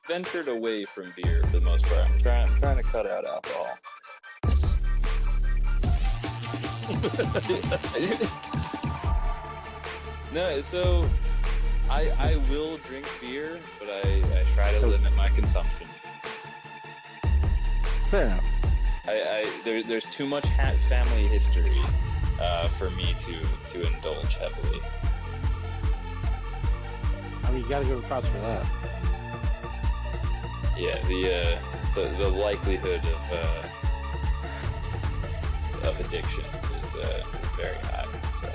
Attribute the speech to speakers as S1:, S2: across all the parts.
S1: ventured away from beer for the most part. I'm trying to cut out alcohol. No, so I will drink beer, but I try to limit my consumption.
S2: Fair enough.
S1: There's too much family history for me to indulge heavily.
S2: I mean, you gotta go to Cross for that.
S1: Yeah, the likelihood of addiction is very high. So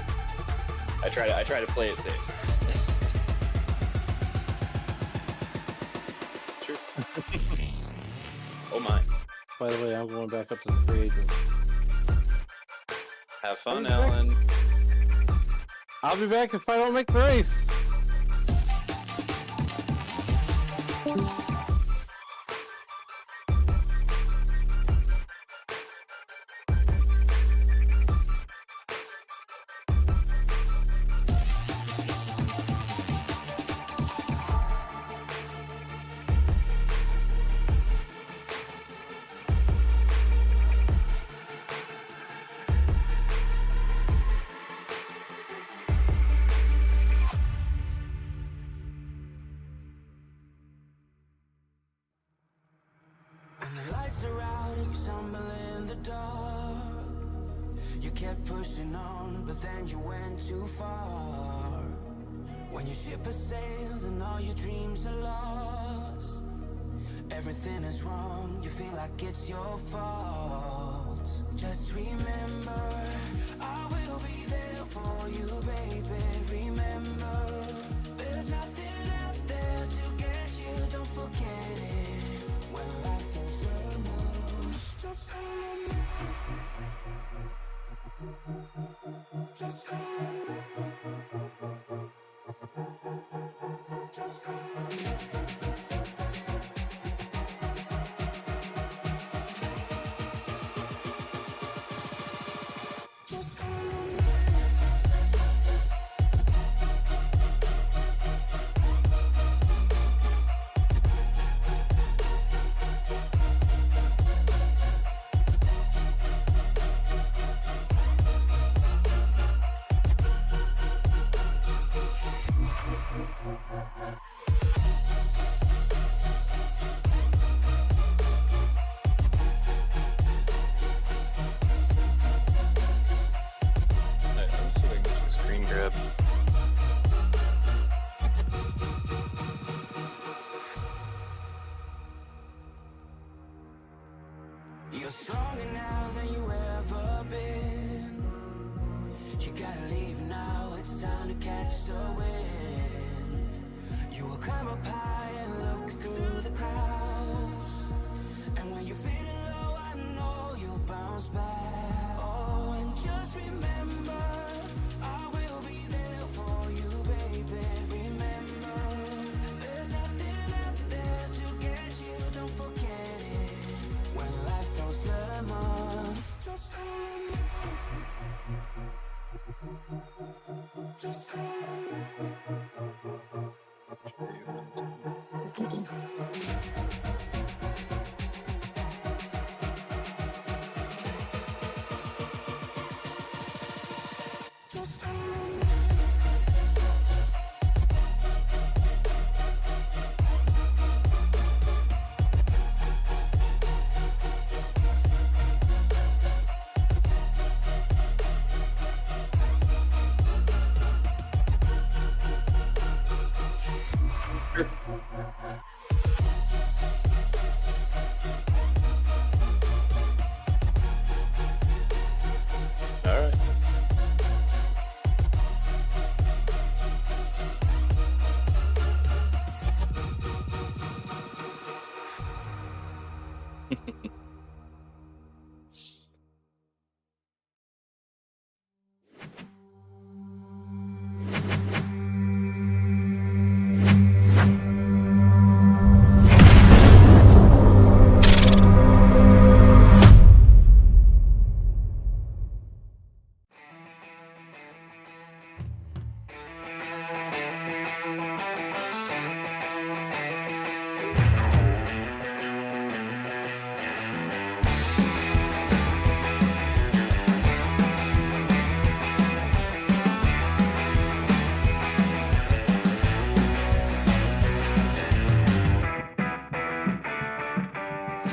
S1: I try to play it safe. True. Oh my.
S2: By the way, I'm going back up to the free agent.
S1: Have fun, Alan.
S2: I'll be back if I don't make the race.
S3: Pushing on, but then you went too far. When your ship has sailed and all your dreams are lost, everything is wrong, you feel like it's your fault. Just remember, I will be there for you, baby. Remember, there's nothing out there to get you, don't forget it. When life feels lemons, just call me. Just call me. Just call me. Just call me. You're stronger now than you ever been. You gotta leave now, it's time to catch the wind. You will climb up high and look through the clouds. And when you're feeling low, I know you'll bounce back. Oh, and just remember, I will be there for you, baby. Remember, there's nothing out there to get you, don't forget it. When life throws lemons, just call me. Just call me. Just call me. Just call me.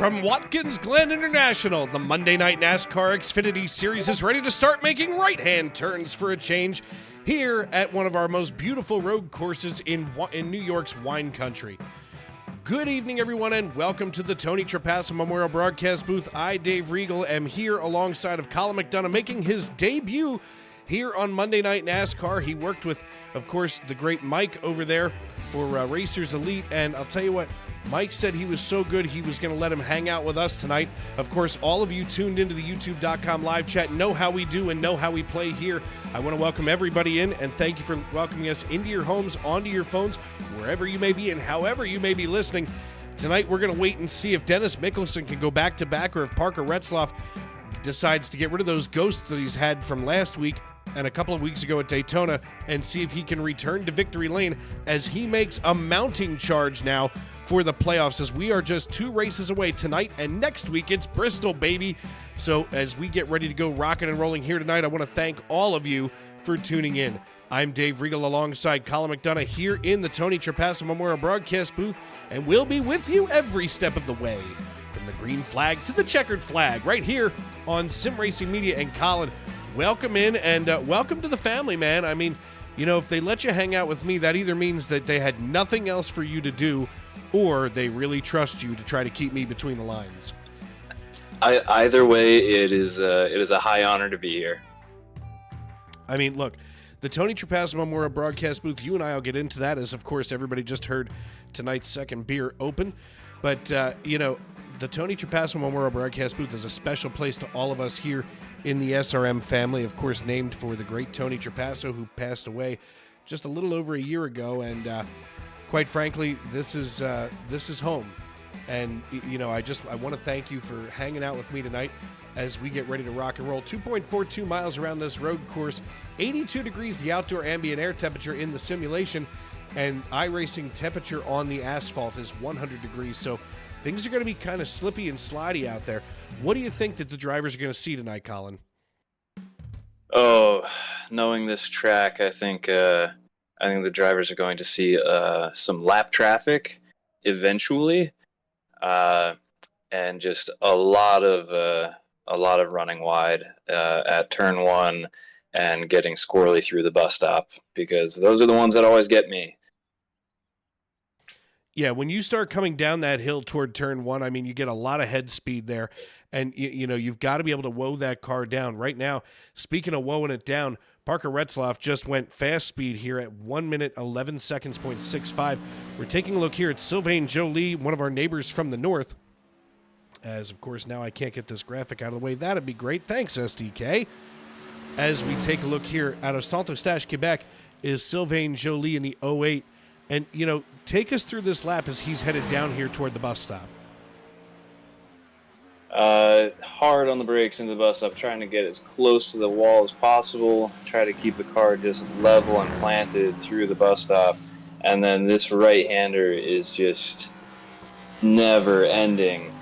S4: From Watkins, Glen International, the Monday Night NASCAR Xfinity Series is ready to start making right-hand turns for a change here at one of our most beautiful road courses in New York's wine country. Good evening, everyone, and welcome to the Tony Trapasso Memorial Broadcast Booth. I, Dave Regal, am here alongside of Colin McDonough, making his debut here on Monday Night NASCAR. He worked with, of course, the great Mike over there for Racers Elite, and I'll tell you what, Mike said he was so good he was going to let him hang out with us tonight. Of course, all of you tuned into the youtube.com live chat know how we do and know how we play here. I want to welcome everybody in and thank you for welcoming us into your homes, onto your phones, wherever you may be and however you may be listening. Tonight, we're going to wait and see if Dennis Mickelson can go back-to-back or if Parker Retzlaff decides to get rid of those ghosts that he's had from last week and a couple of weeks ago at Daytona and see if he can return to victory lane as he makes a mounting charge now for the playoffs, as we are just 2 races away tonight, and next week it's Bristol, baby. So as we get ready to go rocking and rolling here tonight, I want to thank all of you for tuning in. I'm Dave Regal alongside Colin McDonough here in the Tony Trapasso Memorial Broadcast Booth, and we'll be with you every step of the way, from the green flag to the checkered flag, right here on Sim Racing Media. And Colin, welcome in, and welcome to the family, man. I mean, you know, if they let you hang out with me, that either means that they had nothing else for you to do, or they really trust you to try to keep me between the lines.
S1: Either way, it is a high honor to be here.
S4: I mean, look, the Tony Trapasso Memorial Broadcast Booth, you and I will get into that, as, of course, everybody just heard tonight's second beer open. But, you know, the Tony Trapasso Memorial Broadcast Booth is a special place to all of us here in the SRM family, of course, named for the great Tony Trapasso, who passed away just a little over a year ago. And quite frankly, this is home. And, you know, I want to thank you for hanging out with me tonight as we get ready to rock and roll. 2.42 miles around this road course, 82 degrees the outdoor ambient air temperature in the simulation, and iRacing temperature on the asphalt is 100 degrees. So things are going to be kind of slippy and slidey out there. What do you think that the drivers are going to see tonight, Colin?
S1: Oh, knowing this track, I think the drivers are going to see some lap traffic eventually, and just a lot of running wide at turn 1 and getting squirrely through the bus stop, because those are the ones that always get me.
S4: Yeah, when you start coming down that hill toward turn 1, I mean, you get a lot of head speed there, and you know, you've got to be able to woe that car down. Right now, speaking of woeing it down, Parker Retzlaff just went fast speed here at 1 minute 11 seconds, .65. We're taking a look here at Sylvain Joly, one of our neighbors from the north. As, of course, now I can't get this graphic out of the way. That'd be great. Thanks, SDK. As we take a look here out of Saint-Eustache, Quebec, is Sylvain Joly in the 08. And, you know, take us through this lap as he's headed down here toward the bus stop.
S1: Hard on the brakes into the bus stop, trying to get as close to the wall as possible, try to keep the car just level and planted through the bus stop. And then this right-hander is just never ending.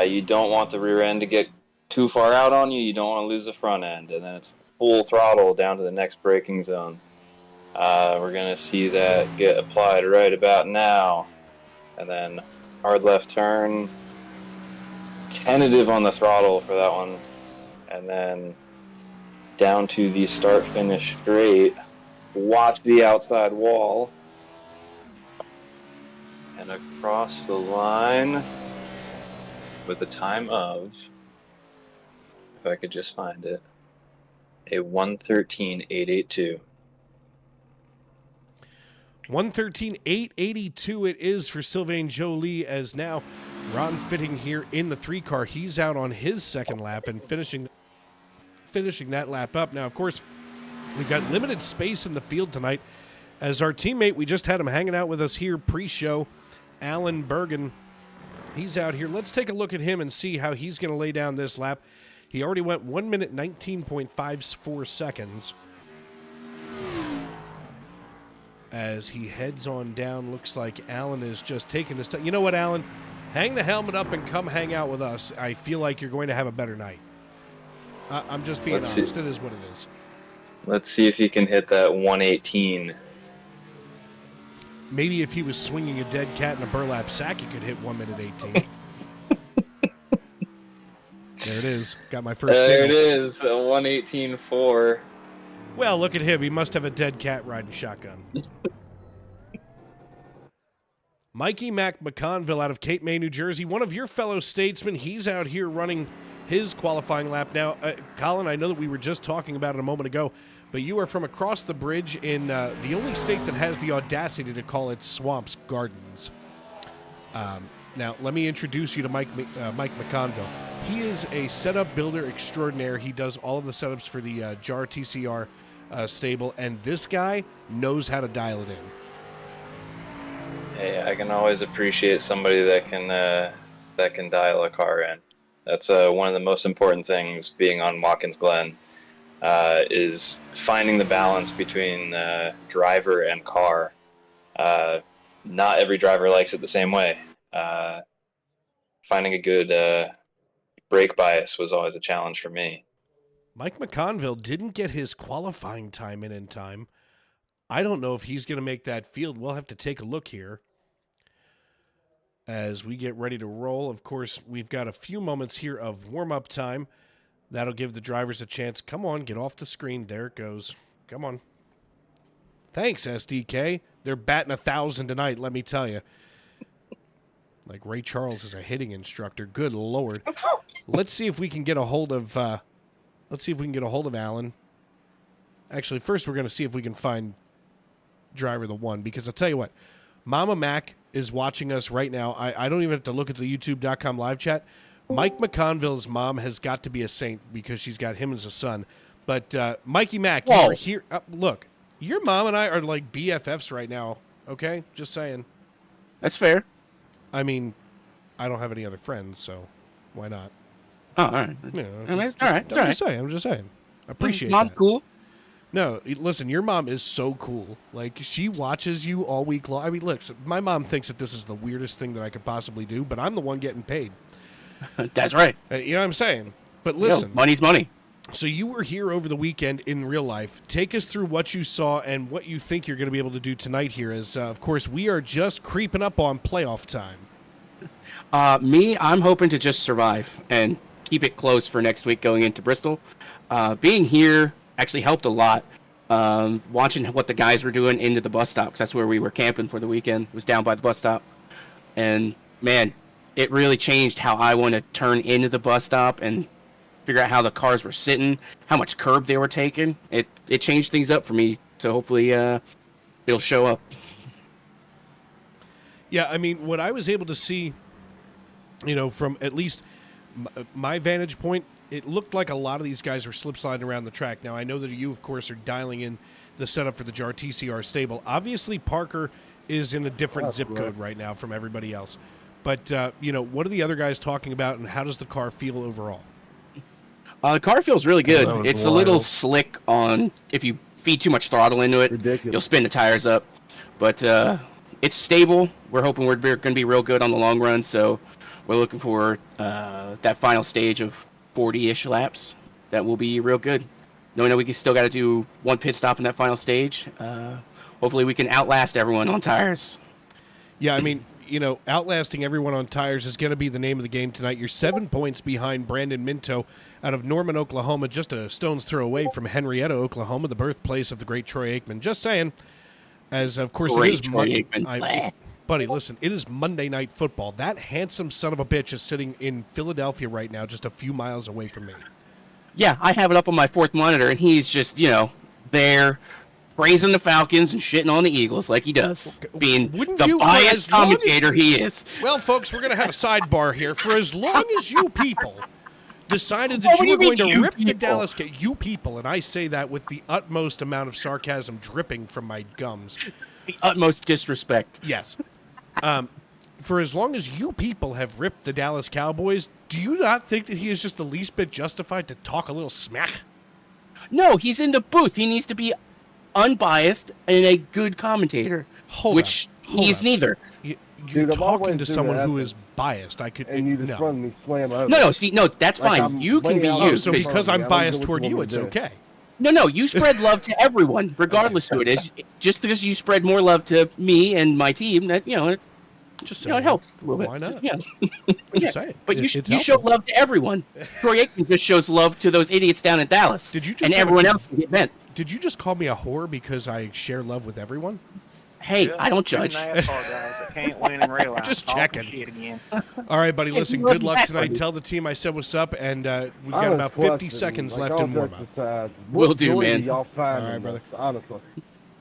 S1: You don't want the rear end to get too far out on you. You don't want to lose the front end. And then it's full throttle down to the next braking zone. We're going to see that get applied right about now. And then hard left turn. Tentative on the throttle for that one. And then down to the start-finish straight. Watch the outside wall. And across the line with a time of, if I could just find it, a 1:13.882.
S4: 1:13.882 it is for Sylvain Joly, as now Ron Fitting here in the 3-car. He's out on his second lap and finishing that lap up. Now, of course, we've got limited space in the field tonight, as our teammate, we just had him hanging out with us here pre-show, Alan Bergen. He's out here. Let's take a look at him and see how he's going to lay down this lap. He already went 1 minute 19.54 seconds. As he heads on down, looks like Alan is just taking this. You know what, Alan? Hang the helmet up and come hang out with us. I feel like you're going to have a better night. I'm just being honest. It is what it is.
S1: Let's see if he can hit that 118.
S4: Maybe if he was swinging a dead cat in a burlap sack, he could hit 1 minute 18. There it is. Got my first
S1: There it
S4: giggle.
S1: is, a 118.4.
S4: Well, look at him. He must have a dead cat riding shotgun. Mikey Mac McConville out of Cape May, New Jersey, one of your fellow statesmen. He's out here running his qualifying lap now. Colin, I know that we were just talking about it a moment ago, but you are from across the bridge in the only state that has the audacity to call its swamps gardens. Now, let me introduce you to Mike McConville. He is a setup builder extraordinaire. He does all of the setups for the JAR TCR stable, and this guy knows how to dial it in.
S1: Hey, I can always appreciate somebody that can dial a car in. That's one of the most important things being on Watkins Glen, is finding the balance between driver and car. Not every driver likes it the same way. Finding a good brake bias was always a challenge for me.
S4: Mike McConville didn't get his qualifying time in time. I don't know if he's going to make that field. We'll have to take a look here as we get ready to roll. Of course, we've got a few moments here of warm-up time. That'll give the drivers a chance. Come on, get off the screen. There it goes. Come on. Thanks, SDK. They're batting 1,000 tonight, let me tell you. Like Ray Charles is a hitting instructor. Good Lord. Let's see if we can get a hold of Alan. Actually, first we're going to see if we can find driver the one, because I'll tell you what, Mama Mac is watching us right now. I don't even have to look at the youtube.com live chat. Mike McConville's mom has got to be a saint because she's got him as a son. But Mikey Mac, you are here. Look, your mom and I are like BFFs right now, okay? Just saying.
S5: That's fair.
S4: I mean, I don't have any other friends, so why not?
S5: Oh, all right.
S4: You know,
S5: all right.
S4: I'm just saying. I appreciate
S5: Mom's
S4: that.
S5: cool.
S4: No, listen, your mom is so cool. Like, she watches you all week long. I mean, look, my mom thinks that this is the weirdest thing that I could possibly do, but I'm the one getting paid.
S5: That's right.
S4: You know what I'm saying? But listen.
S5: Money's money.
S4: So you were here over the weekend in real life. Take us through what you saw and what you think you're going to be able to do tonight here, as, of course, we are just creeping up on playoff time.
S5: I'm hoping to just survive and keep it close for next week going into Bristol. Being here actually helped a lot. Watching what the guys were doing into the bus stop, because that's where we were camping for the weekend, was down by the bus stop. And, man, it really changed how I want to turn into the bus stop and figure out how the cars were sitting, how much curb they were taking. It changed things up for me, so hopefully it'll show up.
S4: Yeah, I mean, what I was able to see, from at least my vantage point, it looked like a lot of these guys were slip sliding around the track. Now, I know that you, of course, are dialing in the setup for the JAR TCR stable. Obviously, Parker is in a different zip code right now from everybody else. But, what are the other guys talking about, and how does the car feel overall?
S5: The car feels really good.
S2: That was
S5: It's
S2: wild.
S5: a little slick on if you feed too much throttle into it.
S2: Ridiculous.
S5: You'll spin the tires up. But it's stable. We're hoping we're going to be real good on the long run. So we're looking for that final stage of 40-ish laps. That will be real good. Knowing that we still got to do one pit stop in that final stage. Hopefully we can outlast everyone on tires.
S4: Yeah, I mean, outlasting everyone on tires is going to be the name of the game tonight. You're 7 points behind Brandon Minto out of Norman, Oklahoma, just a stone's throw away from Henrietta, Oklahoma, the birthplace of the great Troy Aikman. Just saying, as of course
S5: Great
S4: it is
S5: Troy Aikman.
S4: Buddy, listen, it is Monday Night Football. That handsome son of a bitch is sitting in Philadelphia right now, just a few miles away from me.
S5: Yeah, I have it up on my fourth monitor, and he's just, there praising the Falcons and shitting on the Eagles like he does, being the biased commentator he is.
S4: Well, folks, we're going to have a sidebar here. For as long as you people decided that you were going to rip the Dallas – you people, and I say that with the utmost amount of sarcasm dripping from my gums.
S5: The utmost disrespect.
S4: Yes. For as long as you people have ripped the Dallas Cowboys, do you not think that he is just the least bit justified to talk a little smack?
S5: No, he's in the booth. He needs to be unbiased and a good commentator, which he's neither.
S4: You're talking to someone who is biased. I could.
S2: And you just run me slam over.
S5: No, that's
S2: Like,
S5: fine.
S2: I'm
S5: You can be
S2: way out
S5: you.
S2: of
S4: So
S2: the
S4: because
S2: party,
S4: I'm
S2: I
S4: biased
S2: don't know what
S4: toward
S2: you
S4: you,
S2: want
S4: it's
S2: me to do.
S4: okay.
S5: No, you spread love to everyone, regardless who it is. Just because you spread more love to me and my team, that
S4: Just
S5: You know,
S4: saying.
S5: it helps a little bit.
S4: Why not?
S5: Just, yeah.
S4: I'm just saying.
S5: But you
S4: It's
S5: show
S4: helpful.
S5: love to everyone. Troy Aikman just shows love to those idiots down in Dallas.
S4: Did you just
S5: and
S4: have a
S5: everyone
S4: conf-
S5: else can get bent.
S4: Did you just call me a whore because I share love with everyone?
S5: Hey, I don't
S6: Two
S5: judge.
S6: NASCAR guys that can't win in rail
S4: Just
S6: talking
S4: checking.
S6: shit again.
S4: All right, buddy. Listen,
S5: you love
S4: good luck
S5: that,
S4: tonight.
S5: buddy.
S4: Tell the team I said what's up, and we've got
S2: Honest
S4: about 50
S2: question,
S4: seconds
S2: like,
S4: left
S2: all
S4: in warm
S2: jokes
S4: up.
S2: aside,
S5: Will
S2: what
S5: do,
S2: joy
S5: man.
S2: Y'all find
S4: All right,
S2: in
S4: brother.
S2: this, honestly.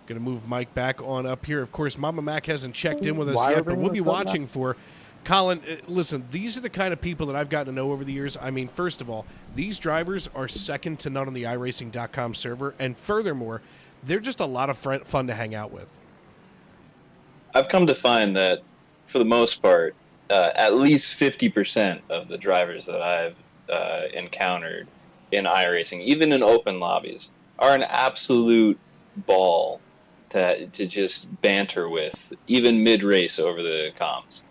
S4: Gonna move Mike back on up here. Of course, Mama Mac hasn't checked in with us
S2: Why
S4: yet,
S2: are
S4: but
S2: they
S4: we'll be
S2: gonna come
S4: watching for. Colin, listen, these are the kind of people that I've gotten to know over the years. I mean, first of all, these drivers are second to none on the iRacing.com server, and furthermore, they're just a lot of fun to hang out with.
S1: I've come to find that, for the most part, at least 50% of the drivers that I've encountered in iRacing, even in open lobbies, are an absolute ball to just banter with, even mid-race over the comms.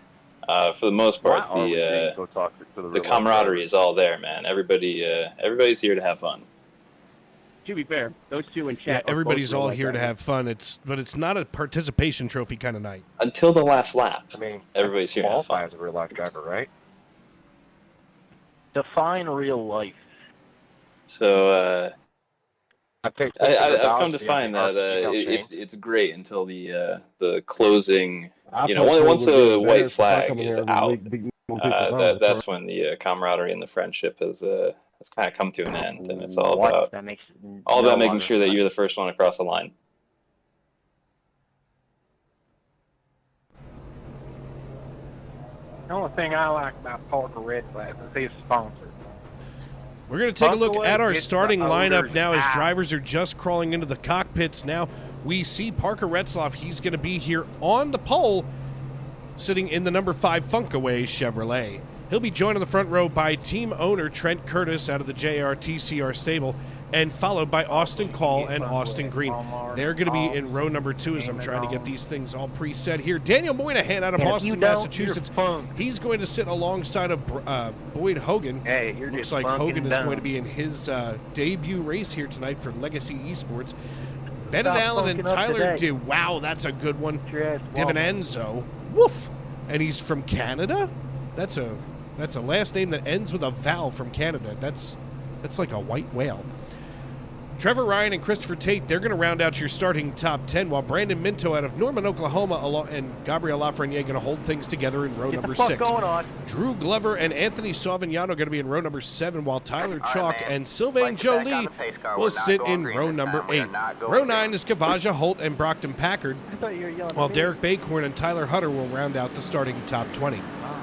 S1: For the most part,
S6: Why are we being so toxic to
S1: the
S6: real life
S1: camaraderie
S6: drivers?
S1: is all there, man. Everybody's here to have fun.
S6: To be fair, those two in chat.
S4: Yeah,
S6: are both
S4: everybody's
S6: real
S4: all
S6: life
S4: here to
S6: drivers.
S4: have fun. But it's not a participation trophy kind of night.
S1: Until the last lap.
S6: I mean,
S1: Everybody's here to have
S6: qualify
S1: fun.
S6: as a real life driver, right? Define real life.
S1: So
S6: I've
S1: I've come to find that it's great until the closing.
S2: I
S1: You know,
S2: personally
S1: once
S2: would be
S1: the white
S2: embarrassed if I
S1: flag
S2: come in
S1: is
S2: here every
S1: out,
S2: week beating people's numbers.
S1: that's when the camaraderie and the friendship has kind of come to an end, and it's all
S6: What?
S1: about
S6: That makes
S1: making
S6: longer
S1: sure that
S6: sense.
S1: you're the first one across the line.
S6: The only thing I like about Parker Red Flag is he's sponsored.
S4: We're going to take a look
S6: Buffalo
S4: at our
S6: gets
S4: starting
S6: the
S4: lineup
S6: odors
S4: now as
S6: out.
S4: drivers are just crawling into the cockpits now. We see Parker Retzloff. He's going to be here on the pole, sitting in the number 5 Funkaway Chevrolet. He'll be joined on the front row by team owner Trent Curtis out of the JRTCR stable, and followed by Austin Call and Austin Green. They're going to be in row number 2 as I'm trying to get these things all preset here. Daniel Moynihan out of
S6: And if
S4: Boston,
S6: you don't,
S4: Massachusetts.
S6: you're punk.
S4: He's going to sit alongside of Boyd Hogan.
S6: Hey, you're
S4: Looks
S6: just
S4: like
S6: fucking
S4: Hogan is
S6: dumb.
S4: going to be in his debut race here tonight for Legacy Esports. Bennett
S6: Stop
S4: Allen and
S6: funking up
S4: Tyler
S6: today.
S4: Dew. Wow, that's a good one.
S6: Your ass
S4: Divin
S6: won't.
S4: Enzo. Woof. And he's from Canada? That's a last name that ends with a vowel from Canada. That's like a white whale. Trevor Ryan and Christopher Tate, they're going to round out your starting top 10, while Brandon Minto out of Norman, Oklahoma, and Gabriel Lafreniere going to hold things together in row
S6: Get
S4: number
S6: the fuck
S4: 6.
S6: going on.
S4: Drew Glover and Anthony Savignano are going to be in row number 7, while Tyler Chalk and Sylvain Jolie will sit in row number 8. Row 9 is Kavaja Holt and Brockton Packard,
S6: I thought you were yelling
S4: while
S6: at me.
S4: Derek Bacorn and Tyler Hutter will round out the starting top 20.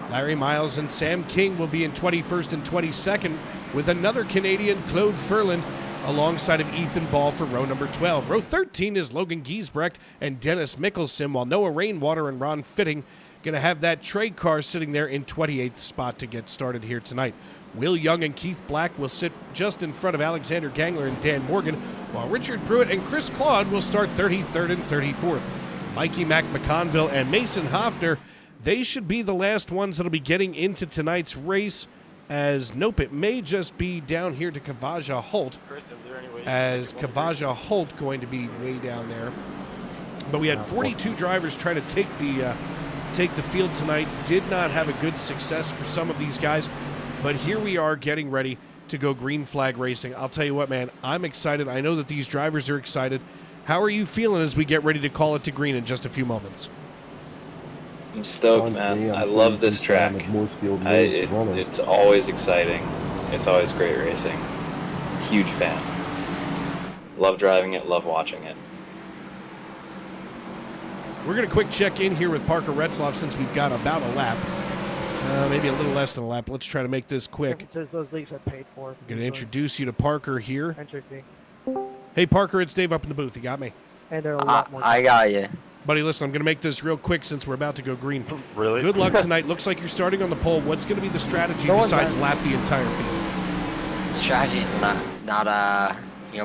S4: Larry Miles and Sam King will be in 21st and 22nd, with another Canadian, Claude Ferlin, alongside of Ethan Ball for row number 12. Row 13 is Logan Giesbrecht and Dennis Mickelson, while Noah Rainwater and Ron Fitting going to have that trade car sitting there in 28th spot to get started here tonight. Will Young and Keith Black will sit just in front of Alexander Gangler and Dan Morgan, while Richard Pruitt and Chris Claude will start 33rd and 34th. Mikey Mac McConville and Mason Hoffner, they should be the last ones that'll be getting into tonight's race, as nope, it may just be down here to Kavaja Holt,
S6: Chris, is there any way you
S4: as
S6: can take one
S4: Kavaja Holt going to be way down there. But we had 42 drivers trying to take the field tonight. Did not have a good success for some of these guys, but here we are getting ready to go green flag racing. I'll tell you what, man, I'm excited. I know that these drivers are excited. How are you feeling as we get ready to call it to green in just a few moments?
S1: I'm stoked, man. I love this track. It's always exciting. It's always great racing. Huge fan. Love driving it, love watching it.
S4: We're going to quick check in here with Parker Retzloff since we've got about a lap. Maybe a little less than a lap. Let's try to make this quick.
S7: Says those leagues are paid for.
S4: I'm going to introduce you to Parker here.
S7: Entered me.
S4: Hey, Parker, it's Dave up in the booth. You got me?
S7: And there are a lot more.
S8: I got you.
S4: Buddy, listen, I'm going to make this real quick since we're about to go green.
S6: Really?
S4: Good luck tonight. Looks like you're starting on the pole. What's going to be the strategy besides lap the entire field?
S8: Strategy is not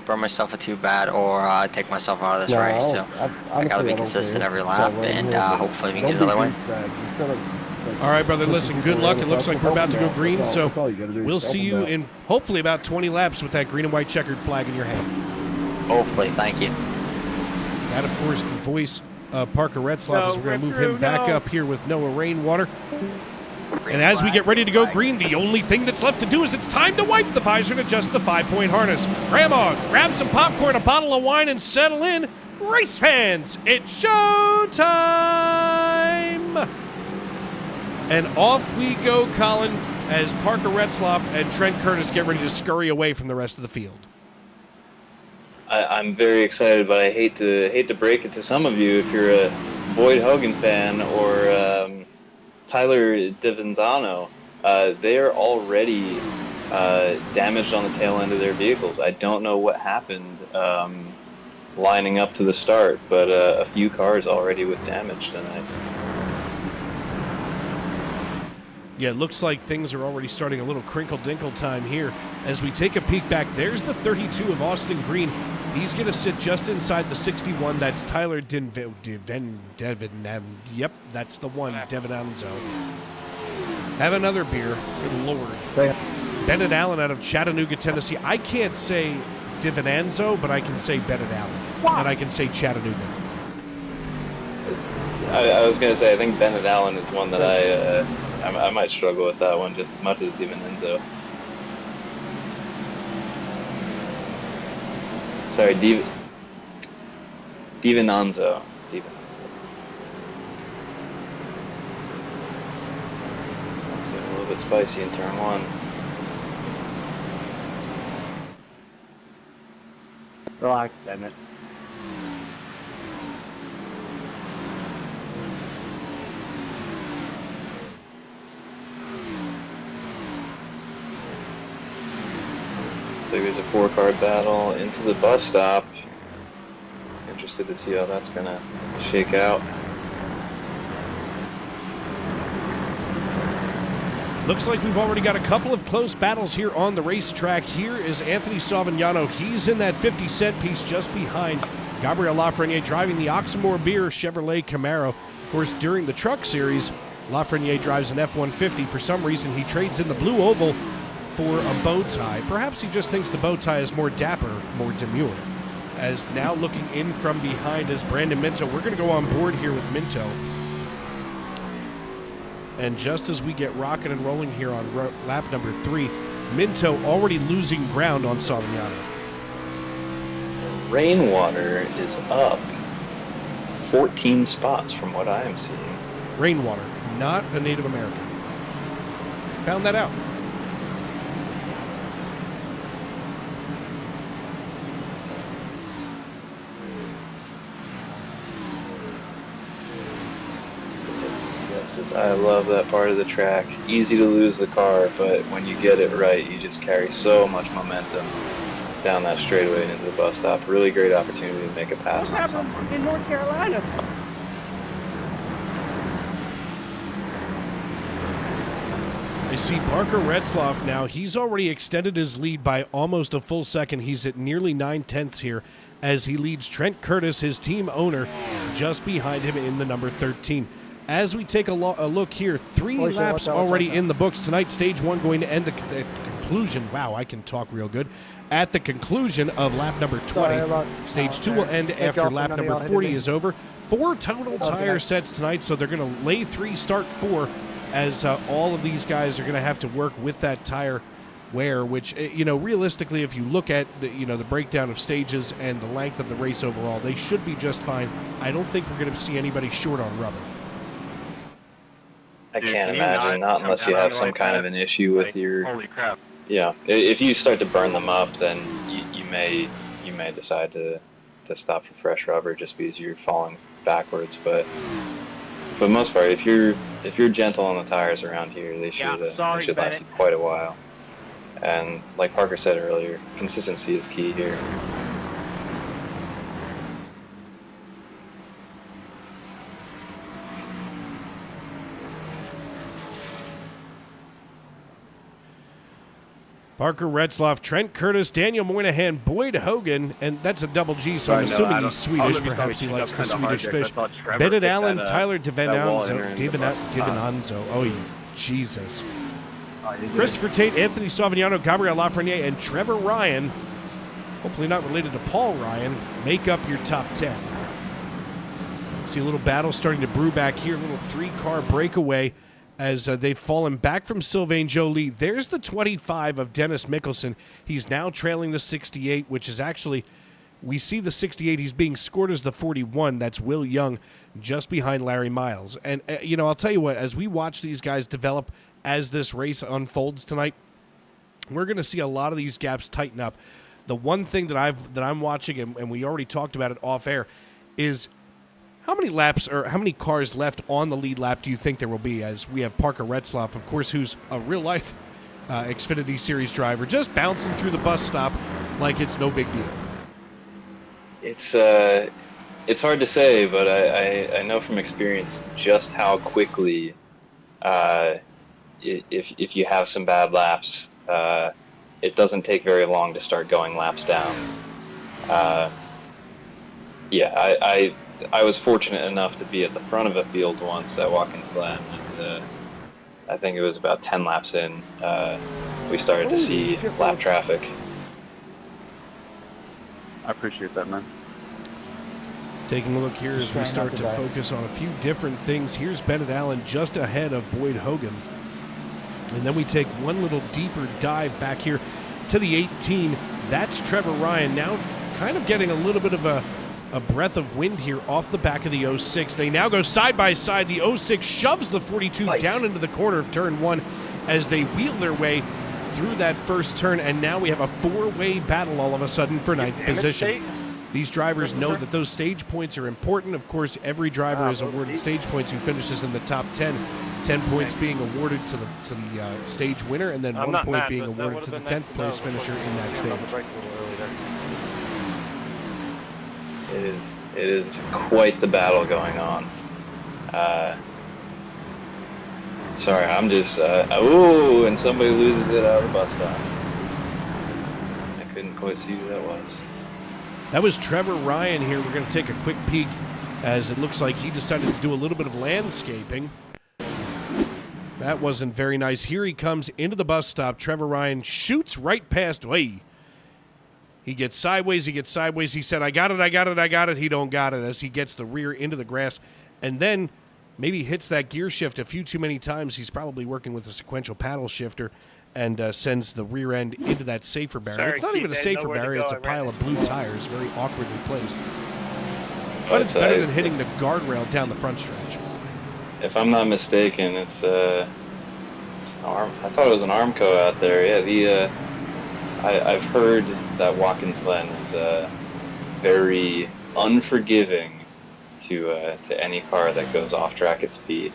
S8: burn myself a too bad or take myself out of this race. So I gotta be consistent every lap, and hopefully we can get another win.
S4: All right, brother, listen, good luck. It looks like we're about to go green, so we'll see you in hopefully about 20 laps with that green and white checkered flag in your hand.
S8: Hopefully, thank you.
S4: That, of course, the voice Parker Retzlaff as we're going to move him back up here with Noah Rainwater. And as we get ready to go green, the only thing that's left to do is it's time to wipe the visor and adjust the 5-point harness. Grandma, grab some popcorn, a bottle of wine, and settle in. Race fans, it's showtime! And off we go, Colin, as Parker Retzlaff and Trent Curtis get ready to scurry away from the rest of the field.
S1: I'm very excited, but I hate to break it to some of you if you're a Boyd Hogan fan or Tyler DiVinzano. They are already damaged on the tail end of their vehicles. I don't know what happened lining up to the start, but a few cars already with damage tonight.
S4: Yeah, it looks like things are already starting a little crinkle-dinkle time here. As we take a peek back, there's the 32 of Austin Green. He's going to sit just inside the 61. That's Tyler Devin. Yep, that's the one, Devinanzo. Have another beer. Good Lord. Bennett Allen out of Chattanooga, Tennessee. I can't say Devinanzo, but I can say Bennett Allen. And I can say Chattanooga.
S1: I was going to say, I think Bennett Allen is one that I might struggle with that one just as much as DiVincenzo. Sorry, DiVincenzo. That's getting a little bit spicy in turn one.
S2: Relax, Bennett.
S1: So there's a 4-car battle into the bus stop. Interested to see how that's going to shake out.
S4: Looks like we've already got a couple of close battles here on the racetrack. Here is Anthony Savignano. He's in that 50 cent piece just behind Gabriel Lafreniere driving the Oxmoor Beer Chevrolet Camaro. Of course, during the Truck Series, Lafreniere drives an F-150. For some reason, he trades in the blue oval for a bow tie. Perhaps he just thinks the bow tie is more dapper, more demure. As now looking in from behind is Brandon Minto. We're going to go on board here with Minto. And just as we get rocking and rolling here on lap number 3, Minto already losing ground on Savignano.
S1: Rainwater is up 14 spots from what I am seeing.
S4: Rainwater, not a Native American. Found that out.
S1: I love that part of the track. Easy to lose the car, but when you get it right, you just carry so much momentum down that straightaway and into the bus stop. Really great opportunity to make a pass on someone.
S2: In North Carolina.
S4: I see Parker Retzlaff now. He's already extended his lead by almost a full second. He's at nearly 9/10 here as he leads Trent Curtis, his team owner, just behind him in the number 13. As we take a look here, 3 laps already in the books tonight. Stage 1 going to end at the conclusion. Wow, I can talk real good. At the conclusion of lap number 20. Stage 2 will end after lap number 40 is over. 4 total tire sets tonight, so they're going to lay 3, start 4, as all of these guys are going to have to work with that tire wear, which, realistically, if you look at the breakdown of stages and the length of the race overall, they should be just fine. I don't think we're going to see anybody short on rubber.
S1: I can't imagine, not unless you have some kind of an issue with your...
S6: Holy crap.
S1: Yeah, if you start to burn them up, then you may decide to stop for fresh rubber just because you're falling backwards. But for the most part, if you're gentle on the tires around here, they should last quite a while. And like Parker said earlier, consistency is key here.
S4: Parker Retzlaff, Trent Curtis, Daniel Moynihan, Boyd Hogan, and that's a double G, so I'm assuming he's Swedish. Perhaps he likes the Swedish fish. Bennett Allen, Tyler DiVincenzo. Oh, Jesus. Christopher Tate, Anthony Savignano, Gabriel Lafreniere, and Trevor Ryan, hopefully not related to Paul Ryan, make up your top 10. See a little battle starting to brew back here. A little 3-car breakaway as they've fallen back from Sylvain Joly. There's the 25 of Dennis Mickelson. He's now trailing the 68, which is actually, we see the 68. He's being scored as the 41. That's Will Young, just behind Larry Miles. And, I'll tell you what, as we watch these guys develop as this race unfolds tonight, we're going to see a lot of these gaps tighten up. The one thing that I'm watching, and we already talked about it off air, is how many laps or how many cars left on the lead lap do you think there will be? As we have Parker Retzlaff, of course, who's a real life Xfinity Series driver, just bouncing through the bus stop like it's no big deal.
S1: It's hard to say, but I know from experience just how quickly, if you have some bad laps, it doesn't take very long to start going laps down. I was fortunate enough to be at the front of a field once at Watkins Glen, and I think it was about 10 laps in, we started to see lap traffic.
S9: I appreciate that, man.
S4: Taking a look here as we start to focus on a few different things. Here's Bennett Allen just ahead of Boyd Hogan. And then we take one little deeper dive back here to the 18. That's Trevor Ryan now kind of getting a little bit of a breath of wind here off the back of the 06. They now go side by side. The 06 shoves the 42 down into the corner of turn 1 as they wheel their way through that first turn. And now we have a 4-way battle all of a sudden for 9th position. These drivers know that those stage points are important. Of course, every driver is awarded stage points who finishes in the top 10. 10 points being awarded to the stage winner, and then 1 point being awarded to the 10th place finisher in that stage.
S1: It is quite the battle going on. Sorry, I'm just and somebody loses it out of the bus stop. I couldn't quite see who that was.
S4: That was Trevor Ryan here. We're going to take a quick peek as it looks like he decided to do a little bit of landscaping. That wasn't very nice. Here he comes into the bus stop. Trevor Ryan shoots right past. He gets sideways. He said, I got it. He don't got it as he gets the rear into the grass and then maybe hits that gear shift a few too many times. He's probably working with a sequential paddle shifter and sends the rear end into that safer barrier.
S10: Sorry,
S4: it's not even a safer barrier. It's a pile of blue tires, very awkwardly placed. But it's better than hitting the guardrail down the front stretch.
S1: If I'm not mistaken, it's an arm. I thought it was an Armco out there. Yeah, I've heard that Watkins Glen is very unforgiving to any car that goes off track at speed.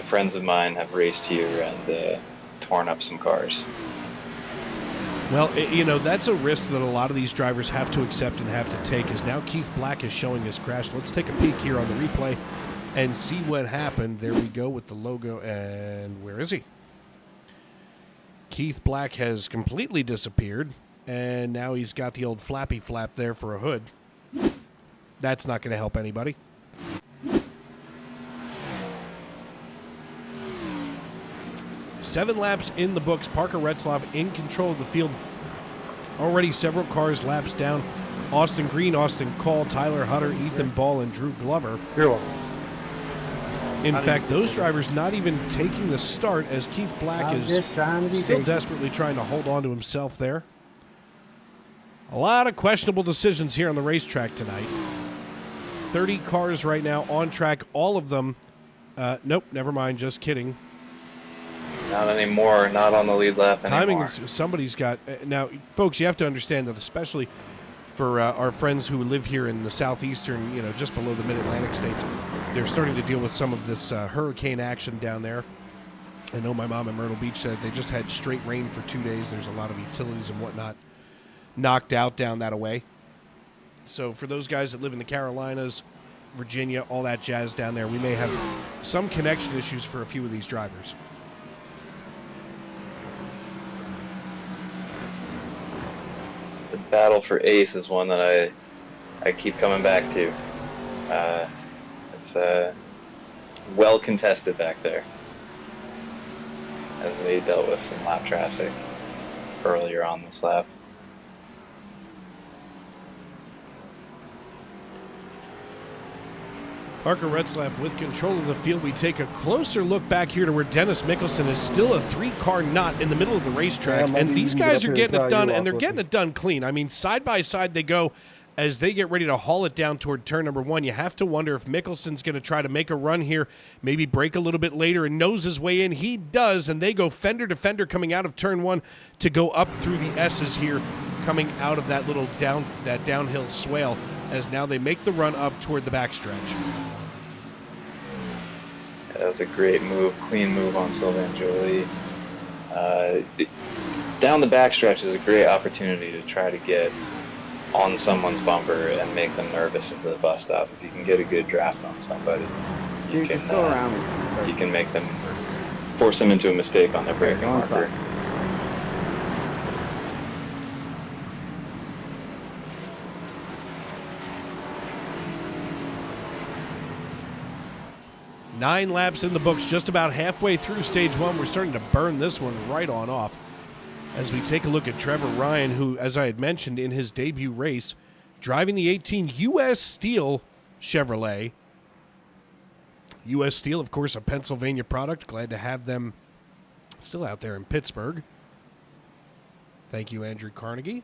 S1: Friends of mine have raced here and torn up some cars.
S4: Well, that's a risk that a lot of these drivers have to accept and have to take, as now Keith Black is showing his crash. Let's take a peek here on the replay and see what happened. There we go with the logo, and where is he? Keith Black has completely disappeared, and now he's got the old flappy flap there for a hood. That's not going to help anybody. Seven laps in the books. Parker Retzlaff in control of the field. Already several cars laps down. Austin Green, Austin Call, Tyler Hutter, Ethan Ball, and Drew Glover.
S2: You're welcome.
S4: In fact, those drivers not even taking the start as Keith Black is still desperately trying to hold on to himself there. A lot of questionable decisions here on the racetrack tonight. 30 cars right now on track. All of them. Nope, never mind. Just kidding.
S1: Not anymore. Not on the lead lap anymore.
S4: Timing, somebody's got... now, folks, you have to understand that especially for our friends who live here in the southeastern, just below the mid-Atlantic states, they're starting to deal with some of this hurricane action down there. I know my mom in Myrtle Beach said they just had straight rain for 2 days. There's a lot of utilities and whatnot knocked out down that way. So for those guys that live in the Carolinas, Virginia, all that jazz down there, we may have some connection issues for a few of these drivers.
S1: The battle for 8th is one that I keep coming back to. It's well contested back there as they dealt with some lap traffic earlier on this lap.
S4: Parker Retzlaff with control of the field. We take a closer look back here to where Dennis Mickelson is still a 3-car knot in the middle of the racetrack.
S2: Yeah,
S4: and these guys are getting it done, and they're
S2: with
S4: getting it done clean. I mean, side by side they go as they get ready to haul it down toward turn number 1. You have to wonder if Mickelson's going to try to make a run here, maybe break a little bit later and nose his way in. He does, and they go fender to fender coming out of turn 1 to go up through the S's here, coming out of that little downhill swale, as now they make the run up toward the backstretch.
S1: That was a great move, clean move on Sylvain Joly. Down the backstretch is a great opportunity to try to get on someone's bumper and make them nervous into the bus stop. If you can get a good draft on somebody, you can make them, force them into a mistake on their braking marker.
S4: 9 laps in the books, just about halfway through stage 1. We're starting to burn this one right on off. As we take a look at Trevor Ryan, who, as I had mentioned in his debut race, driving the 18 U.S. Steel Chevrolet. U.S. Steel, of course, a Pennsylvania product. Glad to have them still out there in Pittsburgh. Thank you, Andrew Carnegie.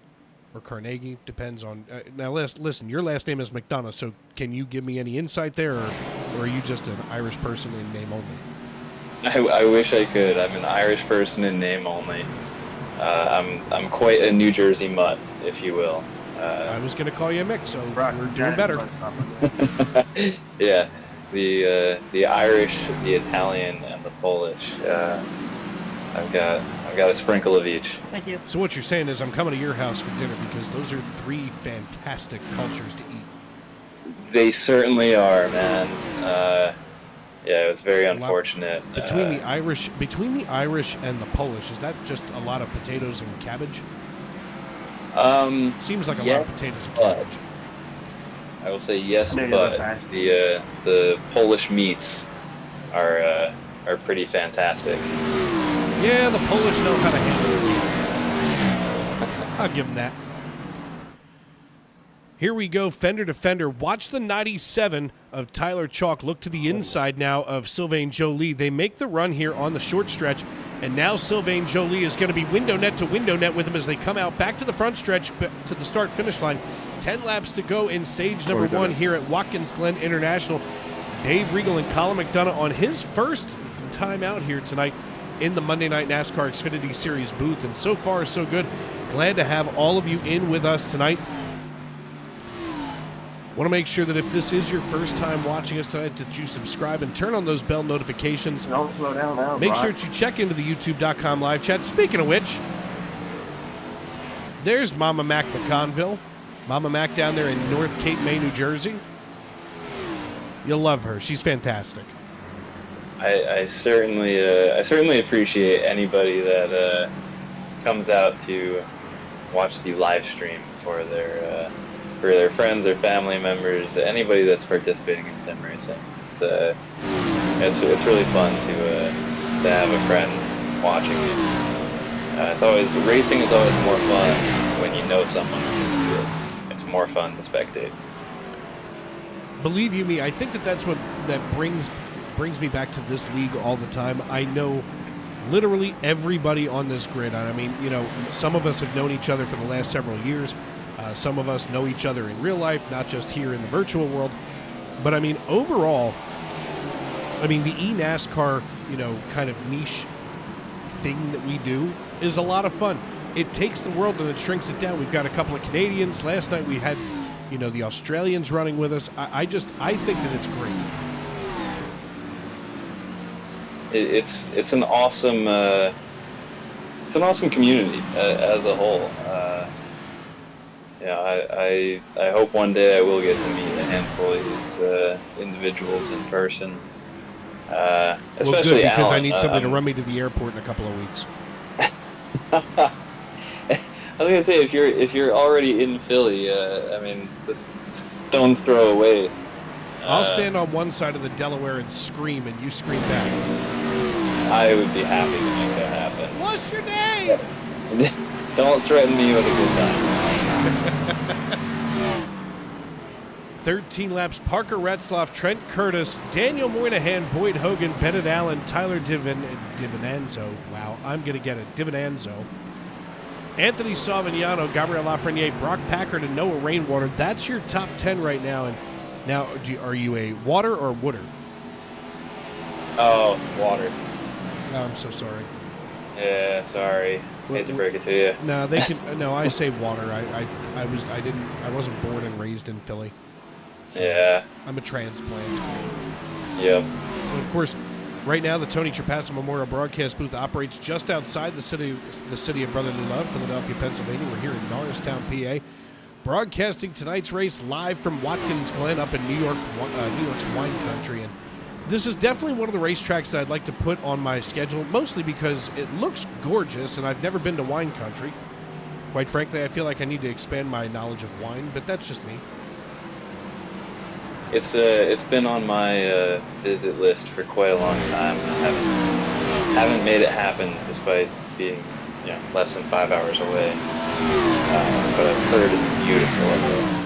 S4: Or Carnegie, depends on... now, listen, your last name is McDonough, so can you give me any insight there, or are you just an Irish person in name only?
S1: I wish I could. I'm an Irish person in name only. I'm quite a New Jersey mutt, if you will.
S4: I was going to call you a Mick, so we're doing better.
S1: Yeah, the Irish, the Italian, and the Polish. I've got a sprinkle of each.
S7: Thank you.
S4: So what you're saying is I'm coming to your house for dinner because those are 3 fantastic cultures to eat.
S1: They certainly are, man. Yeah, it was very unfortunate.
S4: Between the Irish and the Polish, is that just a lot of potatoes and cabbage? Seems like a lot of potatoes and cabbage.
S1: I will say yes, but the Polish meats are pretty fantastic.
S4: Yeah, the Polish know how to handle it. I'll give them that. Here we go, fender to fender. Watch the 97 of Tyler Chalk look to the inside now of Sylvain Joly. They make the run here on the short stretch, and now Sylvain Joly is going to be window net to window net with him as they come out back to the front stretch to the start-finish line. 10 laps to go in stage number 1 here at Watkins Glen International. Dave Regal and Colin McDonough on his first time out here tonight in the Monday Night NASCAR Xfinity Series booth, and so far so good. Glad to have all of you in with us tonight. Want to make sure that if this is your first time watching us tonight, that you subscribe and turn on those bell notifications.
S6: Don't slow down now.
S4: Make sure that you check into the youtube.com live chat. Speaking of which, there's Mama Mac McConville. Mama Mac down there in North Cape May, New Jersey. You'll love her. She's fantastic.
S1: I certainly appreciate anybody that comes out to watch the live stream for their friends, their family members, anybody that's participating in sim racing. It's really fun to have a friend watching it. Racing is always more fun when you know someone that's in the field. It's more fun to spectate.
S4: Believe you me, I think that's what brings me back to this league all the time. I know literally everybody on this grid. I mean, some of us have known each other for the last several years. Some of us know each other in real life, not just here in the virtual world. But I mean, overall, the eNASCAR, kind of niche thing that we do is a lot of fun. It takes the world and it shrinks it down. We've got a couple of Canadians. Last night we had, the Australians running with us. I think that it's great.
S1: It's an awesome community as a whole. I hope one day I will get to meet a handful of these individuals in person. Especially
S4: well, good, because
S1: Alan.
S4: I need somebody to run me to the airport in a couple of weeks.
S1: I was gonna say if you're already in Philly, just don't throw away.
S4: I'll stand on one side of the Delaware and scream, and you scream back.
S1: I would be happy to make that happen.
S4: What's your name?
S1: Don't threaten me with a good time.
S4: 13 laps, Parker Retzloff, Trent Curtis, Daniel Moynihan, Boyd Hogan, Bennett Allen, Tyler Divinanzo. Wow, I'm going to get it. Divinanzo. Anthony Savignano, Gabriel Lafreniere, Brock Packard, and Noah Rainwater. That's your top 10 right now. And now, are you a water or wooder?
S1: Oh, water.
S4: Oh, I'm so sorry.
S1: Yeah, sorry. Hate to break it to you.
S4: No, they can. No, I say water. I wasn't born and raised in Philly. So
S1: Yeah.
S4: I'm a transplant.
S1: Yep.
S4: And of course, right now the Tony Trapasso Memorial Broadcast Booth operates just outside the city of Brotherly Love, Philadelphia, Pennsylvania. We're here in Norristown, PA, broadcasting tonight's race live from Watkins, Glen, up in New York's wine country. And this is definitely one of the racetracks that I'd like to put on my schedule, mostly because it looks gorgeous, and I've never been to wine country. Quite frankly, I feel like I need to expand my knowledge of wine, but that's just me.
S1: It's been on my visit list for quite a long time. I haven't made it happen despite being less than 5 hours away. But I've heard it's beautiful up there.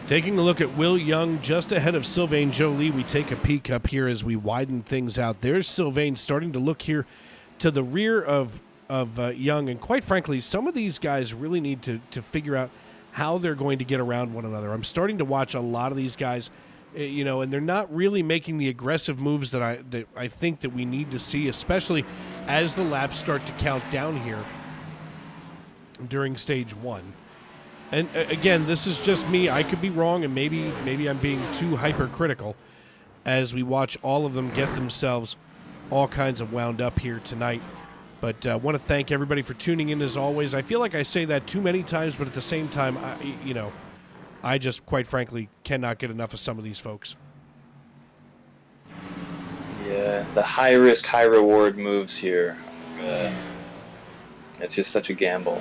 S4: Taking a look at Will Young just ahead of Sylvain Joly, we take a peek up here as we widen things out. There's Sylvain starting to look here to the rear of Young, and quite frankly, some of these guys really need to figure out how they're going to get around one another. I'm starting to watch a lot of these guys, and they're not really making the aggressive moves that I think that we need to see, especially as the laps start to count down here during stage one. And again, this is just me. I could be wrong, and maybe I'm being too hypercritical as we watch all of them get themselves all kinds of wound up here tonight. But I want to thank everybody for tuning in as always. I feel like I say that too many times, but at the same time, I just, quite frankly, cannot get enough of some of these folks.
S1: Yeah, the high risk, high reward moves here. It's just such a gamble.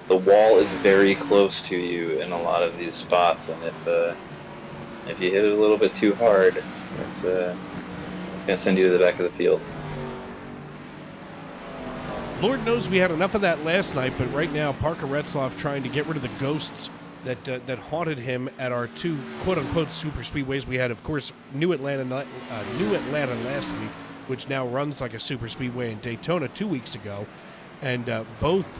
S1: The wall is very close to you in a lot of these spots, and if you hit it a little bit too hard, it's going to send you to the back of the field.
S4: Lord knows we had enough of that last night, but right now Parker Retzloff trying to get rid of the ghosts that haunted him at our two quote-unquote super speedways. We had, of course, New Atlanta last week, which now runs like a super speedway, in Daytona 2 weeks ago, and both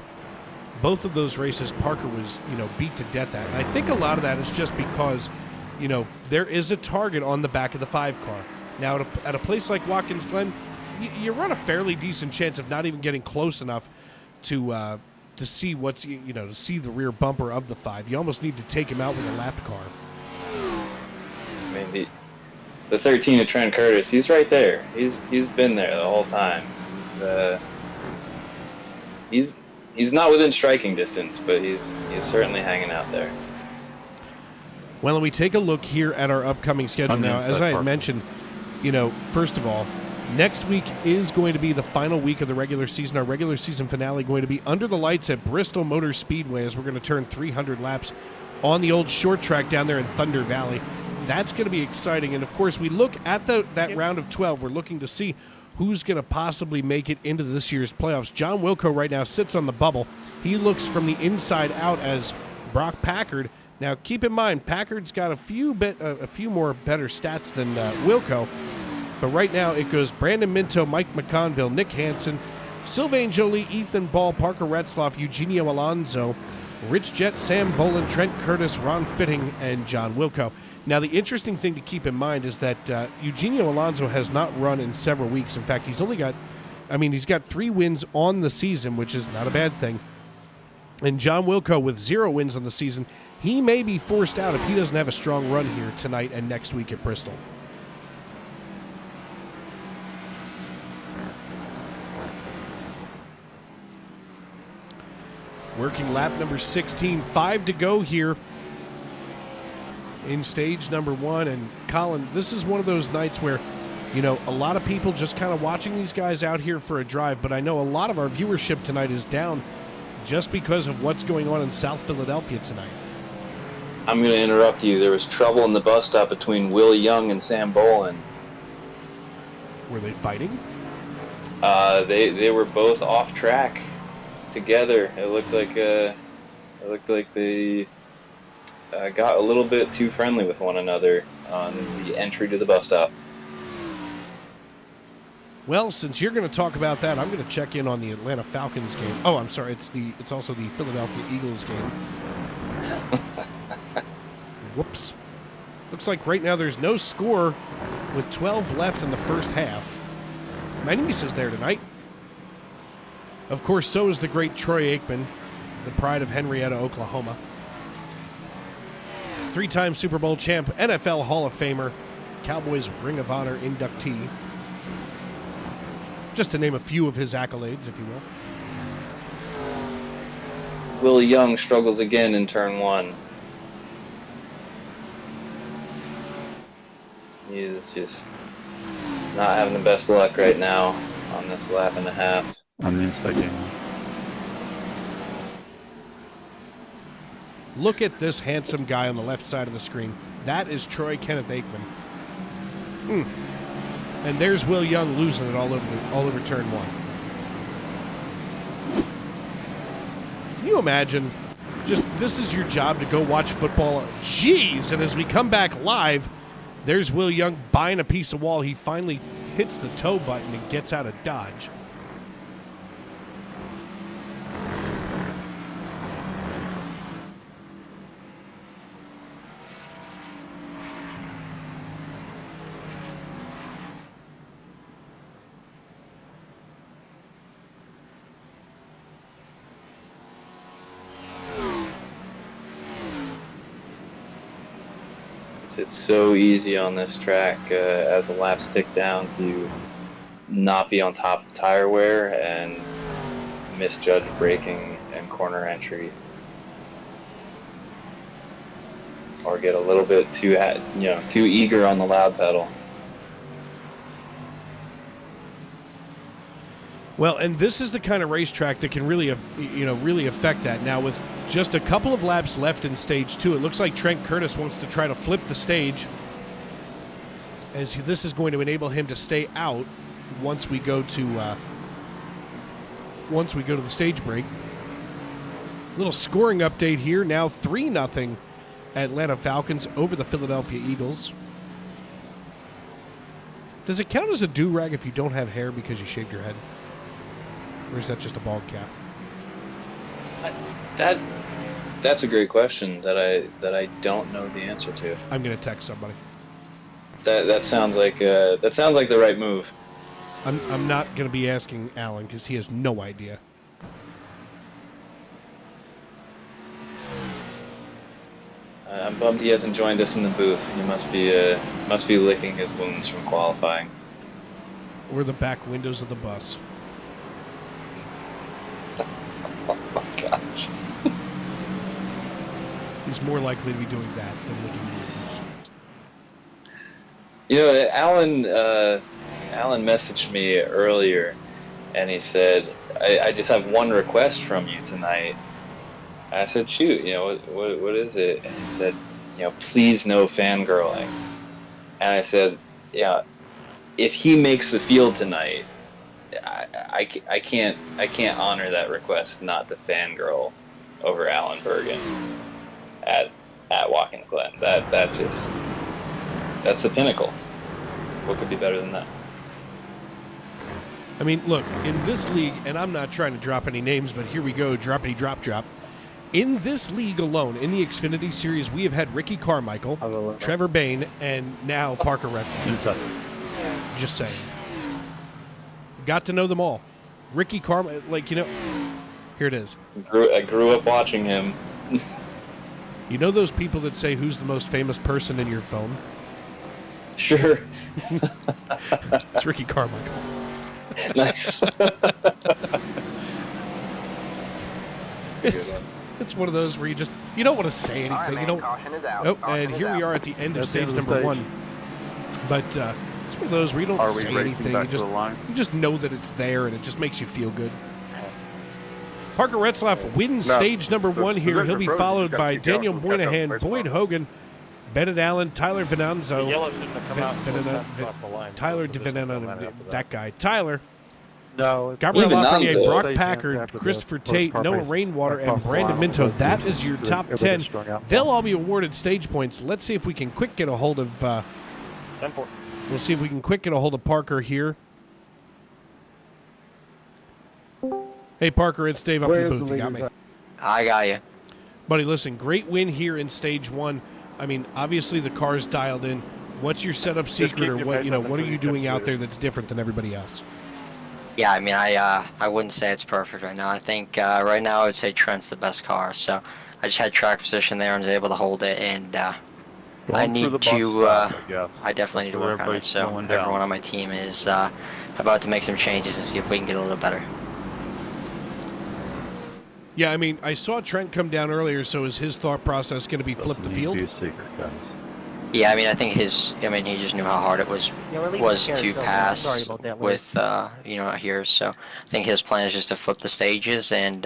S4: of those races Parker was beat to death at. And I think a lot of that is just because there is a target on the back of the 5 car. Now at a place like Watkins Glen, you run a fairly decent chance of not even getting close enough to see what's to see the rear bumper of the 5. You almost need to take him out with a lapped car.
S1: I mean, the 13 of Trent Curtis, he's right there. He's been there the whole time. He's not within striking distance, but he's certainly hanging out there.
S4: Well, we take a look here at our upcoming schedule now. As I had mentioned, first of all, next week is going to be the final week of the regular season. Our regular season finale going to be under the lights at Bristol Motor Speedway as we're going to turn 300 laps on the old short track down there in Thunder Valley. That's going to be exciting. And, of course, we look at that round of 12. We're looking to see who's going to possibly make it into this year's playoffs. John Wilco right now sits on the bubble. He looks from the inside out as Brock Packard. Now, keep in mind, Packard's got a few more better stats than Wilco. But right now it goes Brandon Minto, Mike McConville, Nick Hansen, Sylvain Joly, Ethan Ball, Parker Retzloff, Eugenio Alonso, Rich Jett, Sam Bolin, Trent Curtis, Ron Fitting, and John Wilco. Now, the interesting thing to keep in mind is that Eugenio Alonso has not run in several weeks. In fact, he's got 3 wins on the season, which is not a bad thing. And John Wilco with 0 wins on the season, he may be forced out if he doesn't have a strong run here tonight and next week at Bristol. Working lap number 16, 5 to go here in stage number 1. And Colin, this is one of those nights where, a lot of people just kind of watching these guys out here for a drive, but I know a lot of our viewership tonight is down just because of what's going on in South Philadelphia tonight.
S1: I'm going to interrupt you. There was trouble in the bus stop between Will Young and Sam Bolin.
S4: Were they fighting?
S1: They were both off track together. It looked like they got a little bit too friendly with one another on the entry to the bus stop.
S4: Well, since you're going to talk about that, I'm going to check in on the Atlanta Falcons game. Oh, I'm sorry. It's also the Philadelphia Eagles game. Whoops. Looks like right now there's no score with 12 left in the first half. My niece is there tonight. Of course, so is the great Troy Aikman, the pride of Henrietta, Oklahoma. 3-time Super Bowl champ, NFL Hall of Famer, Cowboys Ring of Honor inductee. Just to name a few of his accolades, if you will.
S1: Will Young struggles again in turn 1. He is just not having the best luck right now on this lap and a half.
S9: On the inside game.
S4: Look at this handsome guy on the left side of the screen. That is Troy Kenneth Aikman. And there's Will Young losing it all over turn 1. Can you imagine? Just this is your job to go watch football. Jeez! And as we come back live, there's Will Young buying a piece of wall. He finally hits the tow button and gets out of Dodge.
S1: It's so easy on this track as the laps tick down to not be on top of tire wear and misjudge braking and corner entry, or get a little bit too eager on the loud pedal.
S4: Well, and this is the kind of racetrack that can really affect that. Now, with just a couple of laps left in stage 2, it looks like Trent Curtis wants to try to flip the stage, as this is going to enable him to stay out once we go to the stage break. Little scoring update here. Now 3-0 Atlanta Falcons over the Philadelphia Eagles. Does it count as a do-rag if you don't have hair because you shaved your head? Or is that just a bald cap?
S1: That's a great question that I don't know the answer to.
S4: I'm gonna text somebody.
S1: That sounds like the right move.
S4: I'm not gonna be asking Alan because he has no idea.
S1: I'm bummed he hasn't joined us in the booth. He must be licking his wounds from qualifying.
S4: Or the back windows of the bus.
S1: Oh my gosh.
S4: He's more likely to be doing that than licking wounds.
S1: You know, Alan messaged me earlier, and he said, I just have one request from you tonight. I said, shoot, what is it? And he said, please no fangirling. And I said, yeah, if he makes the field tonight, I can't honor that request not to fangirl over Alan Bergen at Watkins Glen. That's the pinnacle. What could be better than that?
S4: I mean, look, in this league, and I'm not trying to drop any names, but here we go, droppity drop. In this league alone, in the Xfinity Series, we have had Ricky Carmichael, Trevor Bayne, and now Parker Retzlaff. Just saying. Got to know them all. Ricky Carmichael, here it is.
S1: I grew up watching him.
S4: You know those people that say, who's the most famous person in your phone?
S1: Sure.
S4: It's Ricky Carmichael.
S1: Nice.
S4: It's one of those where you don't want to say anything.
S3: Right,
S4: you don't. Oh, and here we are at the end of stage number 1. But it's one of those where you don't say anything. You just know that it's there, and it just makes you feel good. Parker Retzlaff wins stage number 1 here. He'll be followed by Daniel Moynihan, Boyd Hogan, Bennett Allen, Tyler Venanzo, Tyler DeVenano, that guy. Tyler
S6: No.
S4: Gabriel
S1: Even
S4: Lafreniere,
S1: Nonzo.
S4: Brock
S6: Stage
S4: Packard,
S6: after the
S4: Christopher
S6: first
S4: Tate,
S6: car
S4: Noah
S6: race,
S4: Rainwater, and
S6: across the
S4: Brandon
S6: line,
S4: Minto.
S6: everybody
S4: That is your top
S6: everybody
S4: 10.
S6: strung out.
S4: They'll all be awarded stage points. Let's see if we can quick get a hold of.
S6: 10-4.
S4: We'll see if we can quick get a hold of Parker here. Hey Parker, it's Dave up in the booth. You got me,
S8: I got you.
S4: buddy. Listen, great win here in stage 1. I mean, obviously the car's dialed in. What's your setup secret,
S6: keep
S4: or
S6: your
S4: what
S6: pace up
S4: what are
S6: until
S4: you
S6: you
S4: doing
S6: catch
S4: out
S6: the
S4: there that's different than everybody else?
S8: Yeah, I mean, I wouldn't say it's perfect right now. I think right now I would say Trent's the best car. So I just had track position there and was able to hold it, and I need to. I definitely need to work on it. So everyone on my team is about to make some changes and see if we can get a little better.
S4: Yeah, I mean, I saw Trent come down earlier, so is his thought process going to be flip the field?
S8: Yeah, I mean, I think he just knew how hard it was to pass with here. So I think his plan is just to flip the stages and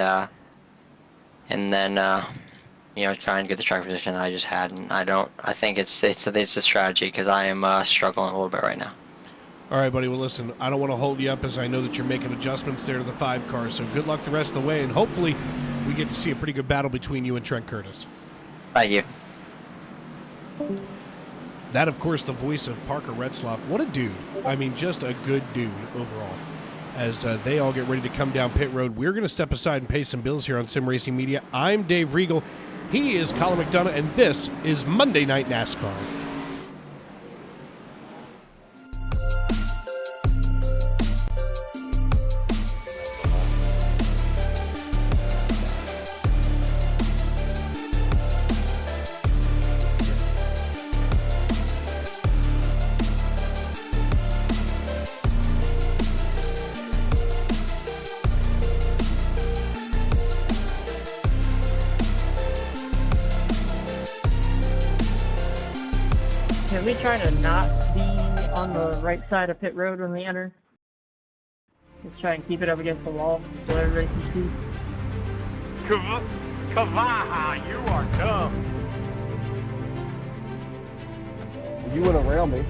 S8: then try and get the track position that I just had. And I think it's a strategy because I am struggling a little bit right now.
S4: All right, buddy. Well, listen, I don't want to hold you up as I know that you're making adjustments there to the 5 car. So good luck the rest of the way, and hopefully we get to see a pretty good battle between you and Trent Curtis.
S8: Thank you.
S4: That, of course, the voice of Parker Retzlaff. What a dude. I mean, just a good dude overall. As they all get ready to come down pit road, we're going to step aside and pay some bills here on Sim Racing Media. I'm Dave Regal. He is Colin McDonough, and this is Monday Night NASCAR.
S10: Can we try to not be on the right side of pit road when we enter? Let's try and keep it up against the wall so everybody can see.
S6: Kavaha, you are dumb.
S2: You went around me.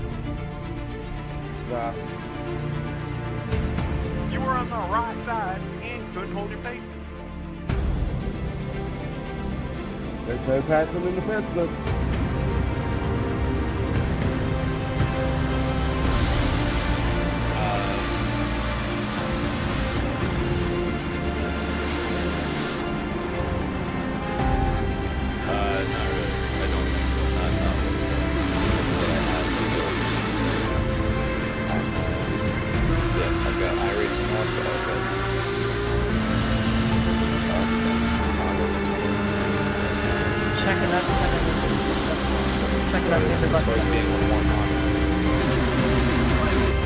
S6: You were on the right side and couldn't hold your pace.
S2: There's no passing in the fence book.
S1: I've got iRacing up, but I've got...
S10: Checking up, checking up the bus.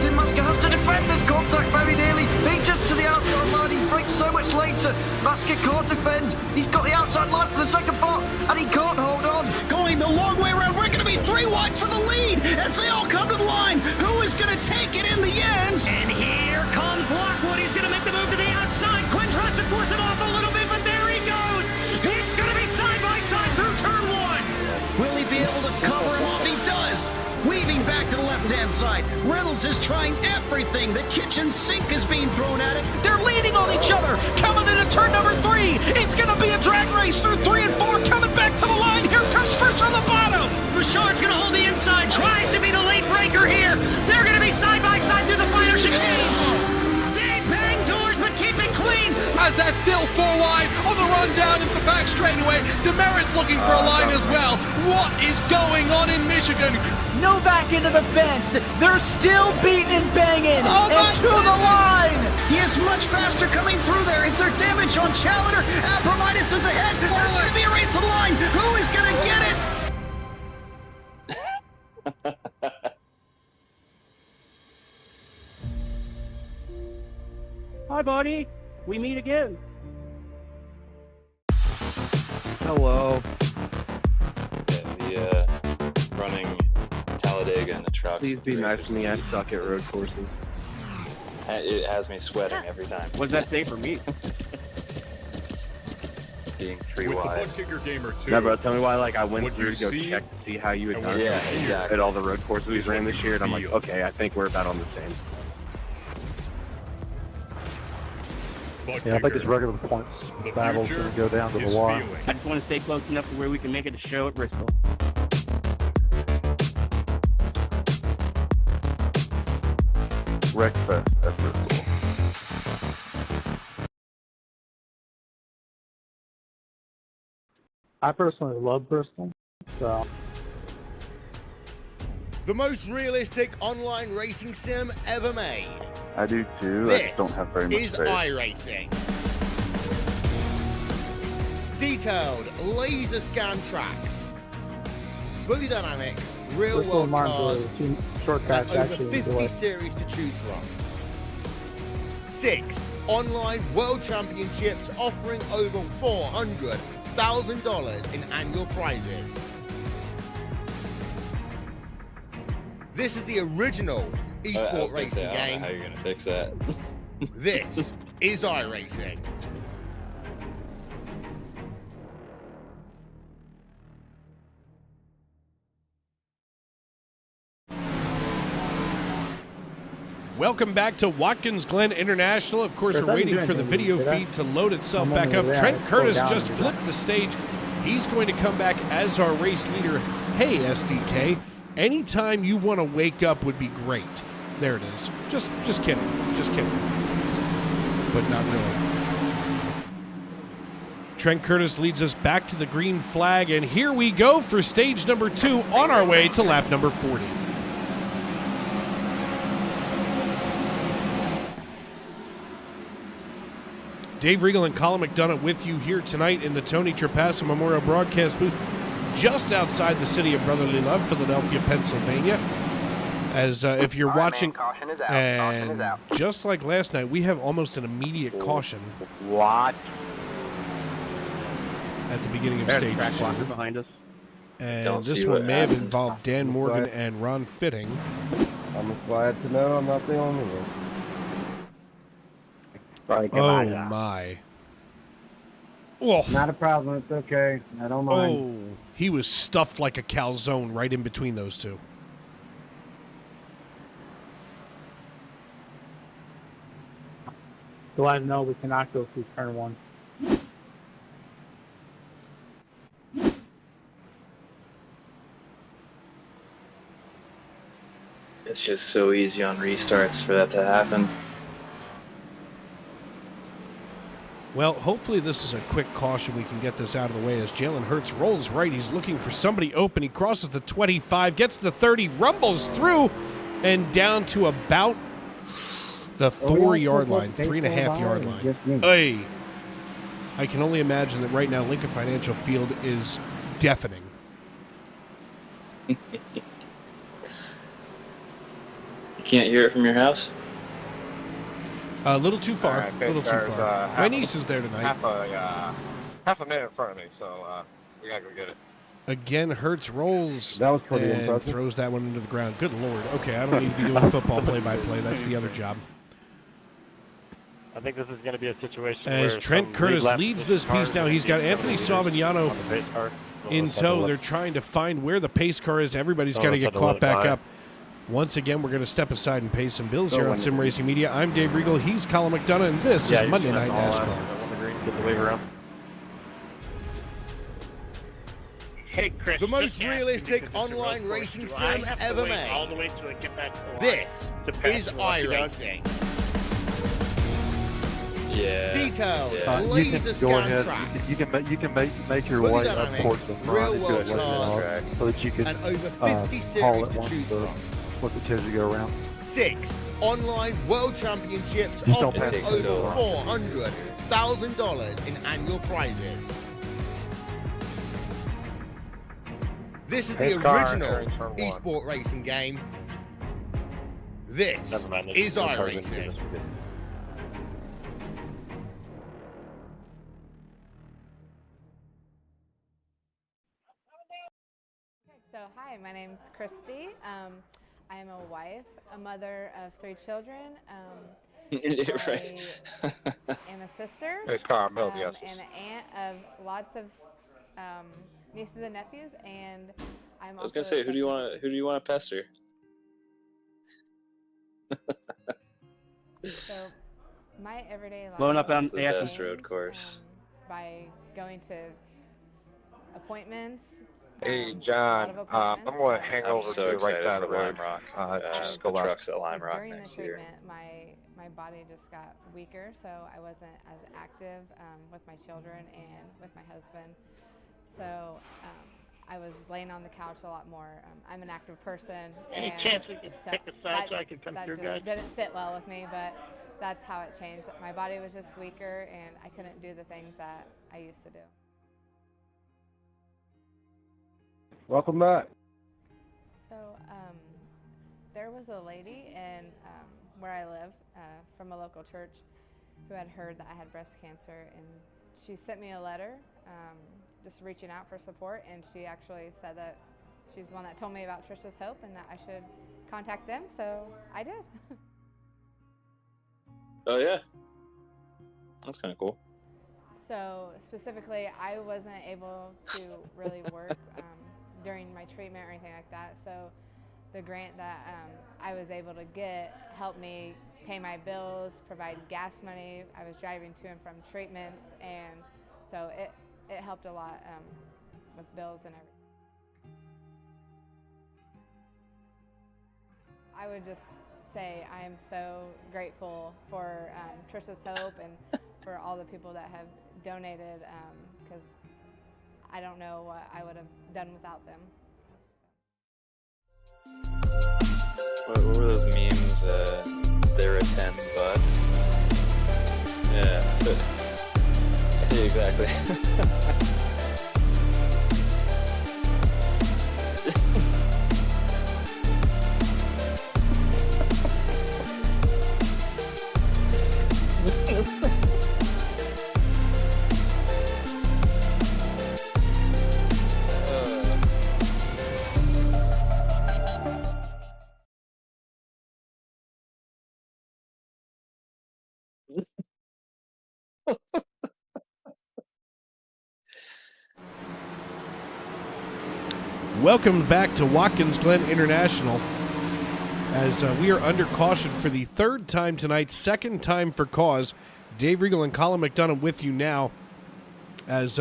S11: Tim Musker has to defend this contact very nearly. He just to the outside line. He breaks so much later. Musker can't defend. He's got the outside line for the second part, and he can't hold on.
S12: Going the long way around. We're going to be 3 wide for the lead as they all come to the line. Who is going to take it in the end?
S11: And here comes Lockwood. He's going to make the move to the outside. Quinn tries to force it off a little bit, but there he goes. It's going to be side by side through turn 1.
S12: Will he be able to cover him off? He does. Weaving back to the left-hand side. Reynolds is trying everything. The kitchen sink is being thrown at it.
S11: They're leaning on each other. Coming into turn number 3. It's going to be a drag race through 3 and 4. Coming back to the line. Here comes Frisch on the bottom. Bouchard's going to hold the inside. Tries to be the late breaker here. They're going to be side by side through the final chicane. They bang doors, but keep it clean.
S13: As they're still 4 wide on the run down into the back straightaway. Demerit's looking for a line as well. What is going on in Michigan?
S11: Novak into the fence. They're still beating and banging.
S12: Oh
S11: and to the line.
S12: He is much faster coming through there. Is there damage on Challenger? Abramitis is ahead. There's going to be a race to the line. Who is going to get it?
S10: Hi, buddy. We meet again.
S2: Hello.
S1: Yeah, the running Talladega in the truck.
S2: Please be nice to me. I suck at road courses.
S1: It has me sweating every time.
S2: What does that say for me?
S1: Being 3 wide.
S2: No, bro, tell me why, like, I went through to go check to see how you had done at all the road courses we ran this year, and I'm like, okay, I think we're about on the same.
S6: Yeah, I think it's regular points. Battle's going to go down to the wire.
S5: I just want to stay close enough to where we can make it a show at Bristol.
S9: Wreckfest at Bristol.
S6: I personally love Bristol, so...
S14: The most realistic online racing sim ever made.
S9: I do too. I just don't have very much
S14: This is
S9: space.
S14: iRacing. Detailed laser scan tracks. Fully dynamic, real
S6: Bristol
S14: world
S6: and
S14: cars.
S6: Martinsville are two shortcuts
S14: And over
S6: actually
S14: 50
S6: enjoy.
S14: series to choose from. 6 online world championships offering over $400,000 in annual prizes. This is the original esport racing
S1: I don't know
S14: game.
S1: how you're gonna fix that.
S14: This is iRacing.
S4: Welcome back to Watkins Glen International. Of course, we're waiting for the video feed to load itself back up. Trent Curtis just flipped the stage. He's going to come back as our race leader. Hey, SDK, anytime you want to wake up would be great. There it is. Just kidding. Just kidding. But not really. Trent Curtis leads us back to the green flag, and here we go for stage number 2 on our way to lap number 40. Dave Regal and Colin McDonough with you here tonight in the Tony Trapasso Memorial Broadcast booth just outside the city of Brotherly Love, Philadelphia, Pennsylvania. As if you're watching, and just like last night, we have almost an immediate caution.
S5: What?
S4: At the beginning of
S5: There's
S4: stage
S5: track
S4: 2.
S5: blocker behind us.
S4: And this one may have involved Dan Morgan and Ron Fitting.
S15: I'm glad to know I'm not the only one.
S4: Oh my. Oh.
S15: Not a problem, it's okay. I don't mind.
S4: Oh, he was stuffed like a calzone right in between those two.
S6: So I know we cannot go through turn 1.
S1: It's just so easy on restarts for that to happen.
S4: Well, hopefully this is a quick caution. We can get this out of the way as Jalen Hurts rolls right. He's looking for somebody open. He crosses the 25, gets the 30, rumbles through, and down to about the 4-yard line, 3.5-yard line. Hey, I can only imagine that right now Lincoln Financial Field is deafening.
S1: You can't hear it from your house?
S4: A little too far.
S6: All right,
S4: a little too far. My niece is there tonight.
S6: Half a minute in front of me, so we gotta go get it.
S4: Again, Hurts rolls
S15: That was pretty
S4: and
S15: impressive.
S4: throws that one into the ground. Good Lord. Okay, I don't need to be doing football play-by-play. That's the other job.
S6: I think this is going to be a situation
S4: As Trent Curtis leads this piece now, he's got Anthony Savignano in tow. They're trying to find where the pace car is. Everybody's got to get caught back up. Once again, we're going to step aside and pay some bills here on Sim Racing Media. I'm Dave Regal. He's Colin McDonough, and this is Monday Night NASCAR.
S6: Hey, Chris,
S14: The most realistic online racing sim ever made.
S6: All the way to it, get back to the line
S14: This
S6: to pass
S14: is
S6: the lucky dog.
S14: iRacing.
S1: Yeah.
S14: Detailed
S6: You
S14: laser
S6: can go
S14: scan
S6: ahead.
S14: tracks.
S6: You can make your
S14: Fully
S6: way up
S14: dynamic,
S6: towards the front
S14: real
S6: and
S14: world
S6: go
S14: cars,
S6: so that you can
S14: and over 50
S6: haul
S14: series
S6: it
S14: to
S6: once
S14: choose
S6: the
S14: from.
S6: what it tells you to go around.
S14: 6 online world championships
S6: Just don't
S14: offering
S6: pass
S14: over
S6: it.
S14: $400,000 in annual prizes. This is the
S6: This car
S14: original
S6: earns her one.
S14: esport racing game. This
S6: Never mind,
S14: is
S6: this car's gonna do
S14: iRacing.
S6: this again.
S16: So hi, my name's Christy. I am a wife, a mother of 3 children.
S1: Right.
S16: I am a sister,
S6: This car milk, yes.
S16: and an aunt of lots of nieces and nephews, and I'm
S1: I was
S16: also
S1: gonna say, who do you want to pester?
S16: So My everyday life.
S5: Blowing up on
S1: It's the best road course.
S16: By going to appointments.
S6: Hey, John, I'm going to hang over to the right side of the road.
S1: The trucks at Lime Rock
S16: During the
S1: next year.
S16: treatment, my body just got weaker, so I wasn't as active with my children and with my husband. So I was laying on the couch a lot more. I'm an active person.
S10: Any chance we could pick a side so I can come through, guys?
S16: That didn't sit well with me, but that's how it changed. My body was just weaker, and I couldn't do the things that I used to do.
S15: Welcome back.
S16: So there was a lady in where I live from a local church who had heard that I had breast cancer, and she sent me a letter just reaching out for support, and she actually said that she's the one that told me about Trisha's Hope and that I should contact them, so I did.
S1: Oh yeah, that's kind of cool.
S16: So specifically, I wasn't able to really work during my treatment or anything like that, so the grant that I was able to get helped me pay my bills, provide gas money. I was driving to and from treatments, and so it helped a lot with bills and everything. I would just say I am so grateful for Trisha's Hope and for all the people that have donated, because I don't know what I would have done without them.
S1: What were those memes? They're a 10, but yeah, exactly.
S4: Welcome back to Watkins Glen International, as we are under caution for the third time tonight, second time for cause. Dave Regal and Colin McDonough with you now, as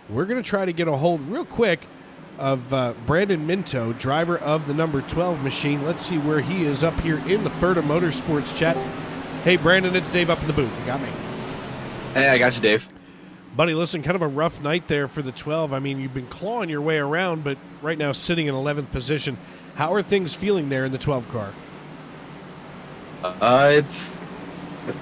S4: we're going to try to get a hold real quick of Brandon Minto, driver of the number 12 machine. Let's see where he is up here in the Ferta Motorsports chat. Hey, Brandon, it's Dave up in the booth. You got me?
S17: Hey, I got you, Dave.
S4: Buddy, listen, kind of a rough night there for the 12. I mean, you've been clawing your way around, but right now sitting in 11th position. How are things feeling there in the 12 car?
S17: The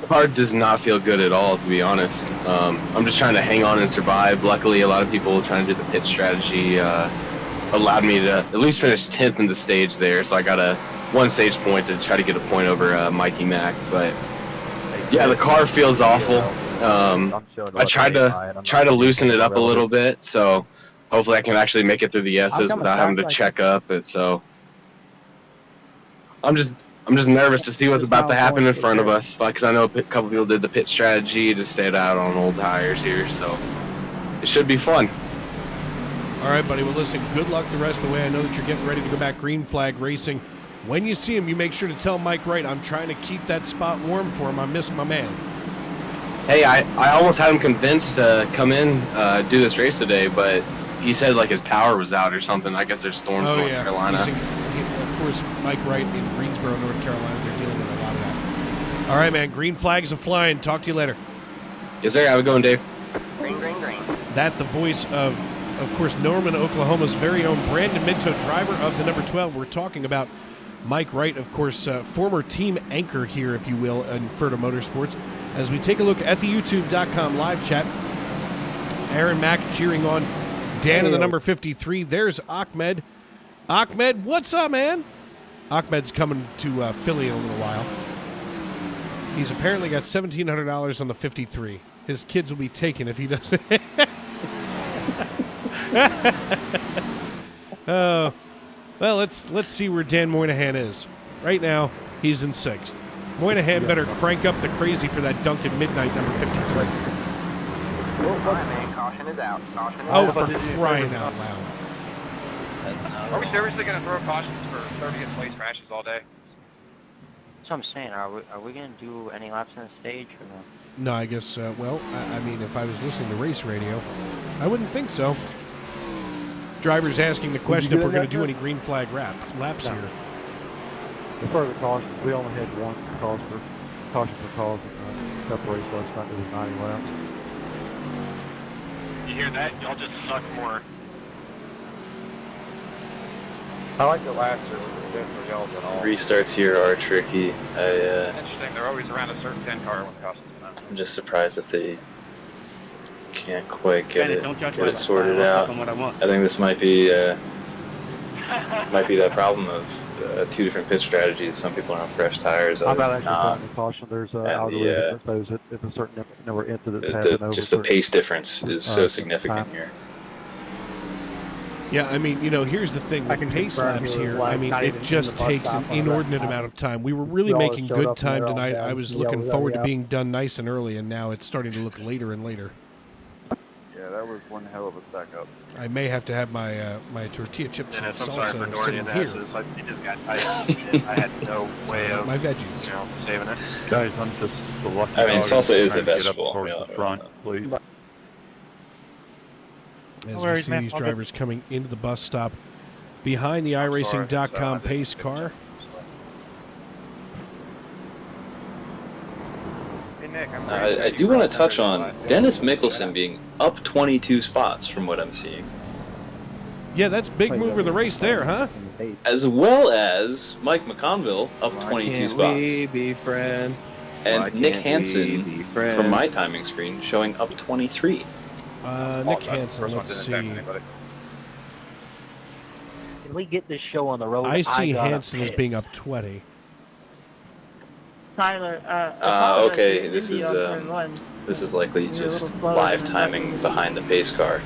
S17: car does not feel good at all, to be honest. I'm just trying to hang on and survive. Luckily, a lot of people trying to do the pit strategy allowed me to at least finish 10th in the stage there, so I got a one stage point to try to get a point over Mikey Mack. But yeah, the car feels awful. I tried to loosen it up a little bit, so hopefully I can actually make it through the S's without having to check up. And so I'm just nervous to see what's about to happen in front of us, because I know a couple people did the pit strategy to stay out on old tires here, so it should be fun.
S4: All right, buddy. Well, listen, good luck the rest of the way. I know that you're getting ready to go back green flag racing. When you see him, you make sure to tell Mike Wright I'm trying to keep that spot warm for him. I miss my man.
S17: Hey, I almost had him convinced to come in, do this race today, but he said like his power was out or something. I guess there's storms in North Carolina.
S4: Of course, Mike Wright in Greensboro, North Carolina, they're dealing with a lot of that. All right, man, green flags are flying. Talk to you later.
S17: Yes, sir. How we going, Dave?
S8: Green, green, green.
S4: That the voice of course, Norman, Oklahoma's very own Brandon Minto, driver of the number 12. We're talking about Mike Wright, of course, former team anchor here, if you will, in Ferta Motorsports. As we take a look at the YouTube.com live chat, Aaron Mack cheering on Dan in the number 53. There's Ahmed. Ahmed, what's up, man? Ahmed's coming to Philly in a little while. He's apparently got $1,700 on the 53. His kids will be taken if he doesn't. Oh, well, let's see where Dan Moynihan is. Right now, he's in 6th. Moynihan better crank up the crazy for that Duncan Midnight number 53.
S6: All right, man. Caution is out. Caution is
S4: Oh,
S6: out.
S4: for crying out loud.
S6: Are we seriously going to throw cautions for 30th place crashes all day?
S8: That's what I'm saying. Are we gonna do any laps on the stage or no?
S4: No, I guess, well, I mean, if I was listening to race radio, I wouldn't think so. Driver's asking the question if we're going to do any green flag laps here.
S15: As far as the caution, we only had one caution for cause separate last night. It was 90 laps.
S2: You hear that? Y'all just suck more.
S6: I like the last year with the fifth for y'all at all.
S1: Restarts here are tricky.
S2: Interesting, they're always around a certain 10 car when the caution's not.
S1: I'm just surprised that they can't quite get it sorted
S2: I
S1: out. I think this might be that problem of two different pit strategies. Some people are on fresh tires,
S15: How about
S1: others
S15: actually
S1: not.
S15: putting the caution? There's an algorithm that says if a certain number of incidents happen over
S1: Just the pace difference is so significant here.
S4: Yeah, I mean, here's the thing with pace laps here. I mean, it just takes an inordinate amount of time. We were really making good time tonight. I was looking forward to being done nice and early, and now it's starting to look later and later.
S9: Yeah, that was one hell of a stack up.
S4: I may have to have my my tortilla chips and salsa sitting here.
S2: I had no way of
S4: my veggies.
S2: Saving it.
S15: Guys, I'm just the lucky
S1: I mean,
S15: dog
S1: salsa is a
S15: trying to get up
S1: vegetable.
S15: towards the front, please.
S4: As we see these drivers coming into the bus stop behind the iRacing.com pace car.
S6: Hey Nick,
S1: I do want to touch on Dennis Mickelson being up 22 spots from what I'm seeing.
S4: Yeah, that's big move of the race there, huh?
S1: As well as Mike McConville up 22 spots.
S2: We be friends.
S1: And Nick Hansen, from my timing screen, showing up 23.
S4: Nick Hansen, let's see.
S10: Can we get this show on the road?
S4: I see Hansen as being up 20.
S10: Tyler,
S1: okay, this is likely just live timing behind the pace car.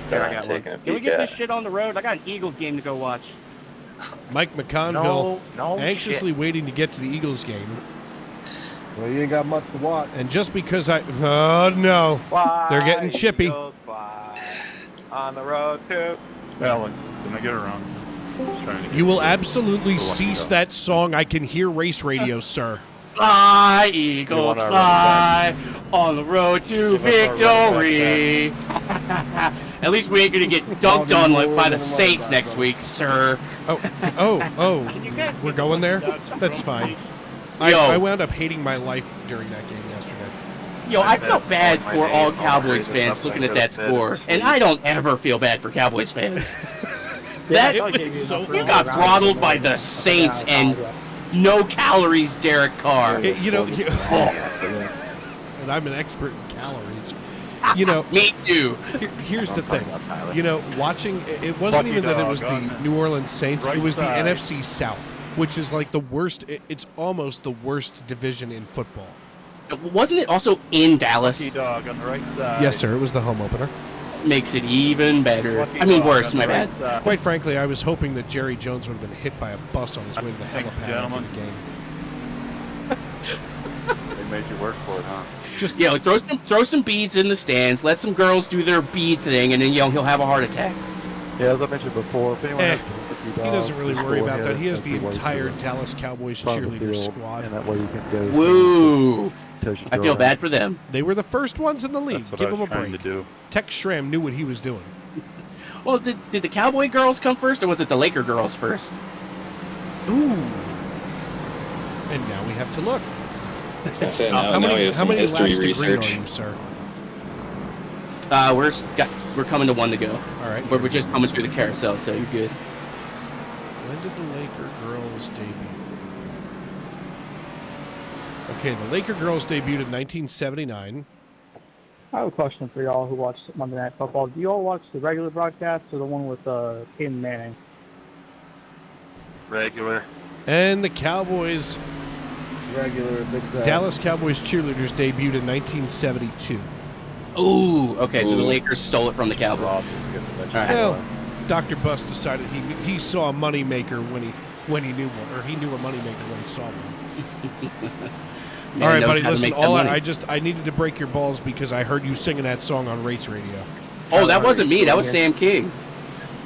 S5: Can we get this shit on the road? I got an Eagles game to go watch.
S4: Mike McConville anxiously waiting to get to the Eagles game.
S15: Well, you ain't got much to watch.
S4: And just because oh no, they're getting chippy.
S2: On the road to
S15: Alan, can I get around?
S4: You will absolutely cease that song. I can hear race radio, sir.
S5: Fly, Eagles, fly on the road to victory. At least we ain't gonna get dunked on by the Saints next week, sir.
S4: Oh, we're going there? That's fine. I wound up hating my life during that game yesterday.
S5: Yo, I felt bad for all Cowboys fans looking at that score, and I don't ever feel bad for Cowboys fans. You got throttled by the Saints and no calories, Derek Carr.
S4: And I'm an expert in calories.
S5: Me too.
S4: Here's the thing. Watching, it wasn't even that it was the New Orleans Saints, it was the NFC South, which is like the worst, it's almost the worst division in football.
S5: Wasn't it also in Dallas?
S15: Dog on the right side.
S4: Yes, sir, it was the home opener.
S5: Makes it even better. I mean, worse, my bad.
S4: Quite frankly, I was hoping that Jerry Jones would have been hit by a bus on his way to the helipad after the game.
S9: They made you work for it, huh?
S5: Just throw some beads in the stands, let some girls do their bead thing, and then he'll have a heart attack.
S15: Yeah, as I mentioned before, if anyone
S4: he doesn't really worry about that. He has the entire Dallas Cowboys cheerleader squad.
S15: And that way you can go.
S5: Woo! I feel bad for them.
S4: They were the first ones in the league. Give them a break.
S15: To do.
S4: Tex Schramm knew what he was doing.
S5: Well, did the Cowboy girls come first, or was it the Laker girls first?
S4: Ooh. And now we have to look.
S1: How many
S4: laps to green
S1: research.
S4: are you, sir?
S5: We're coming to one to go.
S4: All right.
S5: We're just coming through the carousel, so you're good.
S4: When did the Laker girls debut? Okay, the Laker girls debuted in 1979.
S7: I have a question for y'all who watch Monday Night Football. Do you all watch the regular broadcast or the one with Peyton Manning?
S2: regular.
S4: And the Cowboys,
S15: regular big
S4: Dallas Cowboys cheerleaders debuted in 1972.
S5: Ooh, okay, so the Lakers stole it from the Cowboys.
S4: Right. Well, Dr. Buss decided he saw a moneymaker when he knew one, or he knew a moneymaker when he saw one. All right, buddy, listen, I needed to break your balls because I heard you singing that song on race radio.
S5: Oh, that wasn't me. That was Sam King.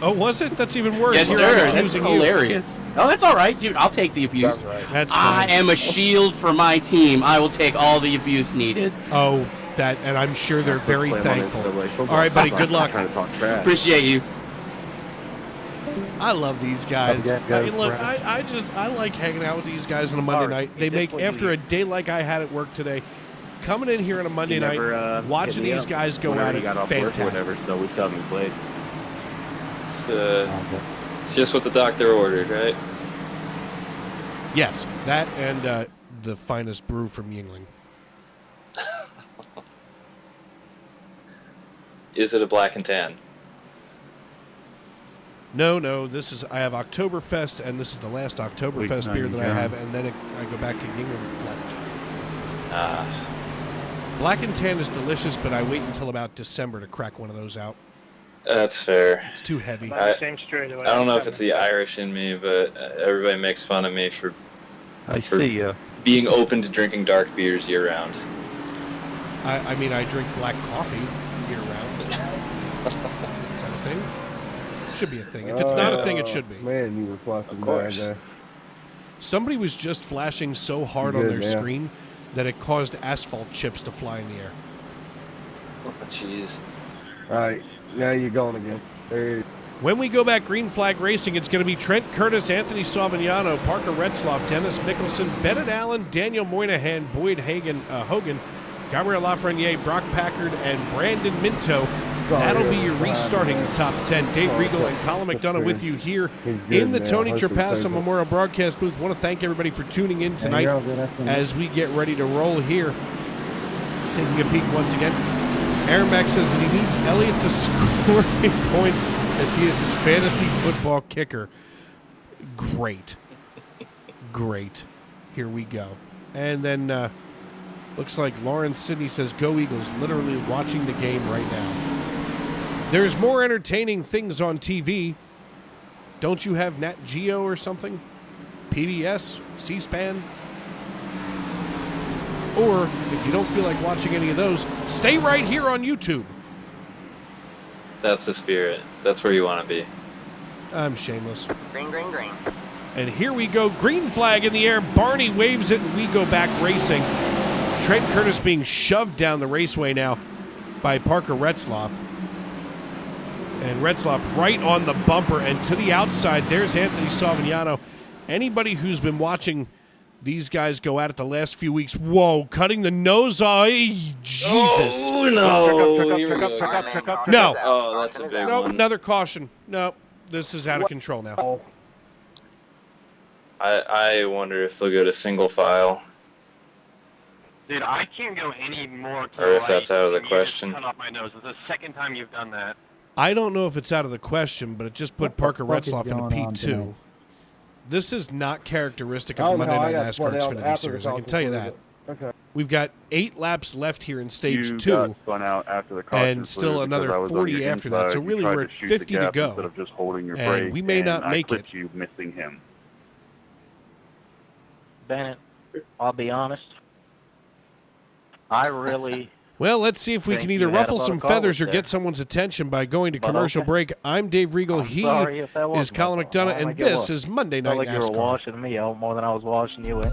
S4: Oh, was it? That's even worse.
S5: Yes,
S4: Here
S5: sir.
S4: I'm
S5: That's
S4: accusing
S5: hilarious. Oh, that's all right, dude. I'll take the abuse.
S4: That's
S5: I
S4: fine.
S5: am a shield for my team. I will take all the abuse needed.
S4: Oh, that, and I'm sure they're very thankful. All right, buddy. Good luck.
S5: Appreciate you.
S4: I love these guys.
S15: Have a good day,
S4: Look,
S15: friend.
S4: I like hanging out with these guys on a Monday night. They make, after a day like I had at work today, coming in here on a Monday night, watching these guys go at it, fantastic.
S2: Whatever, so we tell them to play.
S1: It's just what the doctor ordered, right?
S4: Yes, that and the finest brew from Yingling.
S1: Is it a black and tan?
S4: No, this is, I have Oktoberfest, and this is the last Oktoberfest beer that I have, and then I go back to Yingling Flat. Black and tan is delicious, but I wait until about December to crack one of those out.
S1: That's fair.
S4: It's too heavy.
S1: I don't know if it's the Irish in me, but everybody makes fun of me for being open to drinking dark beers year-round.
S4: I mean, I drink black coffee year-round. Is that a thing? Should be a thing. If it's not a thing, it should be.
S15: Man, you were flashing
S1: Of course.
S15: there.
S4: Somebody was just flashing so hard on their screen that it caused asphalt chips to fly in the air.
S1: Oh, jeez.
S15: All right, now you're going again. There.
S4: When we go back green flag racing, it's going to be Trent Curtis, Anthony Savignano, Parker Retzloff, Dennis Mickelson, Bennett Allen, Daniel Moynihan, Boyd Hogan, Gabriel Lafreniere, Brock Packard, and Brandon Minto. That'll be your restarting top 10. Dave Regal and Colin McDonough with you here in the Tony Trapassa Memorial Broadcast booth. Want to thank everybody for tuning in tonight as we get ready to roll here. Taking a peek once again. Aaron Mack says that he needs Elliott to score points as he is his fantasy football kicker. Great. Great. Here we go. And then looks like Lauren Sidney says, "Go Eagles," literally watching the game right now. There's more entertaining things on TV. Don't you have Nat Geo or something? PBS? C-SPAN? Or, if you don't feel like watching any of those, stay right here on YouTube.
S1: That's the spirit. That's where you want to be.
S4: I'm shameless.
S8: Green, green, green.
S4: And here we go. Green flag in the air. Barney waves it, and we go back racing. Trent Curtis being shoved down the raceway now by Parker Retzloff. And Retzloff right on the bumper and to the outside. There's Anthony Savignano. Anybody who's been watching these guys go at it the last few weeks, whoa, cutting the nose off. Jesus.
S1: Oh, no.
S4: No.
S1: Oh, that's a big one.
S4: Another caution. No, this is out of control now.
S1: I wonder if they'll go to single file.
S6: Dude, I can't go any more to
S1: Or if that's out of the question.
S6: Cut off my nose. It's the second time you've done that.
S4: I don't know if it's out of the question, but it just put Parker Retzloff in a P2. This is not characteristic of the Monday Night NASCAR Xfinity Series. I can tell you that.
S15: Okay.
S4: We've got 8 laps left here in stage
S9: You
S4: 2,
S9: got spun out after the caution
S4: and still
S9: flew
S4: another
S9: because I was on
S4: 40
S9: your
S4: after that. So
S9: inside.
S4: really,
S9: You tried
S4: we're at
S9: shoot the
S4: 50 to
S9: gap
S4: go.
S9: Instead of just holding your
S4: And
S9: brake,
S4: we may not
S9: and
S4: make
S9: I
S4: it.
S9: clipped you missing him.
S6: Bennett, I'll be honest. I really...
S4: Well, let's see if we
S6: think
S4: can either
S6: you had
S4: ruffle
S6: about
S4: some
S6: a call
S4: feathers or
S6: with
S4: get
S6: there.
S4: someone's attention by going to
S6: But
S4: commercial
S6: okay.
S4: break. I'm Dave Regal.
S6: I'm
S4: He
S6: sorry if that
S4: is
S6: wasn't
S4: Colin
S6: my fault.
S4: McDonough,
S6: I
S4: and
S6: get
S4: this
S6: what-
S4: is Monday
S6: Felt
S4: Night
S6: like you were
S4: NASCAR.
S6: washing me out more than I was washing you in.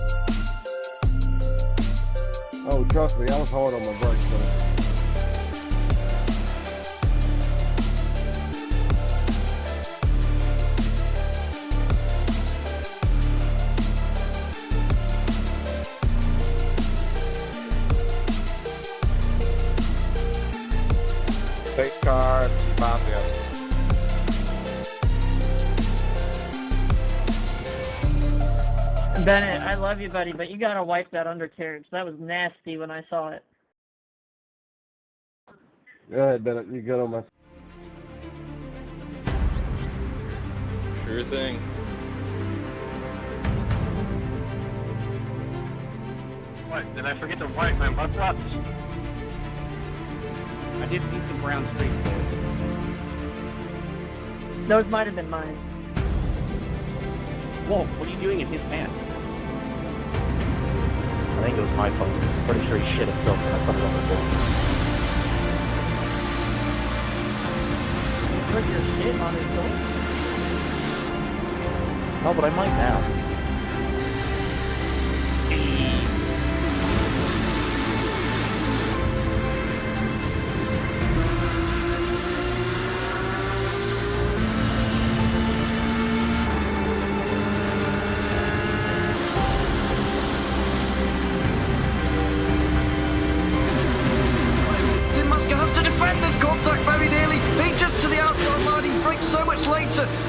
S15: Oh, trust me, I was hard on my brakes, though.
S6: Fake car, bomb yes.
S10: Bennett, I love you, buddy, but you gotta wipe that undercarriage. That was nasty when I saw it.
S15: Go ahead, Bennett. You good on my...
S1: Sure thing.
S6: What, did I forget to wipe my butt flaps?
S10: I did see some brown streaks there. Those might have been mine.
S6: Whoa, what are you doing in his pants? I think it was my fault. Pretty sure he shit himself when I put it on the floor.
S10: put your shit on his door? No, but I might now.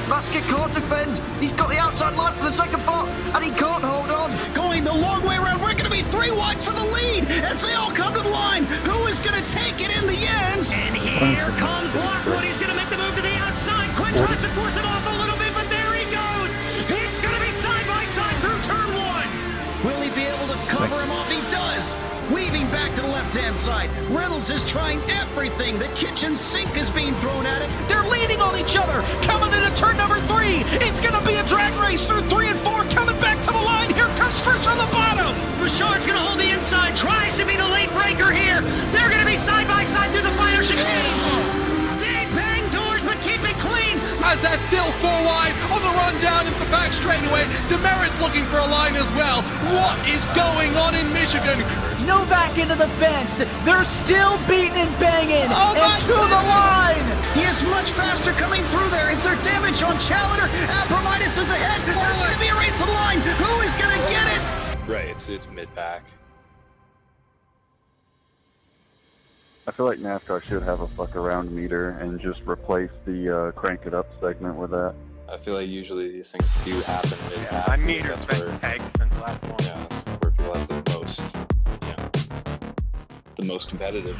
S12: Masker can't defend. He's got the outside line for the second part, and he can't hold on. Going the long way around. We're going to be 3 wide for the lead as they all come to the line. Who is going to take it in the end?
S11: And here comes Lockwood. He's going to make the move to the outside. Quinn tries to force it off a little bit, but there he goes. It's going to be side by side through turn 1.
S12: Will he be able to cover him off? He does. Weaving back to the left-hand side. Reynolds is trying everything. The kitchen sink is being thrown at it.
S11: They're leaning on each other. Coming into turn number 3. It's going to be a drag race through 3 and 4. Coming back to the line. Here comes Frisch on the bottom. Richard's going to hold the inside. Tries to be the late breaker here. They're going to be side by side through the final chicane. They bang doors, but keep it clean.
S13: As that's still 4 wide on the run down into the back straightaway. Demerit's looking for a line as well. What is going on in Michigan?
S11: Novak into the fence. They're still beating and banging.
S12: Oh
S11: and to the line.
S12: He is much faster coming through there. Is there damage on Challenger? Apromitis is ahead. There's going to be a race to the line. Who is going to get it?
S1: Right, it's mid-pack.
S9: I feel like NASCAR should have a fuck around meter and just replace the crank it up segment with that.
S1: I feel like usually these things do happen mid-pack.
S6: I meter tags and platform.
S1: Yeah, that's where people have the most, the most competitive.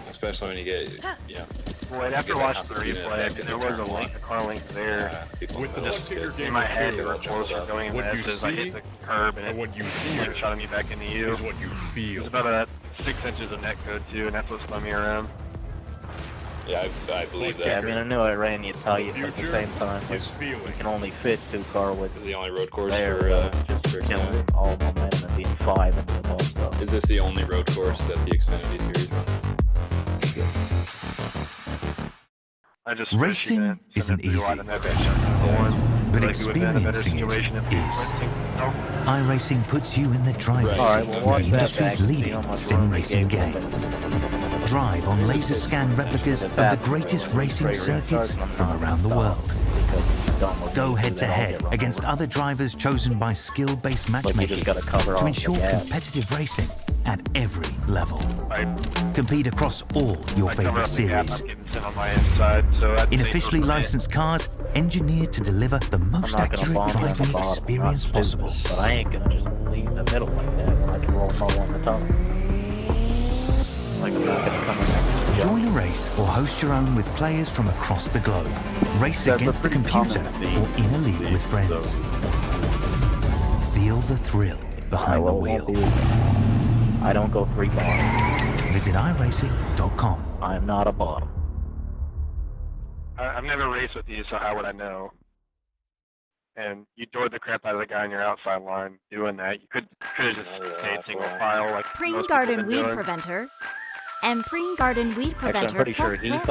S1: Especially when you get,
S6: Well, after watching the replay, I mean, there was a link, a car link there.
S1: With the
S6: in my head, it was closer going in the S's. I hit the curb and it shot me back into you.
S4: Is what you feel.
S6: It's about 6 inches of net code too, and that's what spun me around.
S1: Yeah, I believe that.
S10: Yeah, I mean, I knew I ran you tell you at the same time. You can only fit 2 car widths.
S1: This is the only road course
S10: there,
S1: for
S10: killing all momentum and being 5 into the ball stuff.
S1: Is this the only road course that the Xfinity series runs?
S18: Racing isn't easy, but experiencing it is. iRacing puts you in the driver's seat of the industry's leading sim racing game. Drive on laser scan replicas of the greatest racing circuits from around the world. Go head-to-head against other drivers chosen by skill-based matchmaking to ensure competitive racing at every level. Compete across all your favorite series. In officially licensed cars, engineered to deliver the most accurate driving experience possible.
S10: But I ain't gonna just leave in the middle like that. I can roll more on the top. Like I'm not gonna come in there.
S18: Join a race or host your own with players from across the globe. Race against the computer or in a league with friends. Feel the thrill behind the wheel.
S10: I don't go 3 bottom.
S18: Visit iRacing.com.
S10: I am not a bottom.
S6: I've never raced with you, so how would I know? And you doored the crap out of the guy on your outside line doing that. You could have just stayed single file like
S19: Preen Garden Weed Preventer and Preen Garden Weed Preventer plus Plant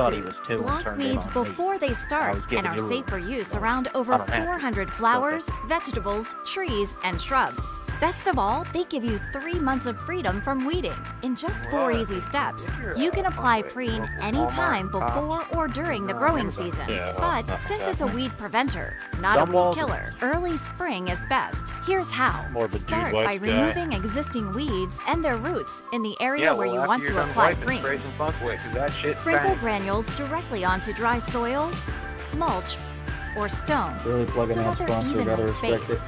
S19: block weeds before they start and are safe for use around over 400 flowers, vegetables, trees, and shrubs. Best of all, they give you 3 months of freedom from weeding in just 4 easy steps. You can apply Preen anytime before or during the growing season. But since it's a weed preventer, not a weed killer, early spring is best. Here's how. Start by removing existing weeds and their roots in the area where you want to apply Preen. Sprinkle granules directly onto dry soil, mulch, or stone so that they're evenly spaced.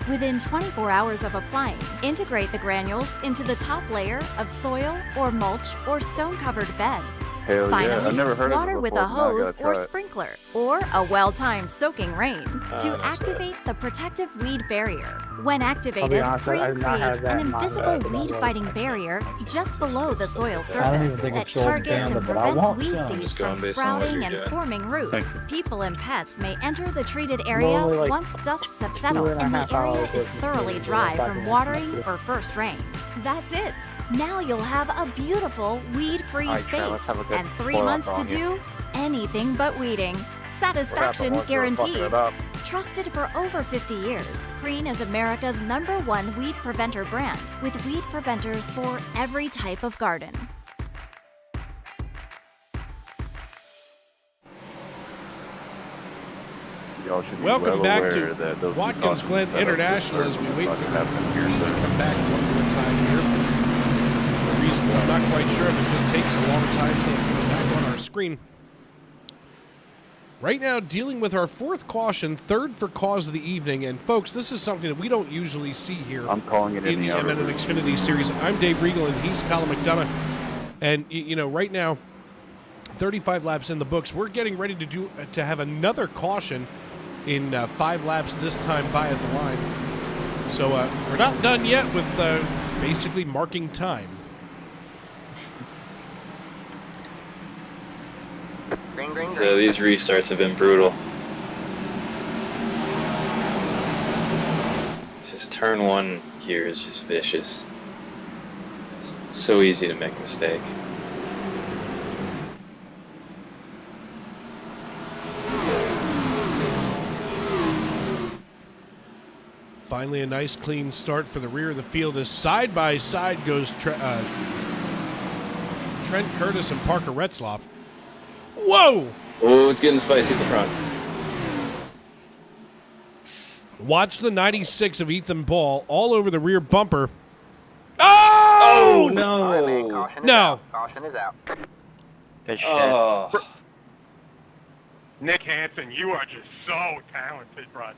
S19: Within 24 hours of applying, integrate the granules into the top layer of soil or mulch or stone-covered bed.
S9: Hell
S19: Finally,
S9: yeah, I've never heard of it
S19: water with a
S9: before, now I
S19: hose
S9: gotta
S19: or
S9: try it.
S19: sprinkler, or a well-timed soaking rain to
S1: that's
S19: activate the protective weed barrier. When
S7: I'll be
S19: activated,
S7: honest, I
S19: Preen
S7: did not have
S19: creates
S7: that
S19: an
S7: in my
S19: invisible
S7: head, but
S19: weed-fighting barrier just below the soil
S7: I don't
S19: surface
S7: even think
S19: that
S7: it's sold
S19: targets
S7: Canada,
S19: and
S7: but I
S19: prevents
S7: want
S19: weed
S7: some.
S19: seeds
S1: Just
S19: from
S1: going based on what
S19: sprouting
S1: you're
S19: and
S1: doing.
S19: forming roots.
S7: Thank
S19: People and pets may enter the treated
S7: Normally,
S19: area
S7: like,
S19: once dusts have settled and the
S7: 2.5
S19: area
S7: hours
S19: is
S7: of
S19: thoroughly
S7: food,
S19: dry
S7: back
S19: from
S7: in
S19: watering
S7: Mexico.
S19: or first rain. That's it. Now you'll have a beautiful weed-free
S10: Alright, Travis,
S19: space.
S10: have a good
S19: and 3 months to do anything but weeding. Satisfaction guaranteed. Trusted for over 50 years, Preen is America's #1 weed preventer brand with weed preventers for every type of garden.
S4: Welcome back to Watkins Glen International as we wait for the feed to come back one more time here. For reasons I'm not quite sure, it just takes a long time until it comes back on our screen. Right now, dealing with our 4th caution, 3rd for cause of the evening. And folks, this is something that we don't usually see here
S9: I'm calling it
S4: in the SNN Xfinity series. I'm Dave Regal and he's Colin McDonough. And, you know, right now, 35 laps in the books. We're getting ready to have another caution in 5 laps this time via the line. So we're not done yet with basically marking time.
S1: So these restarts have been brutal. Just turn 1 here is just vicious. It's so easy to make a mistake.
S4: Finally, a nice clean start for the rear of the field as side by side goes Trent Curtis and Parker Retzloff. Whoa!
S1: Oh, it's getting spicy at the front.
S4: Watch the 96 of Ethan Ball all over the rear bumper. Oh!
S1: No!
S4: No.
S6: Caution is out.
S1: Oh.
S6: Nick Hansen, you are just so talented, bro.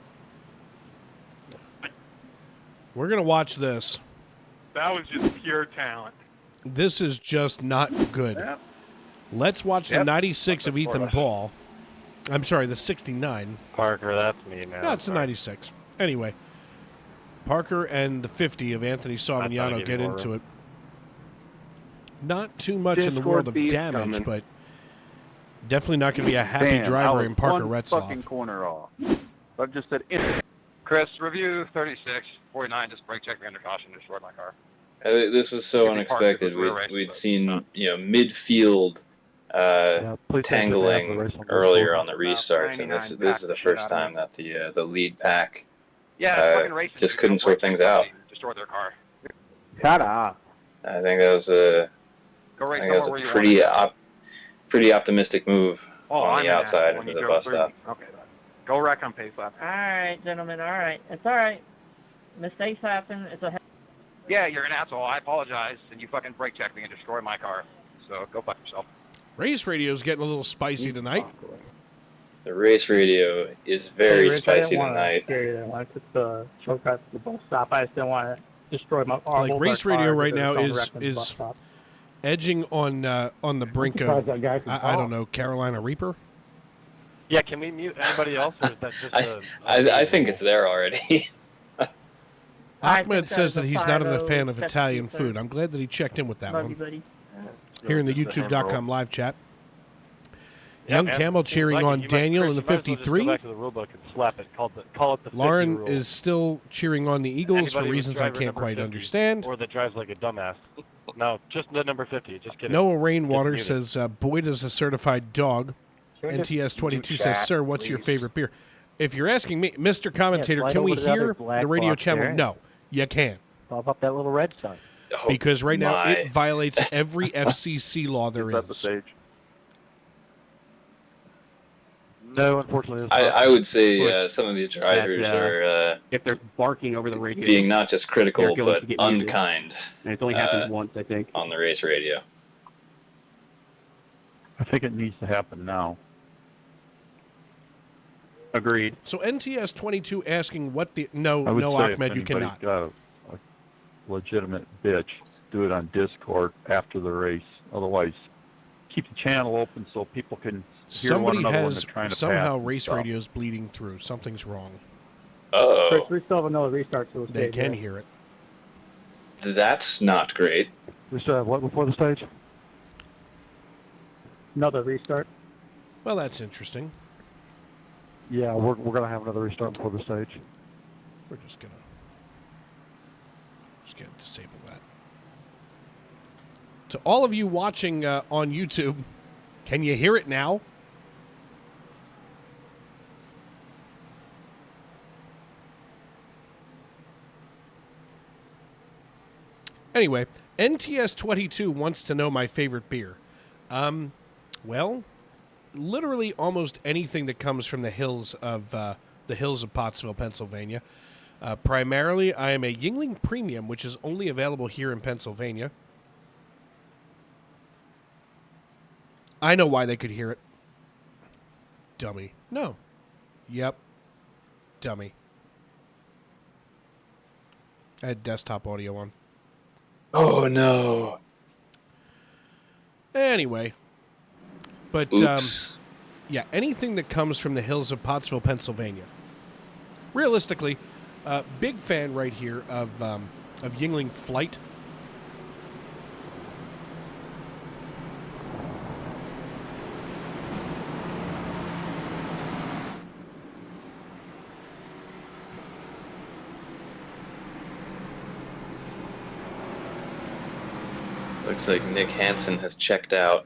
S4: We're going to watch this.
S6: That was just pure talent.
S4: This is just not good.
S6: Yep.
S4: Let's watch the 96 of Ethan Ball. I'm sorry, the 69.
S6: Parker, that's me now.
S4: No, it's the 96. Anyway, Parker and the 50 of Anthony Savignano get into it. Not too much in the world of damage, but definitely not going to be a happy driver in Parker Retzloff.
S9: Fucking corner off. I've just said
S6: Chris, review 36, 49, just brake check me under caution, destroyed my car.
S1: This was so unexpected. We'd seen, you know, midfield tangling earlier on the restarts, and this is the first time that the lead pack just couldn't sort things out.
S6: Destroyed their car.
S7: Shut up.
S1: I think that was a pretty optimistic move on the outside of the bus stop.
S6: Okay, go wreck on pace lap.
S10: Alright, gentlemen, alright. It's alright. Mistakes happen. It's a...
S6: Yeah, you're an asshole. I apologize, and you fucking brake checked me and destroyed my car. So go fuck yourself.
S4: Race radio's getting a little spicy tonight.
S1: The race radio is very spicy tonight.
S7: I took the shortcut to the bus stop. I just didn't want to destroy my car.
S4: Like race radio right now is edging on the brink of I don't know, Carolina Reaper.
S6: Yeah, can we mute anybody else, or is that just
S1: I think it's there already.
S4: Ahmed says that he's not a fan of Italian food. I'm glad that he checked in with that one. Here in the YouTube.com live chat. Young Camel cheering on Daniel in the 53.
S6: Go back to the rule book and slap it. Call it the 50
S4: Lauren
S6: rule.
S4: is still cheering on the Eagles for reasons I can't quite understand.
S6: Or that drives like a dumbass. No, just the number 50. Just kidding.
S4: Noah Rainwater says Boyd is a certified dog. NTS22 says, sir, what's your favorite beer? If you're asking me, Mr. Commentator, can we hear the radio channel? No, you can't.
S7: Pop up that little red sign.
S4: Because right now it violates every FCC law there is.
S6: No, unfortunately.
S1: I would say some of the drivers are
S5: if they're barking over the radio,
S1: being not just critical but unkind.
S5: And it's only happened once, I think,
S1: on the race radio.
S15: I think it needs to happen now.
S5: Agreed.
S4: So NTS22 asking what the no
S15: say
S4: Ahmed,
S15: if
S4: you cannot.
S15: Got a legitimate bitch, do it on Discord after the race. Otherwise, keep the channel open so people can hear one another when they're trying to
S4: somehow
S15: pass
S4: race radio's bleeding through. Something's wrong.
S7: Chris, we still have another restart to the
S4: They
S7: stage.
S4: can hear it.
S1: That's not great.
S15: We still have what before the stage?
S7: Another restart.
S4: Well, that's interesting.
S15: Yeah, we're gonna have another restart before the stage.
S4: We're just gonna disable that. To all of you watching on YouTube, Can you hear it now? Anyway, NTS22 wants to know my favorite beer. Well, literally almost anything that comes from the hills of Pottsville, Pennsylvania. Primarily, I am a Yuengling Premium, which is only available here in Pennsylvania. I know why they could hear it. Dummy. No. Yep. Dummy. I had desktop audio on.
S1: Oh, no.
S4: Anyway. But, yeah, anything that comes from the hills of Pottsville, Pennsylvania. Realistically, big fan right here of Yuengling Flight.
S1: Looks like Nick Hansen has checked out.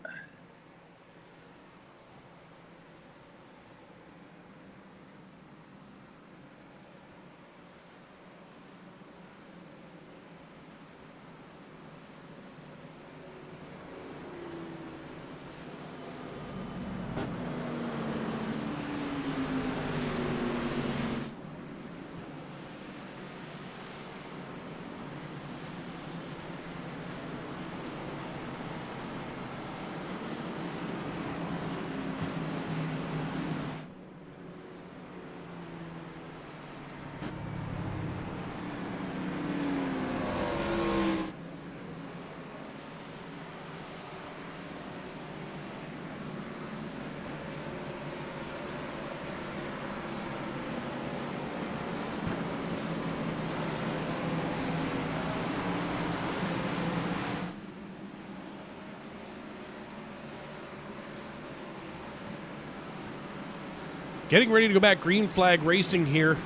S4: Getting ready to go back green flag racing here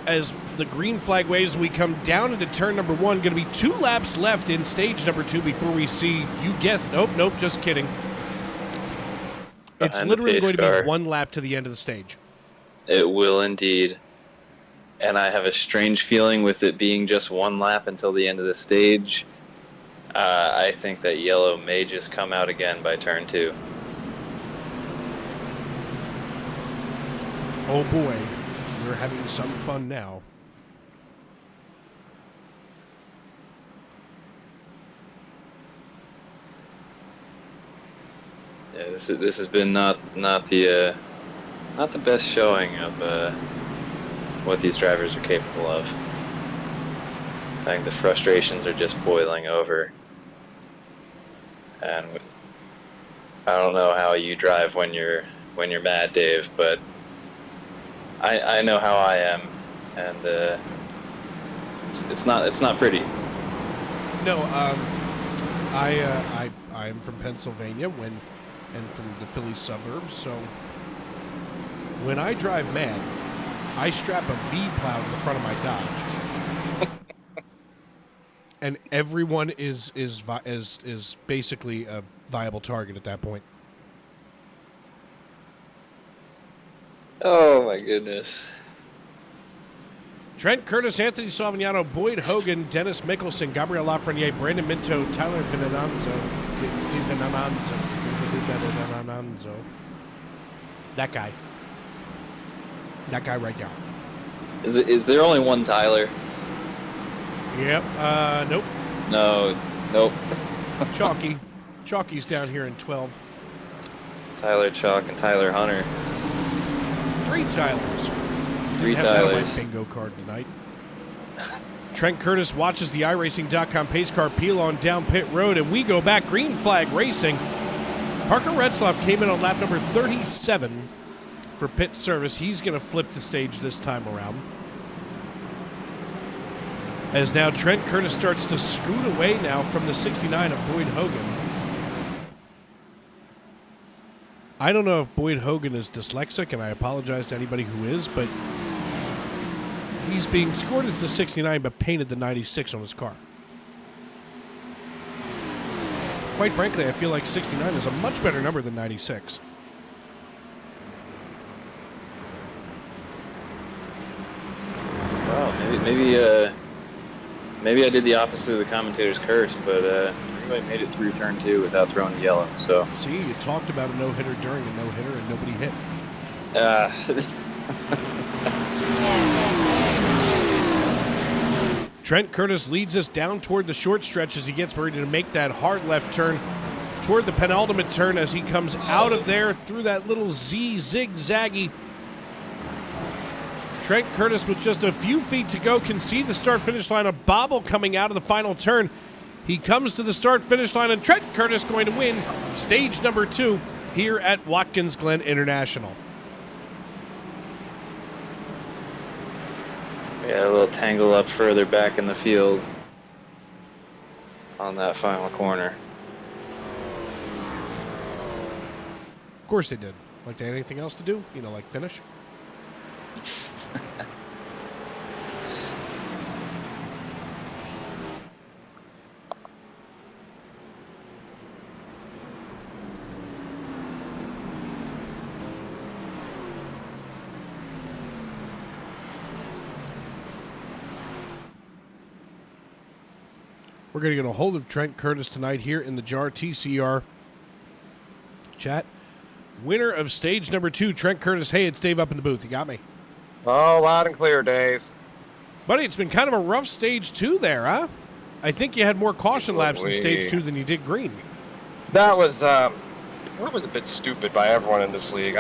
S4: as the green flag waves. We come down into turn number 1. Going to be 2 laps left in stage number 2 before we see, you guessed, nope, just kidding. It's literally going to be 1 lap to the end of the stage.
S1: It will indeed. And I have a strange feeling with it being just 1 lap until the end of the stage. I think that yellow may just come out again by turn 2.
S4: Oh boy, we're having some fun now.
S1: Yeah, this has been not the best showing of what these drivers are capable of. I think the frustrations are just boiling over, and I don't know how you drive when you're mad, Dave, but I know how I am, and it's not pretty.
S4: No, I'm from Pennsylvania and from the Philly suburbs, so when I drive mad, I strap a V-plow to the front of my Dodge, and everyone is basically a viable target at that point.
S1: Oh my goodness.
S4: Trent Curtis, Anthony Savignano, Boyd Hogan, Dennis Mickelson, Gabriel Lafreniere, Brandon Minto, Tyler Vinanzo. That guy. That guy right there.
S1: Is there only one Tyler?
S4: Yep. Nope.
S1: No. Nope.
S4: Chalky's down here in 12.
S1: Tyler Chalk and Tyler Hunter.
S4: 3 Tylers.
S1: 3
S4: Have that on my
S1: Tylers.
S4: bingo card tonight. Trent Curtis watches the iRacing.com pace car peel on down pit road, and we go back green flag racing. Parker Retzlaff came in on lap number 37 for pit service. He's going to flip the stage this time around. As now Trent Curtis starts to scoot away now from the 69 of Boyd Hogan. I don't know if Boyd Hogan is dyslexic, and I apologize to anybody who is, but he's being scored as the 69 but painted the 96 on his car. quite frankly, I feel like 69 is a much better number than 96.
S1: Well, maybe I did the opposite of the commentator's curse, but everybody made it through turn 2 without throwing a yellow. So
S4: see, you talked about a no-hitter during a no-hitter, and nobody hit. Trent Curtis leads us down toward the short stretch as he gets ready to make that hard left turn toward the penultimate turn as he comes out of there through that little zigzaggy. Trent Curtis with just a few feet to go can see the start-finish line. A bobble coming out of the final turn. He comes to the start-finish line, and Trent Curtis going to win stage number 2 here at Watkins Glen International.
S1: Yeah, a little tangle up further back in the field on that final corner.
S4: Of course they did. Like they had anything else to do? You know, like finish? We're going to get a hold of Trent Curtis tonight here in the JAR TCR chat. Winner of stage number 2, Trent Curtis. Hey, it's Dave up in the booth. You got me?
S20: Oh, loud and clear, Dave.
S4: Buddy, it's been kind of a rough stage 2 there, huh? I think you had more caution laps in stage 2 than you did green.
S20: That was a bit stupid by everyone in this league.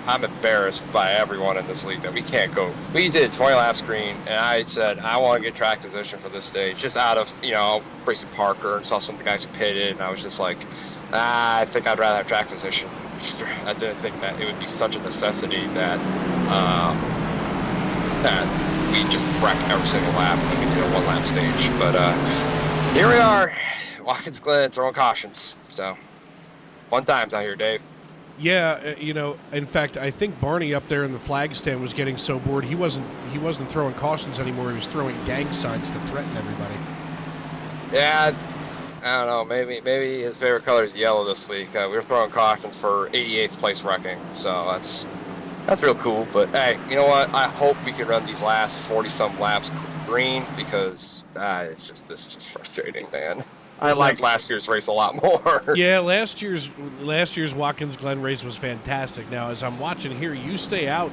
S20: I'm embarrassed by everyone in this league that we can't go. We did 20 laps green, and I said, I want to get track position for this stage, just out of, racing Parker, and saw some of the guys who pitted, and I was just like, I think I'd rather have track position. I didn't think that it would be such a necessity that we just wreck every single lap and we did a 1-lap stage. But here we are, Watkins Glen throwing cautions. So, fun times out here, Dave.
S4: Yeah, in fact, I think Barney up there in the flag stand was getting so bored he wasn't throwing cautions anymore. He was throwing gang signs to threaten everybody.
S20: Yeah, I don't know. Maybe his favorite color is yellow this week. We were throwing cautions for 88th place wrecking, so that's real cool. But hey, you know what? I hope we can run these last 40-some laps green because this is just frustrating, man. I liked last year's race a lot more.
S4: Yeah, last year's Watkins Glen race was fantastic. Now, as I'm watching here, you stay out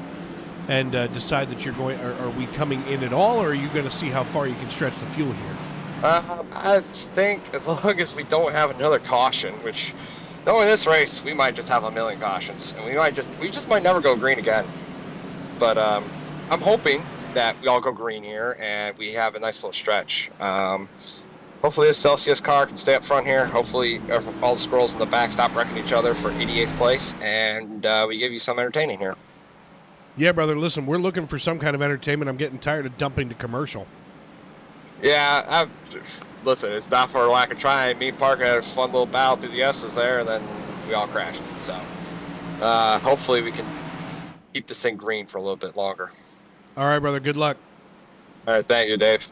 S4: and decide that you're going. Are we coming in at all, or are you going to see how far you can stretch the fuel here?
S20: I think as long as we don't have another caution, which knowing this race, we might just have a million cautions, and we just might never go green again. But I'm hoping that we all go green here and we have a nice little stretch. Hopefully this Celsius car can stay up front here. Hopefully all the squirrels in the back stop wrecking each other for 88th place, and we give you some entertaining here.
S4: Yeah, brother, listen, we're looking for some kind of entertainment. I'm getting tired of dumping to commercial.
S20: Yeah, listen, it's not for lack of trying. Me and Parker had a fun little battle through the S's there, and then we all crashed. So hopefully we can keep this thing green for a little bit longer.
S4: All right, brother, good luck.
S20: All right, thank you, Dave.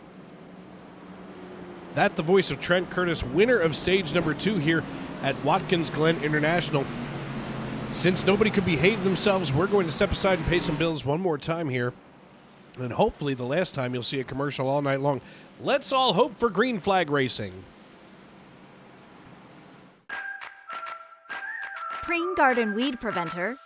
S4: That's the voice of Trent Curtis, winner of stage number 2 here at Watkins Glen International. Since nobody could behave themselves, we're going to step aside and pay some bills one more time here. And hopefully the last time you'll see a commercial all night long. Let's all hope for green flag racing.
S19: Preen Garden Weed Preventer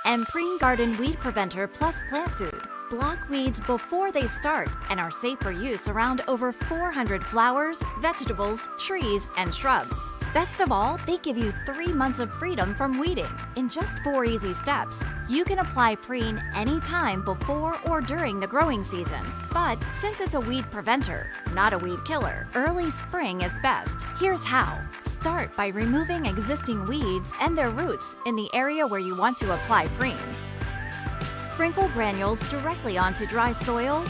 S19: and Preen Garden Weed Preventer Plus Plant Food block weeds before they start and are safe for use around over 400 flowers, vegetables, trees, and shrubs. Best of all, they give you 3 months of freedom from weeding in just 4 easy steps. You can apply Preen anytime before or during the growing season. But since it's a weed preventer, not a weed killer, early spring is best. Here's how. Start by removing existing weeds and their roots in the area where you want to apply Preen. Sprinkle granules directly onto dry soil,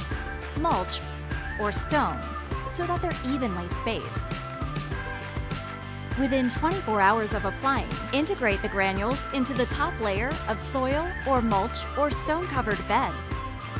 S19: mulch, or stone so that they're evenly spaced. Within 24 hours of applying, integrate the granules into the top layer of soil or mulch or stone-covered bed.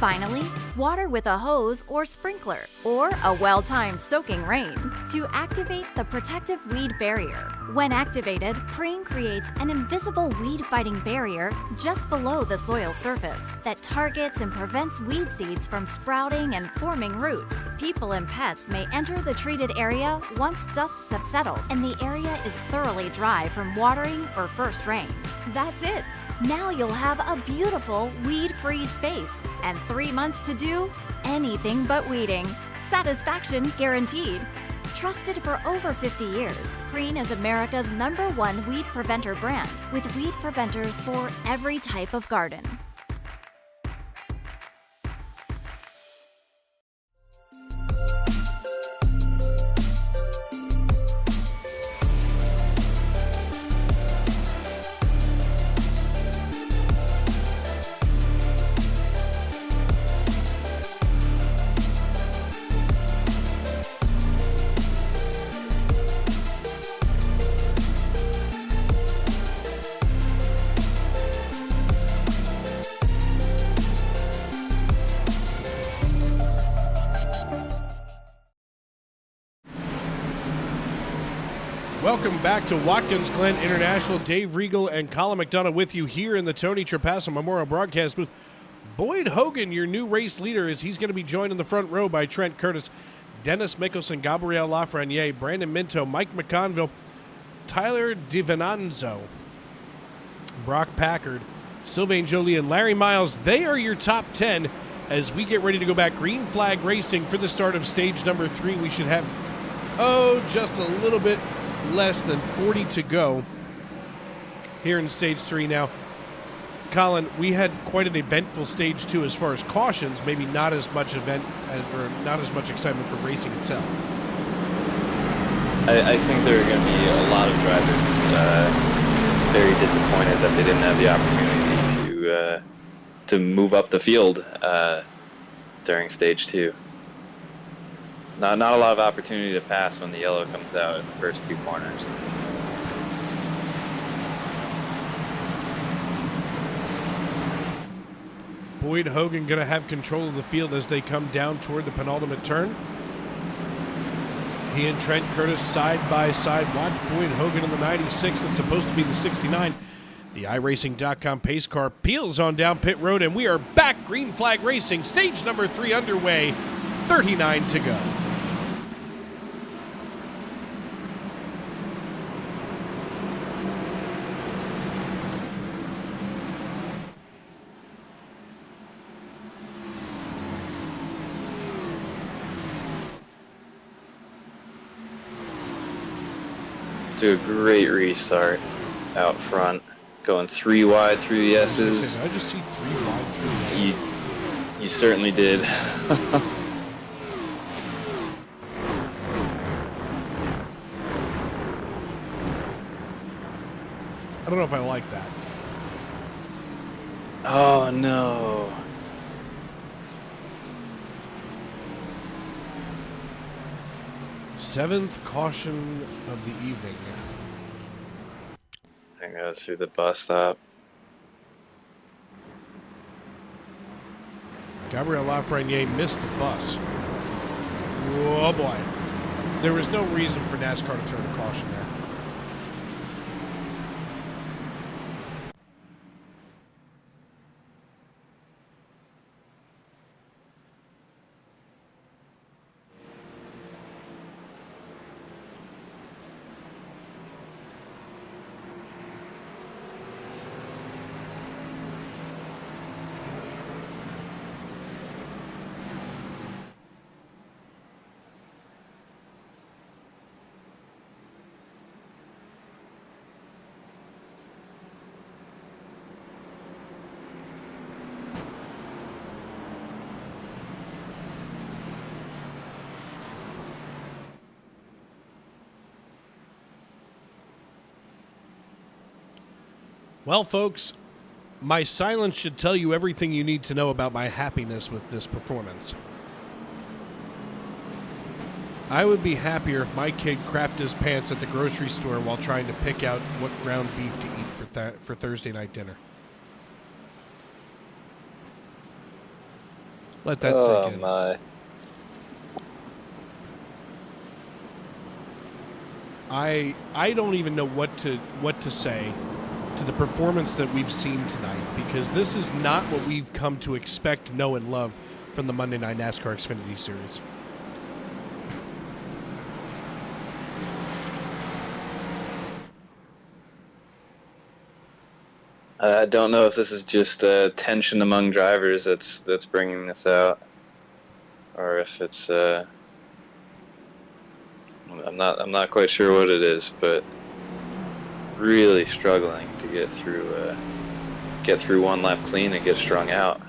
S19: Finally, water with a hose or sprinkler, or a well-timed soaking rain to activate the protective weed barrier. When activated, Preen creates an invisible weed-fighting barrier just below the soil surface that targets and prevents weed seeds from sprouting and forming roots. People and pets may enter the treated area once dusts have settled and the area is thoroughly dry from watering or first rain. That's it. Now you'll have a beautiful weed-free space and 3 months to do anything but weeding. Satisfaction guaranteed. Trusted for over 50 years, Preen is America's #1 weed preventer brand with weed preventers for every type of garden.
S4: Welcome back to Watkins Glen International. Dave Regal and Colin McDonough with you here in the Tony Trapasso Memorial Broadcast booth. Boyd Hogan, your new race leader, is he's going to be joined in the front row by Trent Curtis, Dennis Mickelson, Gabriel Lafreniere, Brandon Minto, Mike McConville, Tyler DiVincenzo, Brock Packard, Sylvain Joly, and Larry Miles. They are your top 10 as we get ready to go back green flag racing for the start of stage number 3. We should have, just a little bit less than 40 to go here in stage 3 now. Colin, we had quite an eventful stage 2 as far as cautions, maybe not as much event or not as much excitement for racing itself.
S1: I think there are going to be a lot of drivers very disappointed that they didn't have the opportunity to move up the field during stage 2. Not a lot of opportunity to pass when the yellow comes out in the first 2 corners.
S4: Boyd Hogan going to have control of the field as they come down toward the penultimate turn. He and Trent Curtis side by side. Watch Boyd Hogan in the 96. That's supposed to be the 69. The iRacing.com pace car peels on down pit road, and we are back green flag racing. Stage number 3 underway. 39 to go.
S1: Do a great restart out front, going 3 wide through the S's.
S4: I just see 3 wide through the S's.
S1: You certainly did.
S4: I don't know if I like that.
S1: Oh no.
S4: Seventh caution of the evening.
S1: I think that was through the bus stop.
S4: Gabriel Lafreniere missed the bus. Oh boy. There was no reason for NASCAR to throw a caution there. Well, folks, my silence should tell you everything you need to know about my happiness with this performance. I would be happier if my kid crapped his pants at the grocery store while trying to pick out what ground beef to eat for Thursday night dinner. Let that sink in.
S1: My.
S4: I don't even know what to say to the performance that we've seen tonight, because this is not what we've come to expect, know, and love from the Monday Night NASCAR Xfinity Series.
S1: I don't know if this is just tension among drivers that's bringing this out, or if it's I'm not quite sure what it is, but really struggling to get through one lap clean and get strung out.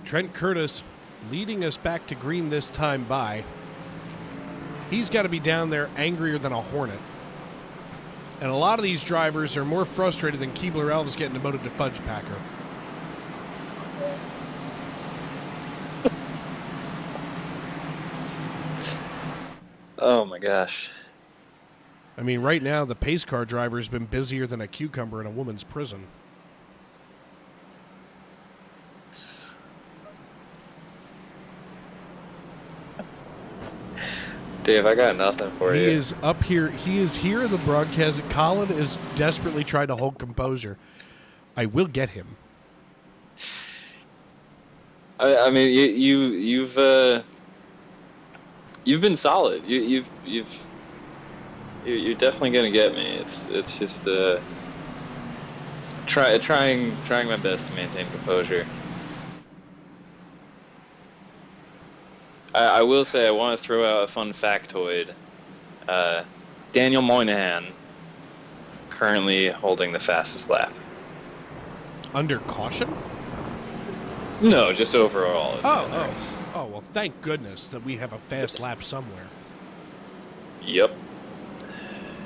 S4: Trent Curtis leading us back to green this time by. He's got to be down there angrier than a hornet. And a lot of these drivers are more frustrated than Keebler Elves getting demoted to Fudge Packer.
S1: Oh my gosh.
S4: I mean, right now, the pace car driver has been busier than a cucumber in a woman's prison.
S1: Dave, I got nothing for you.
S4: He is up here. He is here in the broadcast. Colin is desperately trying to hold composure. I will get him.
S1: I mean, you've been solid. You're definitely gonna get me. It's just trying my best to maintain composure. I will say I want to throw out a fun factoid. Daniel Moynihan currently holding the fastest lap.
S4: Under caution?
S1: No, just overall.
S4: Oh, well, thank goodness that we have a fast lap somewhere.
S1: Yep.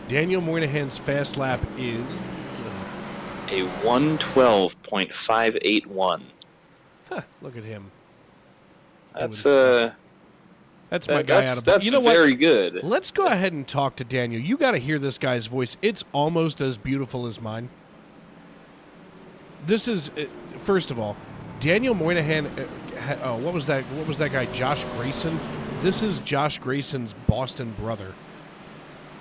S4: Daniel Moynihan's fast lap is
S1: a 1:12.581.
S4: Huh, look at him.
S1: That's
S4: my guy out of.
S1: That's
S4: You know what?
S1: very good.
S4: Let's go ahead and talk to Daniel. You got to hear this guy's voice. It's almost as beautiful as mine. This is, first of all, Daniel Moynihan. What was that? What was that guy? Josh Grayson. This is Josh Grayson's Boston brother,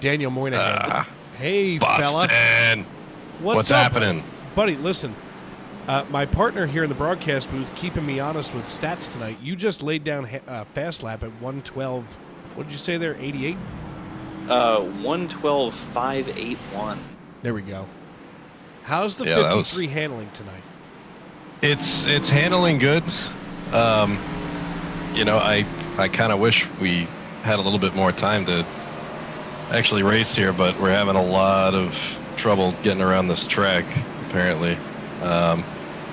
S4: Daniel Moynihan. Hey,
S21: Boston.
S4: fella.
S21: What's
S4: up,
S21: happening,
S4: buddy? Listen. My partner here in the broadcast booth, keeping me honest with stats tonight. You just laid down fast lap at 1:12. What did you say there? 88.
S1: 1:12.581.
S4: There we go. How's the 53 handling tonight?
S21: It's handling good. You know, I kind of wish we had a little bit more time to actually race here, but we're having a lot of trouble getting around this track, apparently.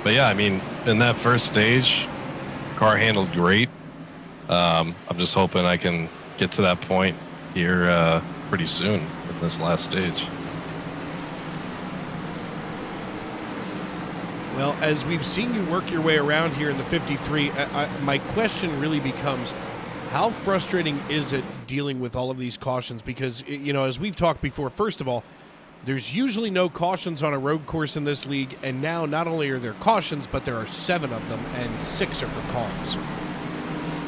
S21: But yeah, I mean, in that first stage, car handled great. I'm just hoping I can get to that point here pretty soon in this last stage.
S4: Well, as we've seen you work your way around here in the 53, my question really becomes, how frustrating is it dealing with all of these cautions? Because, you know, as we've talked before, first of all, there's usually no cautions on a road course in this league, and now not only are there cautions, but there are 7 of them, and 6 are for cars.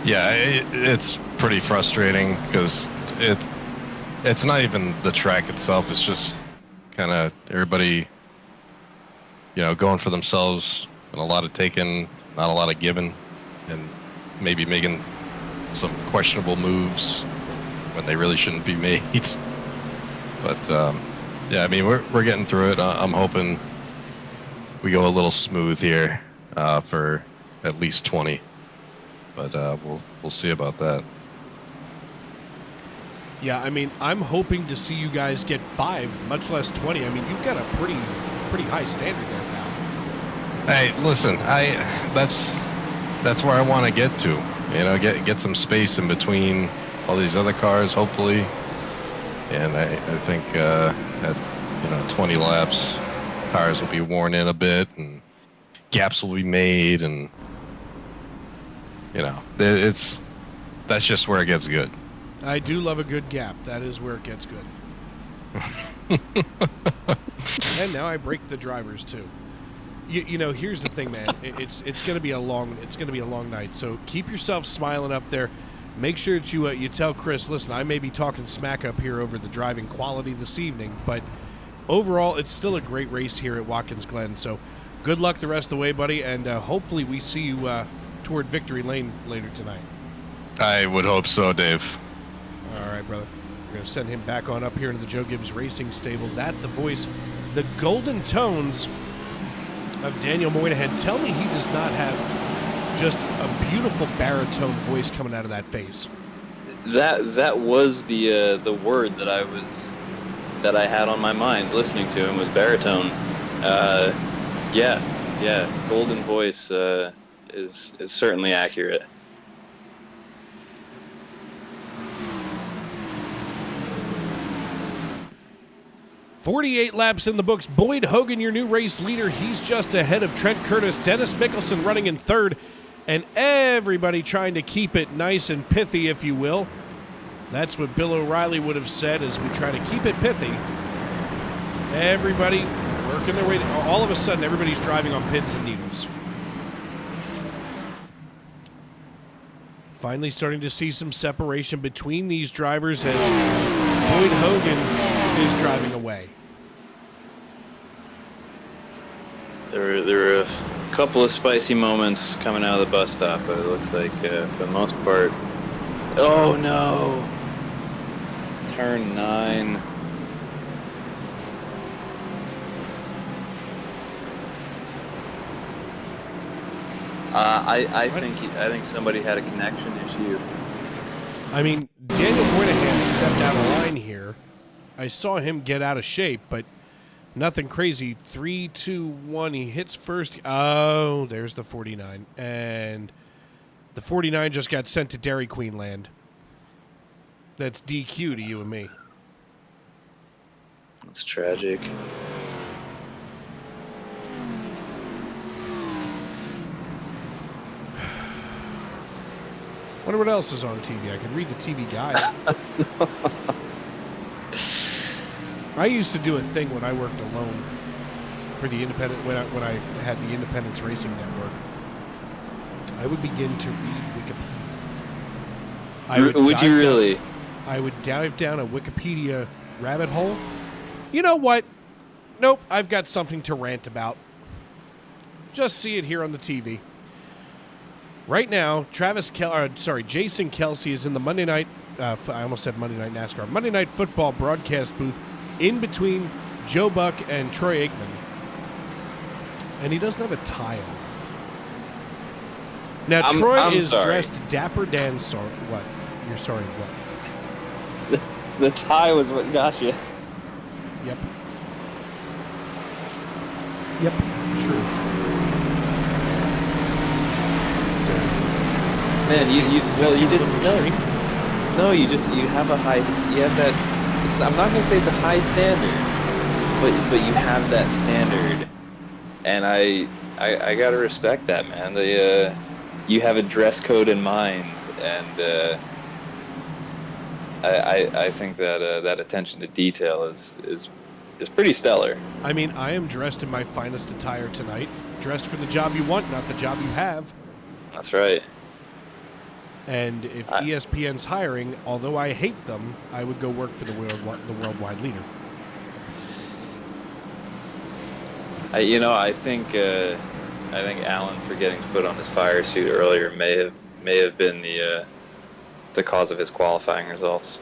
S21: Yeah, it's pretty frustrating because it's not even the track itself. It's just kind of everybody, you know, going for themselves and a lot of taking, not a lot of giving, and maybe making some questionable moves when they really shouldn't be made. But yeah, I mean, we're getting through it. I'm hoping we go a little smooth here for at least 20, but we'll see about that.
S4: Yeah, I mean, I'm hoping to see you guys get 5, much less 20. I mean, you've got a pretty high standard there, pal.
S21: Hey, listen, that's where I want to get to. You know, get some space in between all these other cars, hopefully. And I think at 20 laps, tires will be worn in a bit, and gaps will be made, and that's just where it gets good.
S4: I do love a good gap. That is where it gets good. And now I break the drivers too. You know, here's the thing, man. It's gonna be a long night. So keep yourself smiling up there. Make sure that you tell Chris, listen, I may be talking smack up here over the driving quality this evening, but overall, it's still a great race here at Watkins Glen. So good luck the rest of the way, buddy, and hopefully we see you toward victory lane later tonight.
S21: I would hope so, Dave.
S4: All right, brother. We're going to send him back on up here into the Joe Gibbs Racing Stable. That the voice, the golden tones of Daniel Moynihan. Tell me he does not have just a beautiful baritone voice coming out of that face.
S1: That was the word that I had on my mind listening to him was baritone. Yeah, golden voice is certainly accurate.
S4: .48 laps in the books. Boyd Hogan, your new race leader. He's just ahead of Trent Curtis. Dennis Mickelson running in third. And everybody trying to keep it nice and pithy, if you will. That's what Bill O'Reilly would have said as we try to keep it pithy. Everybody working their way. All of a sudden, everybody's driving on pins and needles. Finally starting to see some separation between these drivers as Boyd Hogan is driving away.
S1: There were a couple of spicy moments coming out of the bus stop, but it looks like for the most part... Oh no! Turn 9. I think somebody had a connection issue.
S4: I mean, Daniel Moynihan stepped out of line here. I saw him get out of shape, but nothing crazy. 3, 2, 1. He hits first. Oh, there's the 49. And the 49 just got sent to Dairy Queen land. That's DQ to you and me.
S1: That's tragic.
S4: Wonder what else is on TV. I can read the TV guide. I used to do a thing when I worked alone for the independent when I had the Independence Racing Network. I would begin to read Wikipedia.
S1: Would you really?
S4: I would dive down a Wikipedia rabbit hole. You know what? Nope, I've got something to rant about. Just see it here on the TV. Right now, Jason Kelsey is in the Monday night, I almost said Monday Night NASCAR, Monday Night Football broadcast booth in between Joe Buck and Troy Aikman. And he doesn't have a tie on. Now, Troy is dressed Dapper Dan. What? You're sorry, what?
S1: The tie was what got you.
S4: Yep. Yep, sure is.
S1: Man, you have a high, you have that, I'm not going to say it's a high standard, but you have that standard, and I got to respect that, man. You have a dress code in mind, and I think that that attention to detail is pretty stellar.
S4: I mean, I am dressed in my finest attire tonight, dressed for the job you want, not the job you have.
S1: That's right.
S4: And if ESPN's hiring, although I hate them, I would go work for the worldwide leader.
S1: I think Alan forgetting to put on his fire suit earlier may have been the cause of his qualifying results.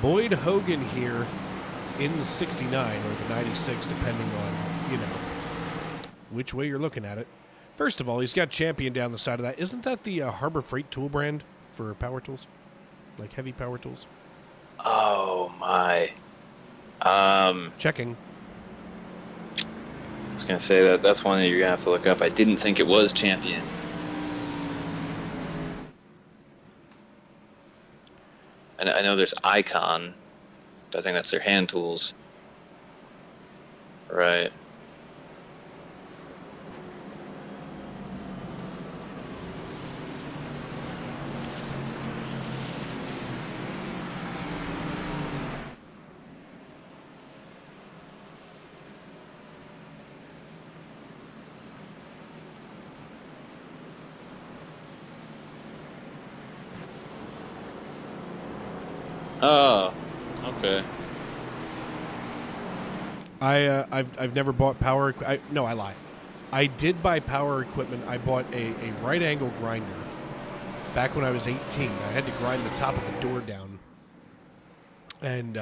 S4: Boyd Hogan here in the 69 or the 96, depending on, which way you're looking at it. First of all, he's got Champion down the side of that. Isn't that the Harbor Freight tool brand for power tools? Like heavy power tools?
S1: Oh, my.
S4: Checking.
S1: I was going to say that's one that you're going to have to look up. I didn't think it was Champion. I know there's Icon, but I think that's their hand tools. Right. Oh, okay.
S4: I've never bought power. No, I lie. I did buy power equipment. I bought a right angle grinder back when I was 18. I had to grind the top of the door down, and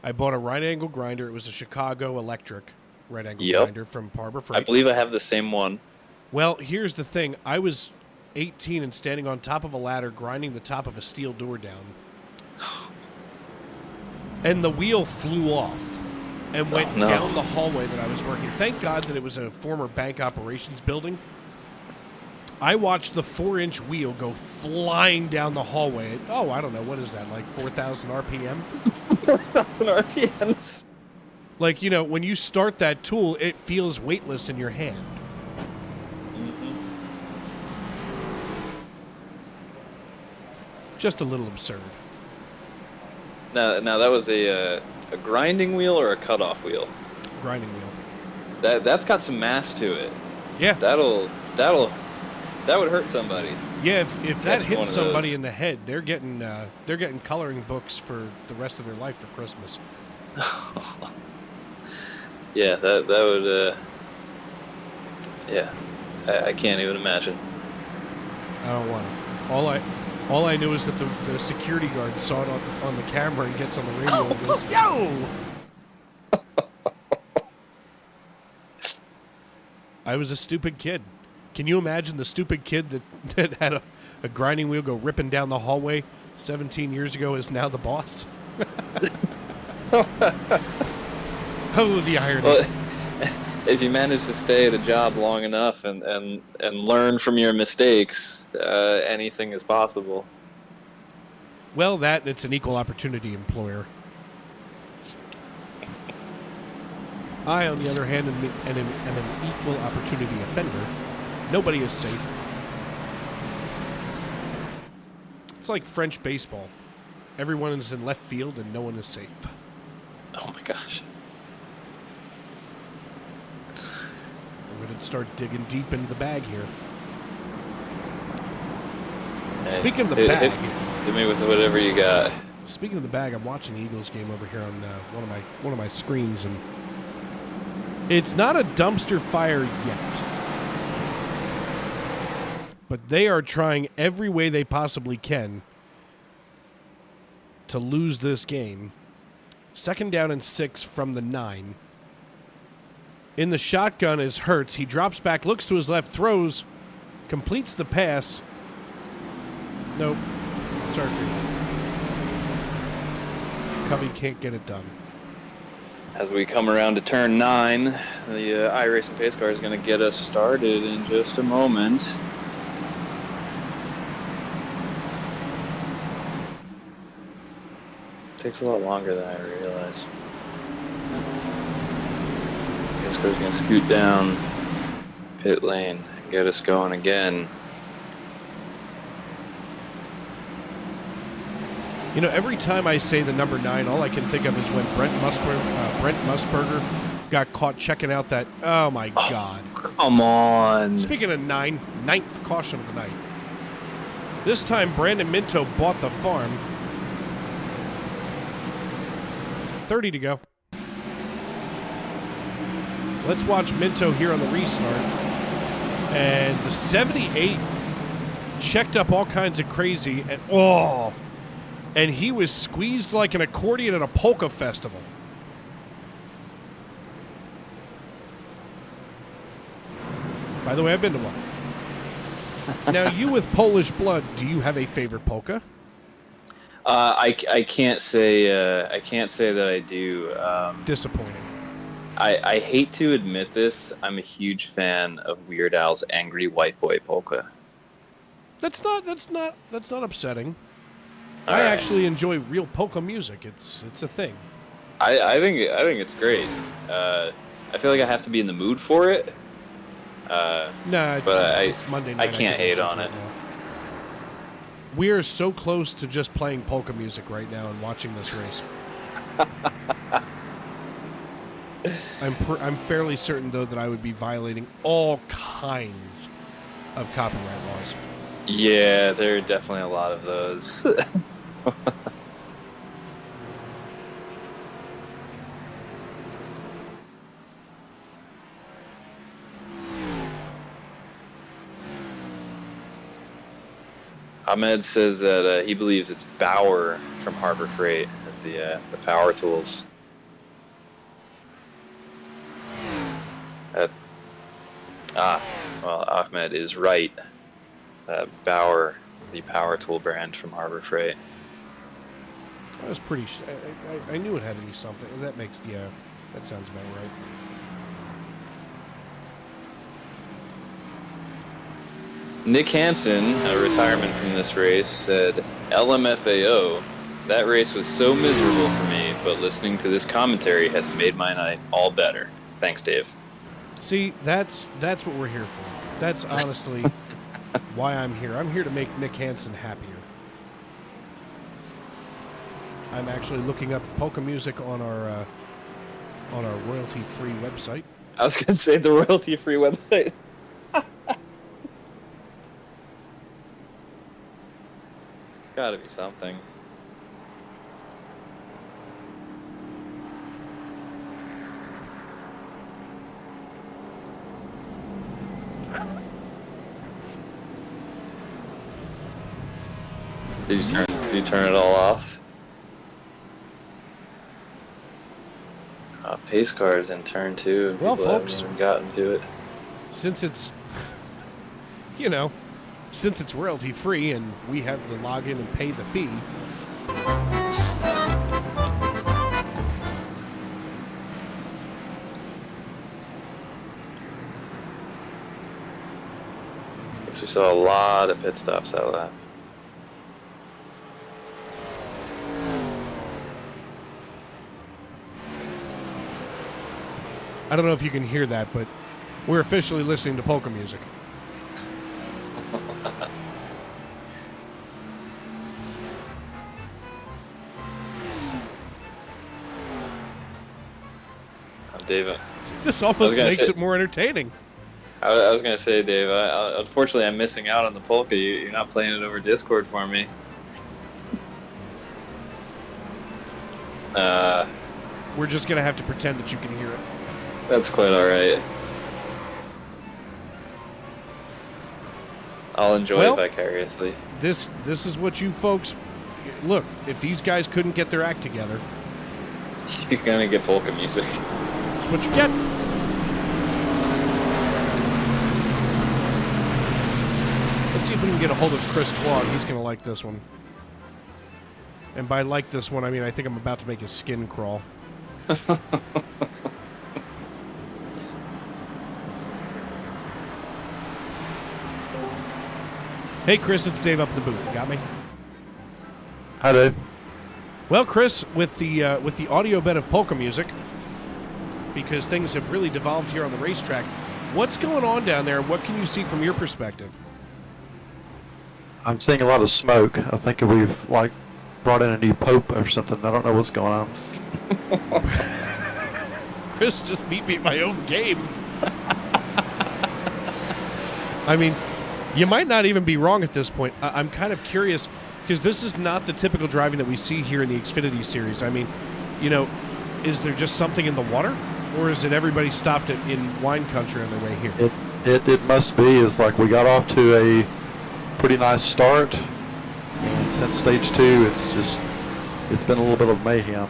S4: I bought a right angle grinder. It was a Chicago Electric right angle grinder from Harbor Freight.
S1: I believe I have the same one.
S4: Well, here's the thing. I was 18 and standing on top of a ladder grinding the top of a steel door down. And the wheel flew off and went down the hallway that I was working. Thank God that it was a former bank operations building. I watched the 4-inch wheel go flying down the hallway. Oh, I don't know. What is that, like 4,000 RPM?
S1: 4,000 RPMs.
S4: Like, you know, when you start that tool, it feels weightless in your hand. Just a little absurd.
S1: Now that was a grinding wheel or a cutoff wheel?
S4: Grinding wheel.
S1: That's got some mass to it.
S4: Yeah.
S1: That would hurt somebody.
S4: Yeah, if that hits somebody in the head, they're getting coloring books for the rest of their life for Christmas.
S1: Yeah, that would. Yeah, I can't even imagine.
S4: I don't want to. All I know is that the security guard saw it on the camera and gets on the radio and goes, "Yo!" I was a stupid kid. Can you imagine the stupid kid that had a grinding wheel go ripping down the hallway 17 years ago is now the boss? Oh, the irony.
S1: Well, if you manage to stay at a job long enough and learn from your mistakes, anything is possible.
S4: Well, that and it's an equal opportunity employer. I, on the other hand, am an equal opportunity offender. Nobody is safe. It's like French baseball. Everyone is in left field and no one is safe.
S1: Oh my gosh.
S4: We're going to start digging deep into the bag here.
S1: Hey,
S4: Speaking of the bag...
S1: Hit me with whatever you got.
S4: Speaking of the bag, I'm watching the Eagles game over here on one of my screens, and it's not a dumpster fire yet. But they are trying every way they possibly can to lose this game. 2nd down and 6 from the 9. In the shotgun is Hurts. He drops back, looks to his left, throws, completes the pass. Nope. Sorry for you. Covey can't get it done.
S1: As we come around to turn 9, the iRacing pace car is going to get us started in just a moment. Takes a lot longer than I realized. Pace car's going to scoot down pit lane and get us going again.
S4: You know, every time I say the number 9, all I can think of is when Brent Musburger got caught checking out that. Oh my God!
S1: Come on.
S4: Speaking of 9, 9th caution of the night. This time, Brandon Minto bought the farm. 30 to go. Let's watch Minto here on the restart. And the 78 checked up all kinds of crazy, and and he was squeezed like an accordion at a polka festival. By the way, I've been to one. Now, you with Polish blood, do you have a favorite polka?
S1: I can't say that I do.
S4: Disappointing.
S1: I hate to admit this. I'm a huge fan of Weird Al's Angry White Boy polka.
S4: That's not upsetting.
S1: All
S4: I
S1: right.
S4: actually enjoy real polka music. It's a thing.
S1: I think it's great. I feel like I have to be in the mood for it.
S4: No, it's Monday night.
S1: I can't hate on it.
S4: We are so close to just playing polka music right now and watching this race. I'm fairly certain, though, that I would be violating all kinds of copyright laws.
S1: Yeah, there are definitely a lot of those. Ahmed says that he believes it's Bauer from Harbor Freight as the power tools. Well, Ahmed is right. Bauer is the power tool brand from Harbor Freight.
S4: I was pretty. I knew it had to be something. That sounds about right.
S1: Nick Hansen, a retirement from this race, said, LMFAO, that race was so miserable for me, but listening to this commentary has made my night all better. Thanks, Dave.
S4: See, that's what we're here for. That's honestly why I'm here. I'm here to make Nick Hansen happier. I'm actually looking up polka music on our royalty-free website.
S1: I was going to say the royalty-free website. Gotta be something. Did you turn it all off? Pace cars in turn 2.
S4: Well,
S1: People
S4: folks,
S1: haven't even gotten to it.
S4: Since it's royalty free and we have to log in and pay the fee.
S1: We saw a lot of pit stops out of that.
S4: I don't know if you can hear that, but we're officially listening to polka music.
S1: Dave,
S4: this almost makes it more entertaining.
S1: I was going to say, Dave, unfortunately I'm missing out on the polka. You're not playing it over Discord for me.
S4: We're just going to have to pretend that you can hear it.
S1: That's quite alright. I'll enjoy it vicariously.
S4: This is what you folks... Look, if these guys couldn't get their act together...
S1: You're going to get polka music.
S4: That's what you get. Let's see if we can get a hold of Chris Claude. He's going to like this one. And by like this one, I mean I think I'm about to make his skin crawl. Hey, Chris, it's Dave up in the booth. You got me?
S15: Hi, Dave.
S4: Well, Chris, with the audio bed of polka music, because things have really devolved here on the racetrack, what's going on down there? What can you see from your perspective?
S15: I'm seeing a lot of smoke. I think we've brought in a new pope or something. I don't know what's going on.
S4: Chris just beat me at my own game. I mean, you might not even be wrong at this point. I'm kind of curious, because this is not the typical driving that we see here in the Xfinity series. I mean, is there just something in the water? Or is it everybody stopped in wine country on their way here?
S15: It must be. It's like we got off to a pretty nice start. And since stage 2, it's been a little bit of mayhem.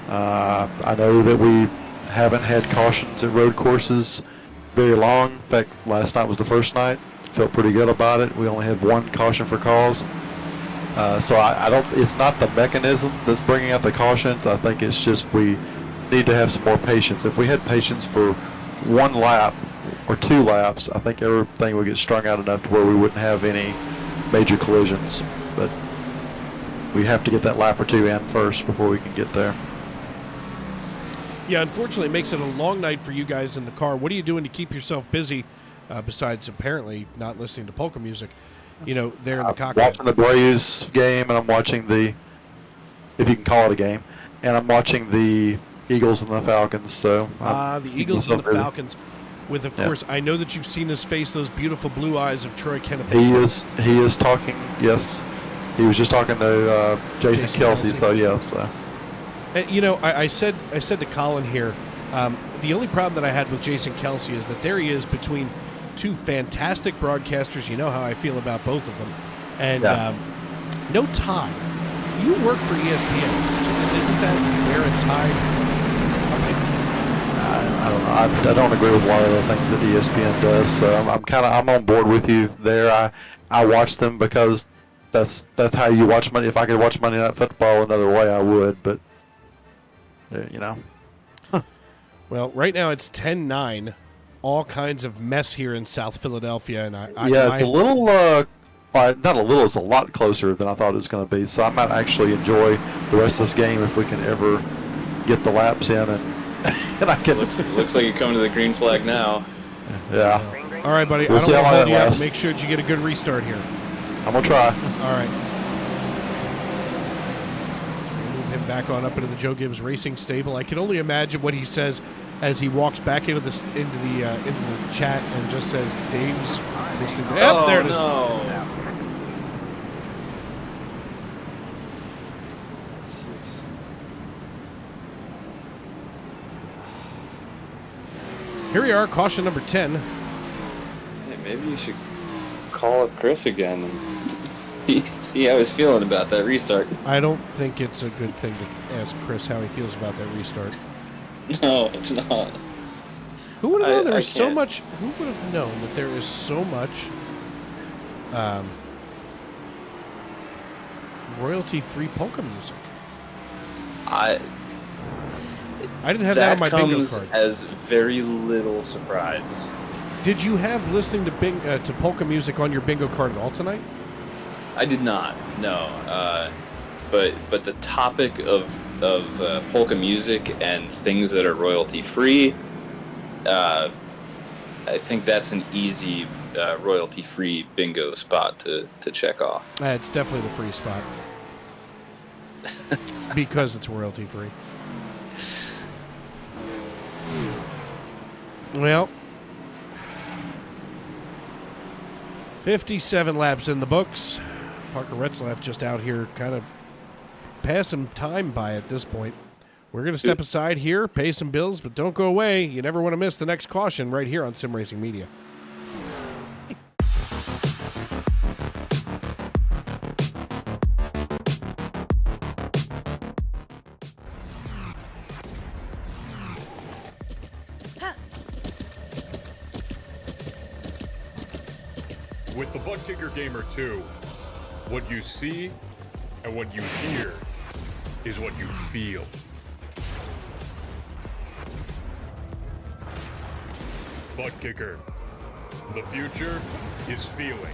S15: I know that we haven't had cautions at road courses
S3: very long. In fact, last night was the first night. Felt pretty good about it. We only had one caution for cause. So I don't. It's not the mechanism that's bringing out the cautions. I think it's just we need to have some more patience. If we had patience for one lap or 2 laps, I think everything would get strung out enough to where we wouldn't have any major collisions. But we have to get that lap or 2 in first before we can get there.
S4: Yeah, unfortunately, it makes it a long night for you guys in the car. What are you doing to keep yourself busy, besides apparently not listening to polka music, there in the cockpit?
S3: Watching the Braves game, and I'm watching the, if you can call it a game, and I'm watching the Eagles and the Falcons. So
S4: the Eagles and the Falcons. With, of course, I know that you've seen his face, those beautiful blue eyes of Troy Kenneth.
S3: He is talking, yes. He was just talking to Jason Kelsey, so yes.
S4: And, I said to Colin here, the only problem that I had with Jason Kelsey is that there he is between 2 fantastic broadcasters. You know how I feel about both of them. And no tie. You work for ESPN. Isn't that wear a tie?
S3: I don't know. I don't agree with a lot of the things that ESPN does. So I'm on board with you there. I watch them because that's how you watch Monday. If I could watch Monday Night Football another way, I would. But
S4: Well, right now it's 10-9. All kinds of mess here in South Philadelphia, and
S3: it's a little. Not a little. It's a lot closer than I thought it was going to be. So I might actually enjoy the rest of this game if we can ever get the laps in and I can.
S1: Looks like you're coming to the green flag now.
S3: Yeah.
S4: All right, buddy.
S3: We'll
S4: I don't want to hold you
S3: lasts.
S4: up. Make sure that you get a good restart here.
S3: I'm gonna try.
S4: All right. Move him back on up into the Joe Gibbs Racing stable. I can only imagine what he says as he walks back into the chat and just says, "Dave's listening." Yep, there it is.
S1: No.
S4: Here we are, caution number 10.
S1: Hey, maybe you should call up Chris again and see how he's feeling about that restart.
S4: I don't think it's a good thing to ask Chris how he feels about that restart.
S1: No, it's not.
S4: Who would have known there was so much? Who would have known that there is so much royalty-free polka music? I didn't have that on my bingo card.
S1: That comes as very little surprise.
S4: Did you have listening to polka music on your bingo card at all tonight?
S1: I did not. No. But the topic of polka music and things that are royalty free, I think that's an easy royalty free bingo spot to check off.
S4: It's definitely the free spot because it's royalty free. Well, 57 laps in the books. Parker Retzlaff just out here kind of passing time by at this point. We're going to step aside here, pay some bills, but don't go away. You never want to miss the next caution right here on Sim Racing Media.
S22: With the Butt Kicker Gamer 2, what you see and what you hear is what you feel. Butt Kicker. The future is feeling.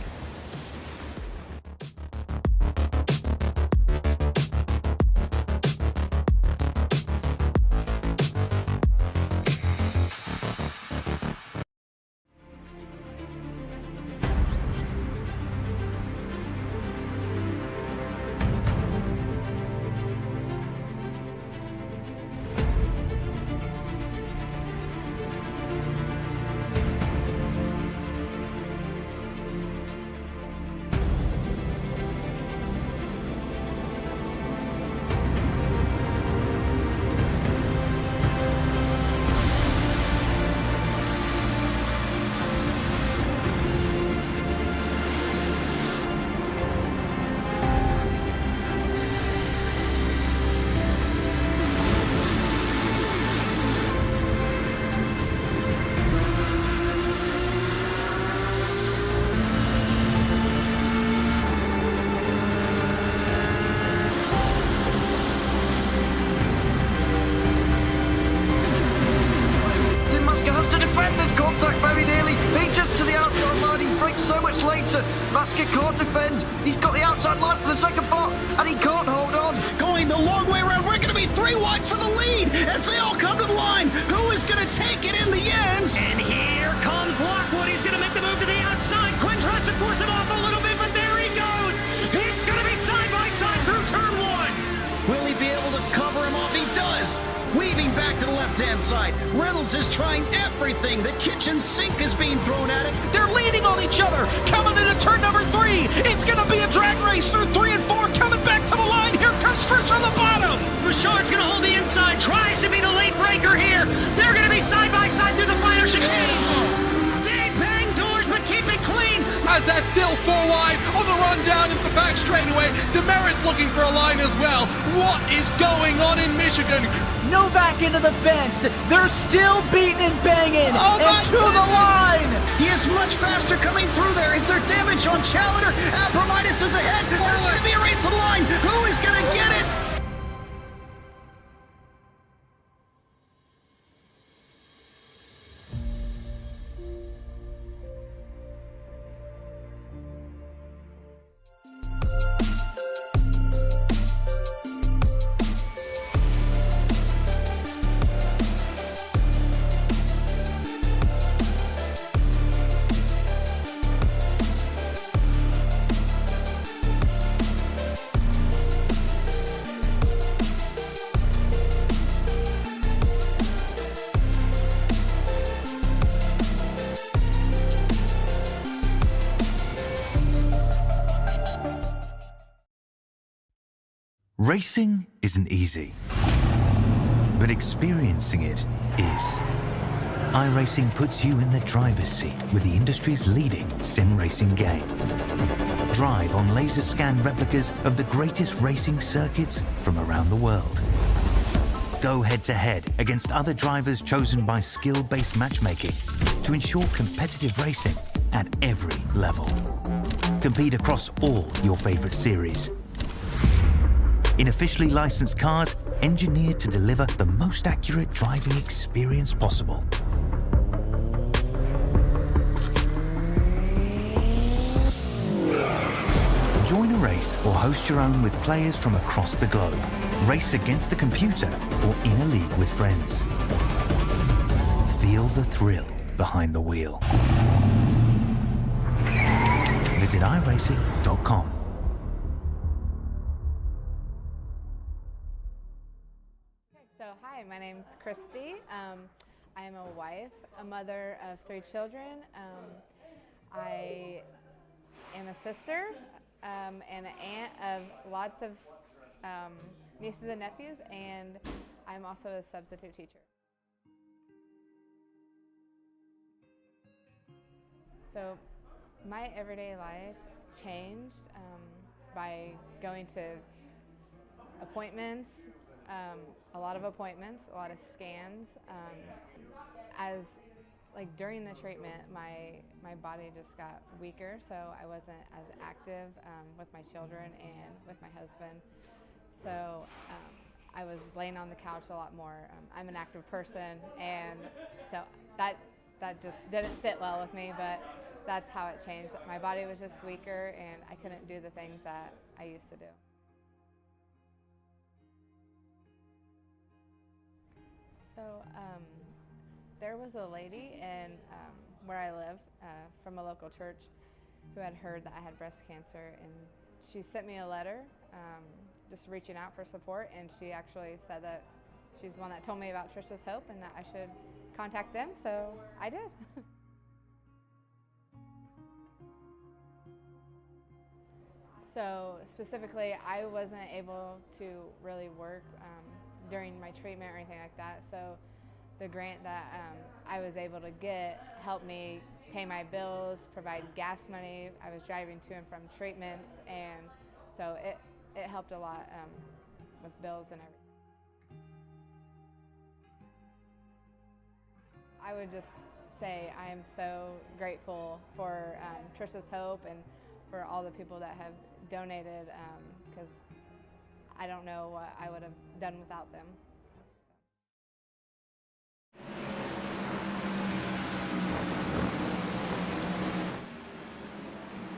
S12: closer. Musket can't defend. He's got the outside line for the second spot, and he can't hold on.
S11: Going the long way around, we're going to be 3 wide for the lead as they all come to the line. Who is going to take it in the end? And here comes Lockwood. He's going to make the move to the outside. Quinn tries to force it off a little bit, but there he goes. It's going to be side by side through turn 1. Will he be able to cover him off? He does. Weaving back to the left-hand side. Reynolds is trying everything. The kitchen sink is being thrown at it. They're leaning on each other. Coming into turn number 3. It's going to be a drag race through 3 and 4. Coming back to the line. Here comes Frisch on the bottom. Richard's going to hold the inside. Tries to be the late breaker here. They're going to be side by side through the final chicane. They bang doors, but keep it clean.
S13: As they're still 4 wide on the run down into the back straightaway. Demerit's looking for a line as well. What is going on in Michigan?
S11: Novak into the fence. They're still beating and banging. And to the line. He is much faster coming through there. Is there damage on Challenger? Abramitis is ahead. There's going to be a race to the line. Who is going to get it?
S18: Racing isn't easy, but experiencing it is. iRacing puts you in the driver's seat with the industry's leading sim racing game. Drive on laser scan replicas of the greatest racing circuits from around the world. Go head-to-head against other drivers chosen by skill-based matchmaking to ensure competitive racing at every level. Compete across all your favorite series in officially licensed cars engineered to deliver the most accurate driving experience possible. Join a race or host your own with players from across the globe. Race against the computer or in a league with friends. Feel the thrill behind the wheel. Visit iRacing.com.
S14: So hi, my name's Christy. I am a wife, a mother of 3 children. I am a sister and an aunt of lots of nieces and nephews, and I'm also a substitute teacher. So my everyday life changed by going to appointments, a lot of appointments, a lot of scans. As like during the treatment, my body just got weaker, so I wasn't as active with my children and with my husband. So I was laying on the couch a lot more. I'm an active person, and so that just didn't sit well with me, but that's how it changed. My body was just weaker, and I couldn't do the things that I used to do. So there was a lady in where I live from a local church who had heard that I had breast cancer, and she sent me a letter just reaching out for support, and she actually said that she's the one that told me about Trisha's Hope and that I should contact them, so I did. So specifically, I wasn't able to really work during my treatment or anything like that, so the grant that I was able to get helped me pay my bills, provide gas money. I was driving to and from treatments, and so it helped a lot with bills and everything. I would just say I am so grateful for Trisha's Hope and for all the people that have donated, because I don't know what I would have done without them.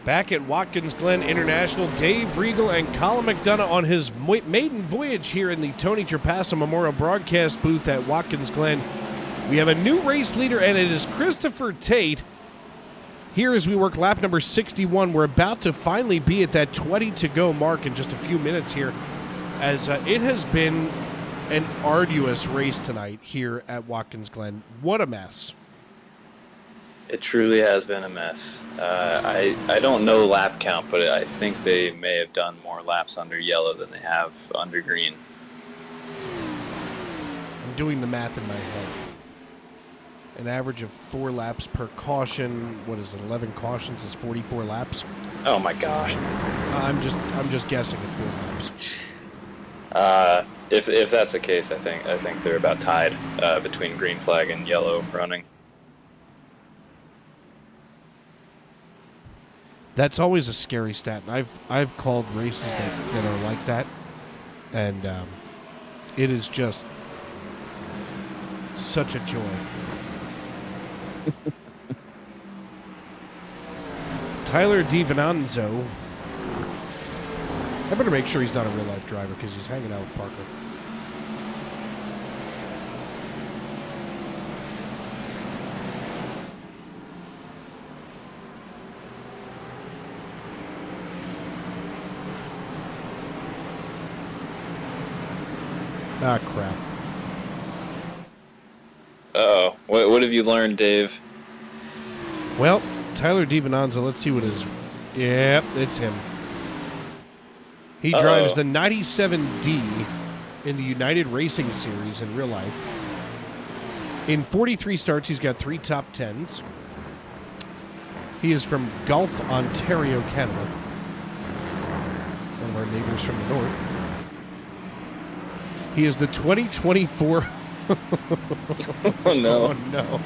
S4: Back at Watkins Glen International, Dave Regal and Colin McDonough on his maiden voyage here in the Tony Trapasso Memorial Broadcast booth at Watkins Glen. We have a new race leader, and it is Christopher Tate. Here as we work lap number 61, we're about to finally be at that 20 to go mark in just a few minutes here, as it has been an arduous race tonight here at Watkins Glen. What a mess.
S1: It truly has been a mess. I don't know lap count, but I think they may have done more laps under yellow than they have under green.
S4: I'm doing the math in my head. An average of 4 laps per caution. What is it? 11 cautions is 44 laps.
S1: Oh my gosh.
S4: I'm just guessing at 4 laps.
S1: If that's the case, I think they're about tied between green flag and yellow running.
S4: That's always a scary stat. And I've called races that are like that, and it is just such a joy. Tyler DiVincenzo. I better make sure he's not a real-life driver because he's hanging out with Parker. Ah, crap.
S1: Uh-oh. What have you learned, Dave?
S4: Well, Tyler DiVincenzo, let's see what his... Yep, it's him. He drives the 97D in the United Racing Series in real life. In 43 starts, he's got 3 top 10s. He is from Guelph, Ontario, Canada. One of our neighbors from the north. He is the 2024...
S1: Oh, no.
S4: Oh, no.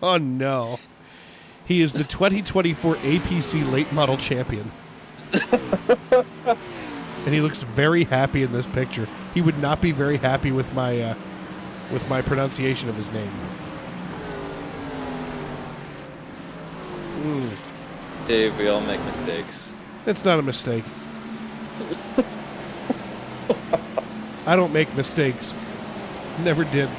S4: Oh, no. He is the 2024 APC Late Model Champion. And he looks very happy in this picture. He would not be very happy with my pronunciation of his name.
S1: Dave, we all make mistakes.
S4: It's not a mistake. I don't make mistakes. Never did.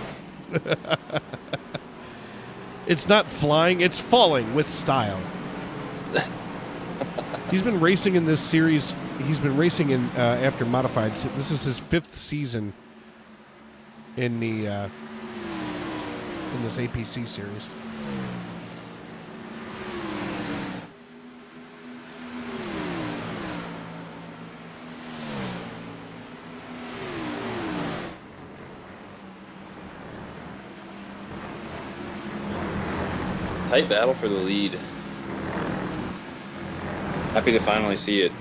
S4: It's not flying, it's falling with style. He's been racing in this series. He's been racing in after modifieds. This is his 5th season in the in this APC series.
S1: Tight battle for the lead. Happy to finally see it.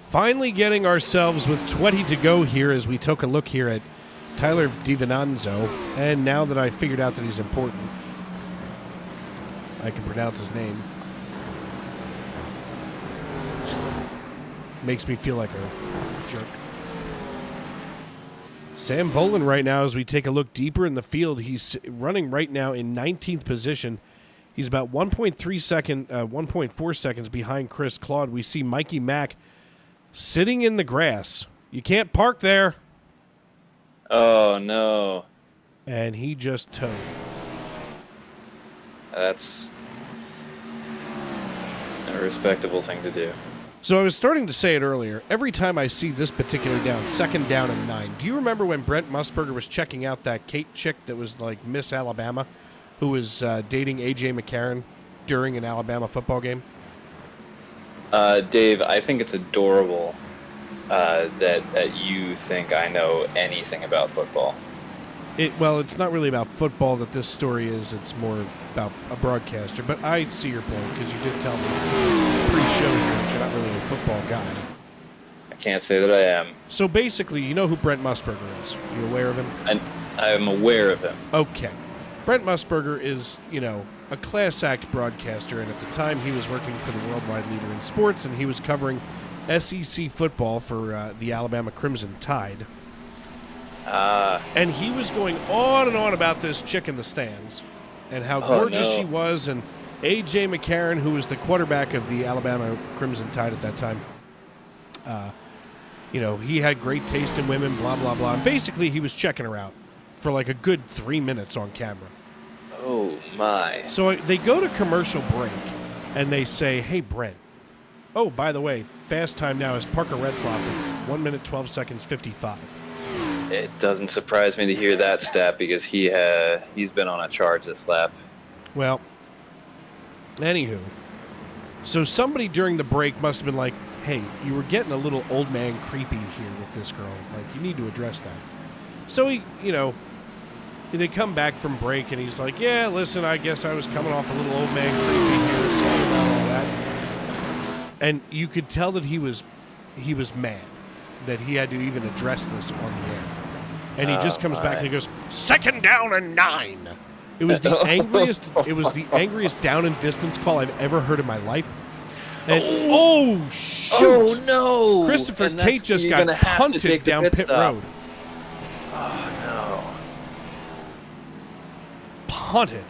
S4: Finally getting ourselves with 20 to go here as we took a look here at Tyler DiVincenzo. And now that I figured out that he's important, I can pronounce his name. Makes me feel like a jerk. Sam Bolin right now, as we take a look deeper in the field, he's running right now in 19th position. He's about 1.4 seconds behind Chris Claude. We see Mikey Mack sitting in the grass. You can't park there.
S1: Oh, no.
S4: And he just towed.
S1: That's a respectable thing to do.
S4: So I was starting to say it earlier. Every time I see this particular down, 2nd down and 9, do you remember when Brent Musburger was checking out that Kate chick that was like Miss Alabama, who was dating A.J. McCarron during an Alabama football game?
S1: Dave, I think it's adorable that you think I know anything about football.
S4: Well, it's not really about football that this story is. It's more about a broadcaster. But I see your point, because you did tell me pre-show here that you're not really a football guy.
S1: I can't say that I am.
S4: So basically, you know who Brent Musburger is. You aware of him?
S1: I am aware of him.
S4: Okay. Brent Musburger is, a class act broadcaster, and at the time he was working for the Worldwide Leader in Sports, and he was covering SEC football for the Alabama Crimson Tide. And he was going on and on about this chick in the stands and how gorgeous she was. And A.J. McCarron, who was the quarterback of the Alabama Crimson Tide at that time, he had great taste in women, blah, blah, blah. And basically, he was checking her out for like a good 3 minutes on camera.
S1: Oh, my.
S4: So they go to commercial break, and they say, hey, Brent. Oh, by the way, fast time now is Parker Retzlaff at 1 minute, 12 seconds, 55.
S1: It doesn't surprise me to hear that stat because he's been on a charge this lap.
S4: Well, anywho, so somebody during the break must have been like, hey, you were getting a little old man creepy here with this girl. Like, you need to address that. So he, they come back from break and he's like, yeah, listen, I guess I was coming off a little old man creepy here. Sorry about all that. And you could tell that he was mad that he had to even address this on the air. And he just comes back and he goes, 2nd down and 9. It was the angriest. It was the angriest down and distance call I've ever heard in my life. And, shoot!
S1: Oh no!
S4: Christopher Tate just got punted down pit road.
S1: Oh no!
S4: Punted.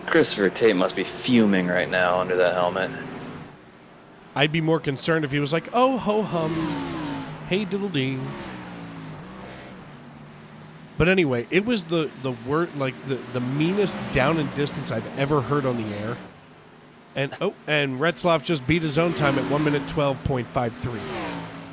S1: Christopher Tate must be fuming right now under that helmet.
S4: I'd be more concerned if he was like, oh ho hum, hey diddle dee. But anyway, it was the word, like the meanest down and distance I've ever heard on the air. And Retzlaff just beat his own time at 1 minute 12.53.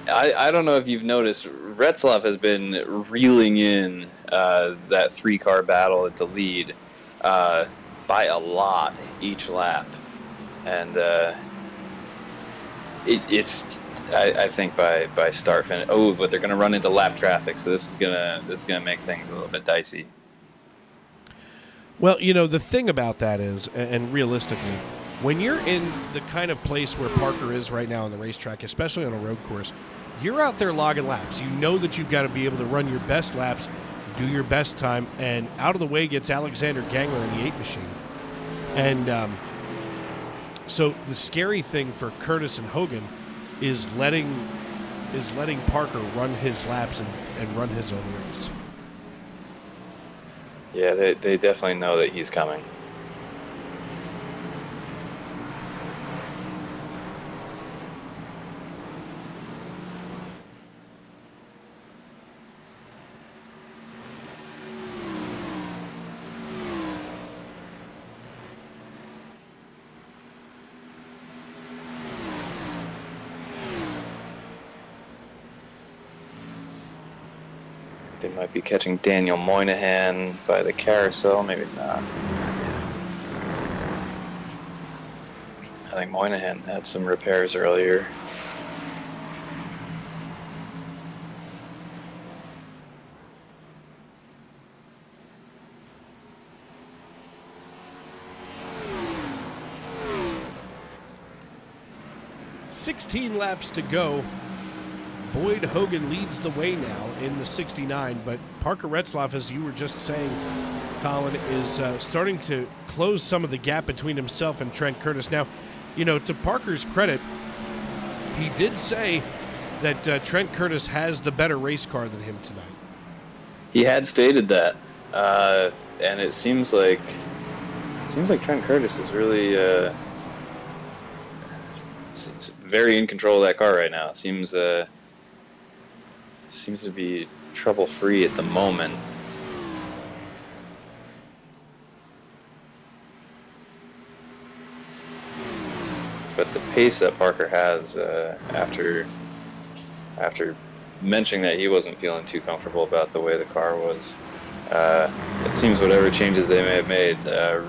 S1: I don't know if you've noticed, Retzlaff has been reeling in that 3-car battle at the lead by a lot each lap, and I think by start finish. Oh, but they're going to run into lap traffic, so this is gonna make things a little bit dicey.
S4: Well, the thing about that is, and realistically, when you're in the kind of place where Parker is right now on the racetrack, especially on a road course, you're out there logging laps. You know that you've got to be able to run your best laps, do your best time, and out of the way gets Alexander Gangler in the 8 machine. And so the scary thing for Curtis and Hogan is letting Parker run his laps and run his own race.
S1: Yeah, they definitely know that he's coming. They might be catching Daniel Moynihan by the carousel, maybe not. I think Moynihan had some repairs earlier.
S4: "16 laps to go. Boyd Hogan leads the way now in the 69, but Parker Retzlaff, as you were just saying, Colin, is starting to close some of the gap between himself and Trent Curtis. Now, to Parker's credit, he did say that Trent Curtis has the better race car than him tonight.
S1: He had stated that, and it seems like Trent Curtis is really very in control of that car right now. Seems to be trouble-free at the moment. But the pace that Parker has after mentioning that he wasn't feeling too comfortable about the way the car was, it seems whatever changes they may have made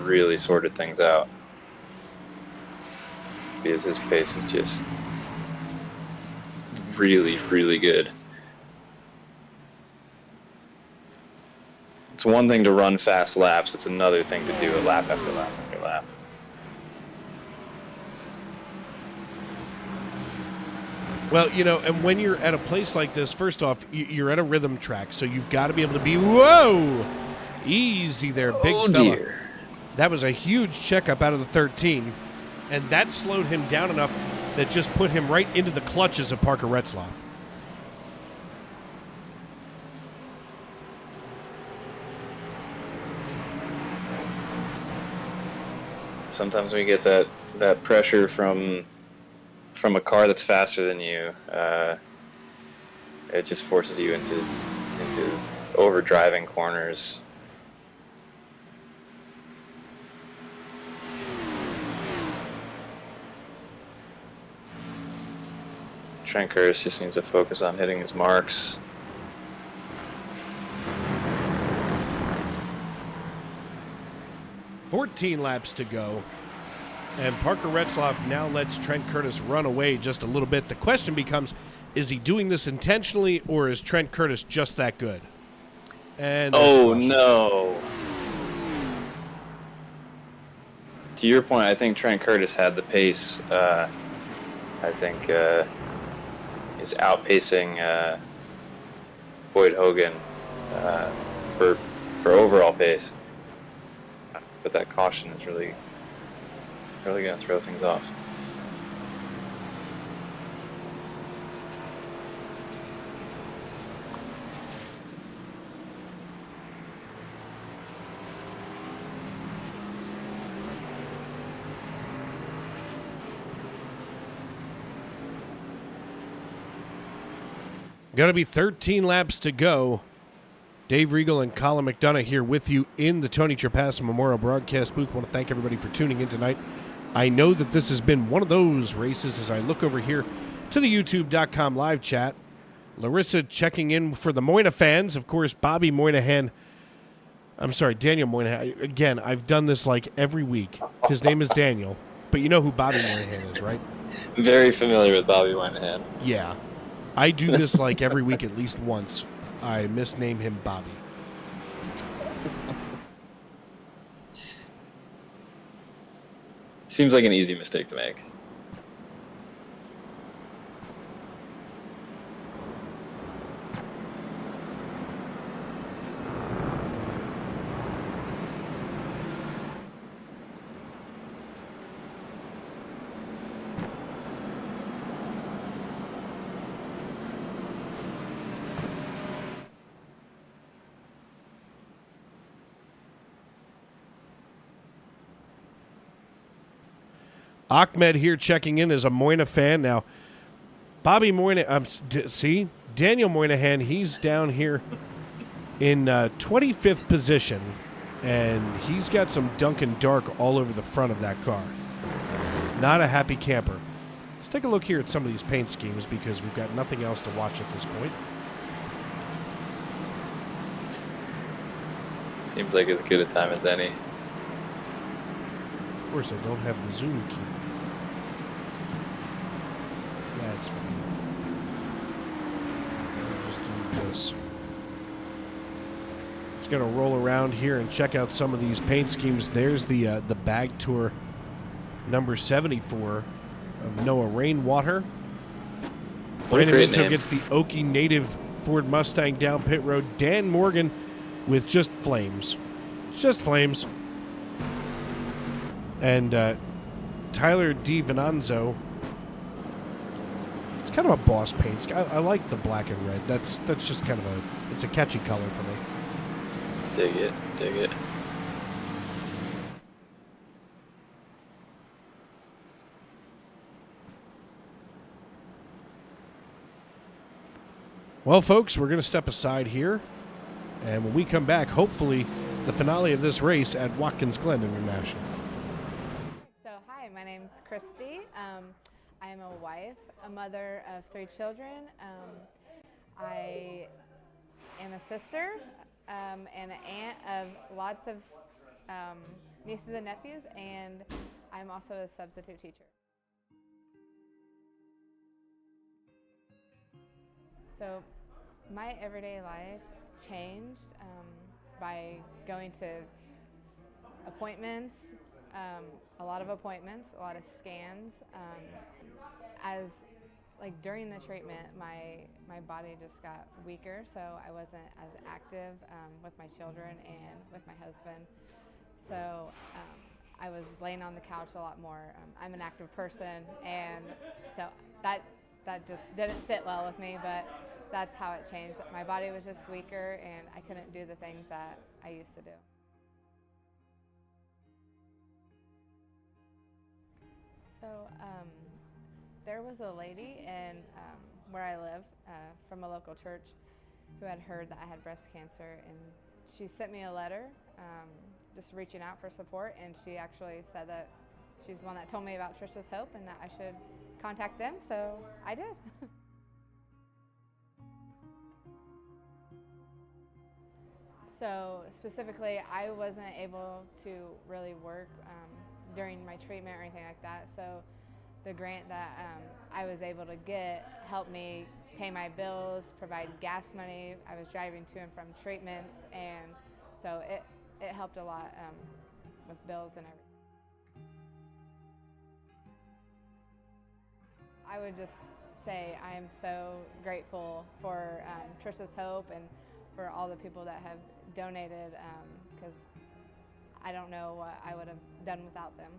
S1: really sorted things out. Because his pace is just really, really good. It's one thing to run fast laps, it's another thing to do it lap after lap after lap.
S4: Well, and when you're at a place like this, first off, you're at a rhythm track, so you've got to be able to be, whoa, easy there, big fella.
S1: Dear.
S4: That was a huge checkup out of the 13, and that slowed him down enough that just put him right into the clutches of Parker Retzlaff.
S1: Sometimes when you get that pressure from a car that's faster than you, it just forces you into overdriving corners. Trent Curtis just needs to focus on hitting his marks.
S4: "14 laps to go, and Parker Retzlaff now lets Trent Curtis run away just a little bit. The question becomes, is he doing this intentionally, or is Trent Curtis just that good? And
S1: oh no! To your point, I think Trent Curtis had the pace. I think he's outpacing Boyd Hogan for overall pace. But that caution is really going to throw things off.
S4: Going to be 13 laps to go. Dave Regal and Colin McDonough here with you in the Tony Trapassa Memorial Broadcast booth. I want to thank everybody for tuning in tonight. I know that this has been one of those races as I look over here to the youtube.com live chat. Larissa checking in for the Moyna fans. Of course, Bobby Moynihan. I'm sorry, Daniel Moynihan. Again, I've done this like every week. His name is Daniel, but you know who Bobby Moynihan is, right?
S1: Very familiar with Bobby Moynihan.
S4: Yeah. I do this like every week at least once. I misname him Bobby.
S1: Seems like an easy mistake to make.
S4: Ahmed here checking in as a Moyna fan. Now, Bobby Moyna, see, Daniel Moynihan, he's down here in 25th position, and he's got some Dunkin' Dark all over the front of that car. Not a happy camper. Let's take a look here at some of these paint schemes because we've got nothing else to watch at this point.
S1: Seems like as good a time as any.
S4: Of course, I don't have the zoom key. That's fine. I'll just do this. Just gonna roll around here and check out some of these paint schemes. There's the Bag Tour number 74 of Noah Rainwater. Brandon Minto gets the Okie native Ford Mustang down pit road. Dan Morgan with just flames. It's just flames. And Tyler DiVincenzo. It's kind of a boss paint. I like the black and red. That's just kind of it's a catchy color for me.
S1: Dig it, dig it.
S4: Well, folks, we're going to step aside here. And when we come back, hopefully the finale of this race at Watkins Glen International.
S14: So, hi, my name's Christy. I'm a wife, a mother of 3 children. I am a sister and an aunt of lots of nieces and nephews, and I'm also a substitute teacher. So, my everyday life changed by going to appointments, a lot of appointments, a lot of scans. As during the treatment, my body just got weaker, so I wasn't as active with my children and with my husband. So I was laying on the couch a lot more. I'm an active person, and so that just didn't sit well with me, but that's how it changed. My body was just weaker, and I couldn't do the things that I used to do. So there was a lady in where I live from a local church who had heard that I had breast cancer, and she sent me a letter just reaching out for support, and she actually said that she's the one that told me about Trisha's Hope and that I should contact them, so I did. So specifically, I wasn't able to really work during my treatment or anything like that, so the grant that I was able to get helped me pay my bills, provide gas money. I was driving to and from treatments, and so it helped a lot with bills and everything. I would just say I am so grateful for Trisha's Hope and for all the people that have donated, because I don't know what I would have done without them.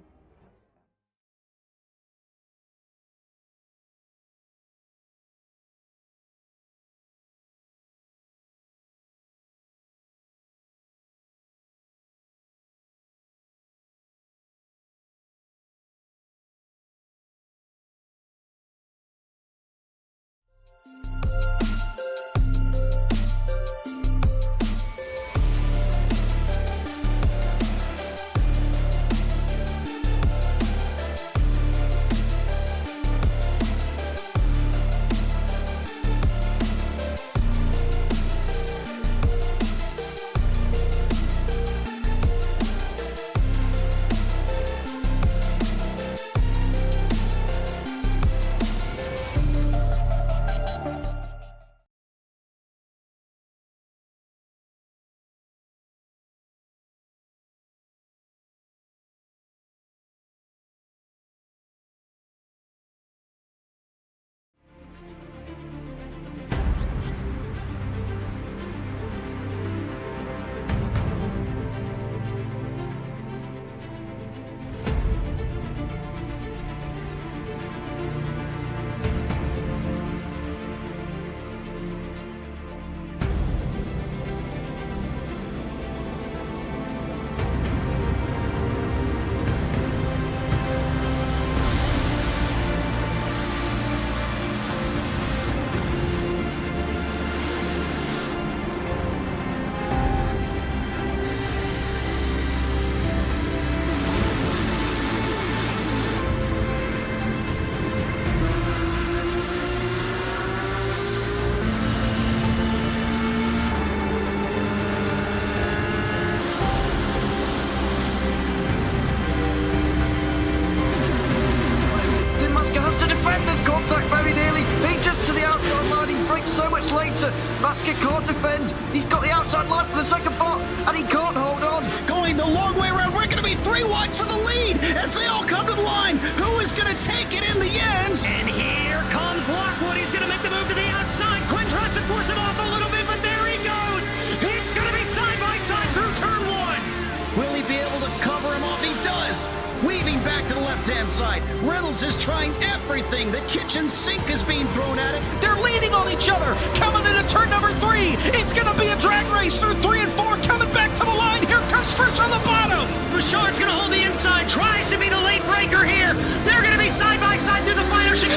S12: Musket can't defend. He's got the outside line for the second part, and he can't hold on.
S11: Going the long way around. We're going to be 3 wide for the lead as they all come to the line. Who is going to take it in the end?
S16: And here comes Lockwood. He's going to make the move to the outside. Glen tries to force him off a little bit, but there he goes. It's going to be side by side through turn 1.
S11: Will he be able to cover him off? He does. Weaving back to the left-hand side. Reynolds is trying everything. The kitchen sink is being thrown at it.
S16: They're leaning on each other. Coming into turn number 3. It's going to be a drag race through 3 and 4. Coming back to the line. Here comes Frisch on the bottom. Richard's going to hold the inside. Tries to be the late breaker here. They're going to be side by side through the final chicane.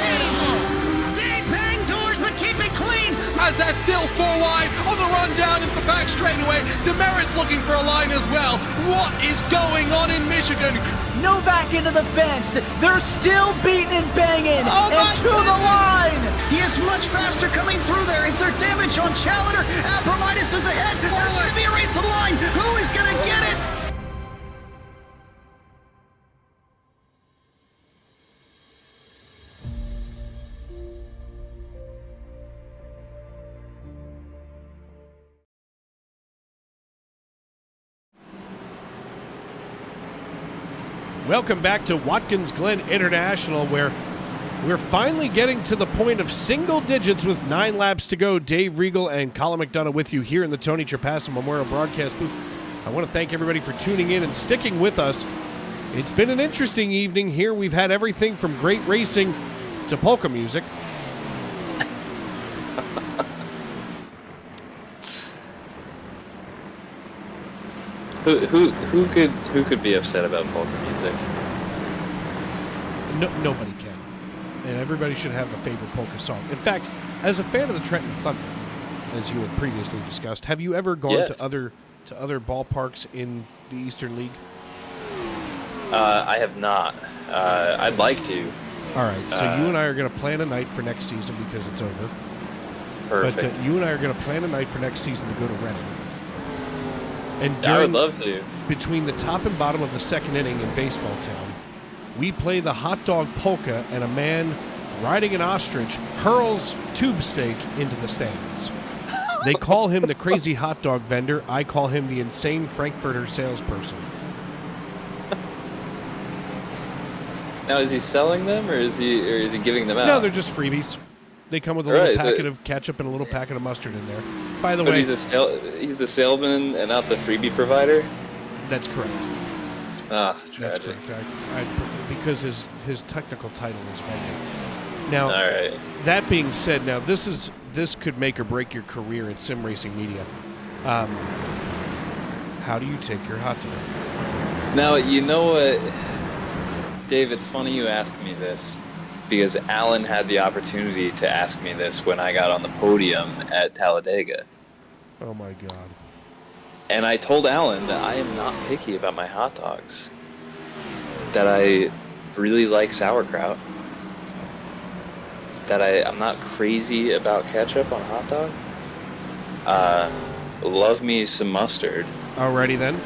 S16: They bang doors, but keep it clean.
S13: As that's still 4 wide on the run down into the back straightaway. Demerit's looking for a line as well. What is going on in Michigan?
S16: Novak into the fence. They're still beating and banging.
S11: Oh
S16: and to the line.
S11: He is much faster coming through there. Is there damage on Challenger? Abramitis is ahead. There's going to be a race to the line. Who is going to get it?
S4: Welcome back to Watkins Glen International, where we're finally getting to the point of single digits with 9 laps to go. Dave Regal and Colin McDonough with you here in the Tony Trapasso Memorial Broadcast booth. I want to thank everybody for tuning in and sticking with us It's been an interesting evening here. We've had everything from great racing to polka music.
S1: Who could be upset about polka music?
S4: No, nobody can, and everybody should have a favorite polka song. In fact, as a fan of the Trenton Thunder, as you had previously discussed, have you ever gone to other ballparks in the Eastern League?
S1: I have not. I'd like to.
S4: All right, so you and I are going to plan a night for next season because it's over.
S1: Perfect.
S4: But you and I are going to plan a night for next season to go to Reading. And
S1: I would love to.
S4: Between the top and bottom of the second inning in Baseball Town, we play the hot dog polka, and a man riding an ostrich hurls tube steak into the stands. They call him the crazy hot dog vendor. I call him the insane Frankfurter salesperson.
S1: Now, is he selling them, or is he giving them out?
S4: No, they're just freebies. They come with a little packet of ketchup and a little packet of mustard in there. By the way,
S1: he's the salesman and not the freebie provider.
S4: That's correct.
S1: Ah,
S4: that's
S1: tragic.
S4: correct. I prefer, because his technical title is vendor. Now,
S1: all right.
S4: That being said, now this could make or break your career in sim racing media. How do you take your hot dog?
S1: Now, you know what, Dave, it's funny you ask me this, because Alan had the opportunity to ask me this when I got on the podium at Talladega.
S4: Oh my God.
S1: And I told Alan that I am not picky about my hot dogs. That I really like sauerkraut. That I'm not crazy about ketchup on a hot dog. Love me some mustard.
S4: Alrighty then.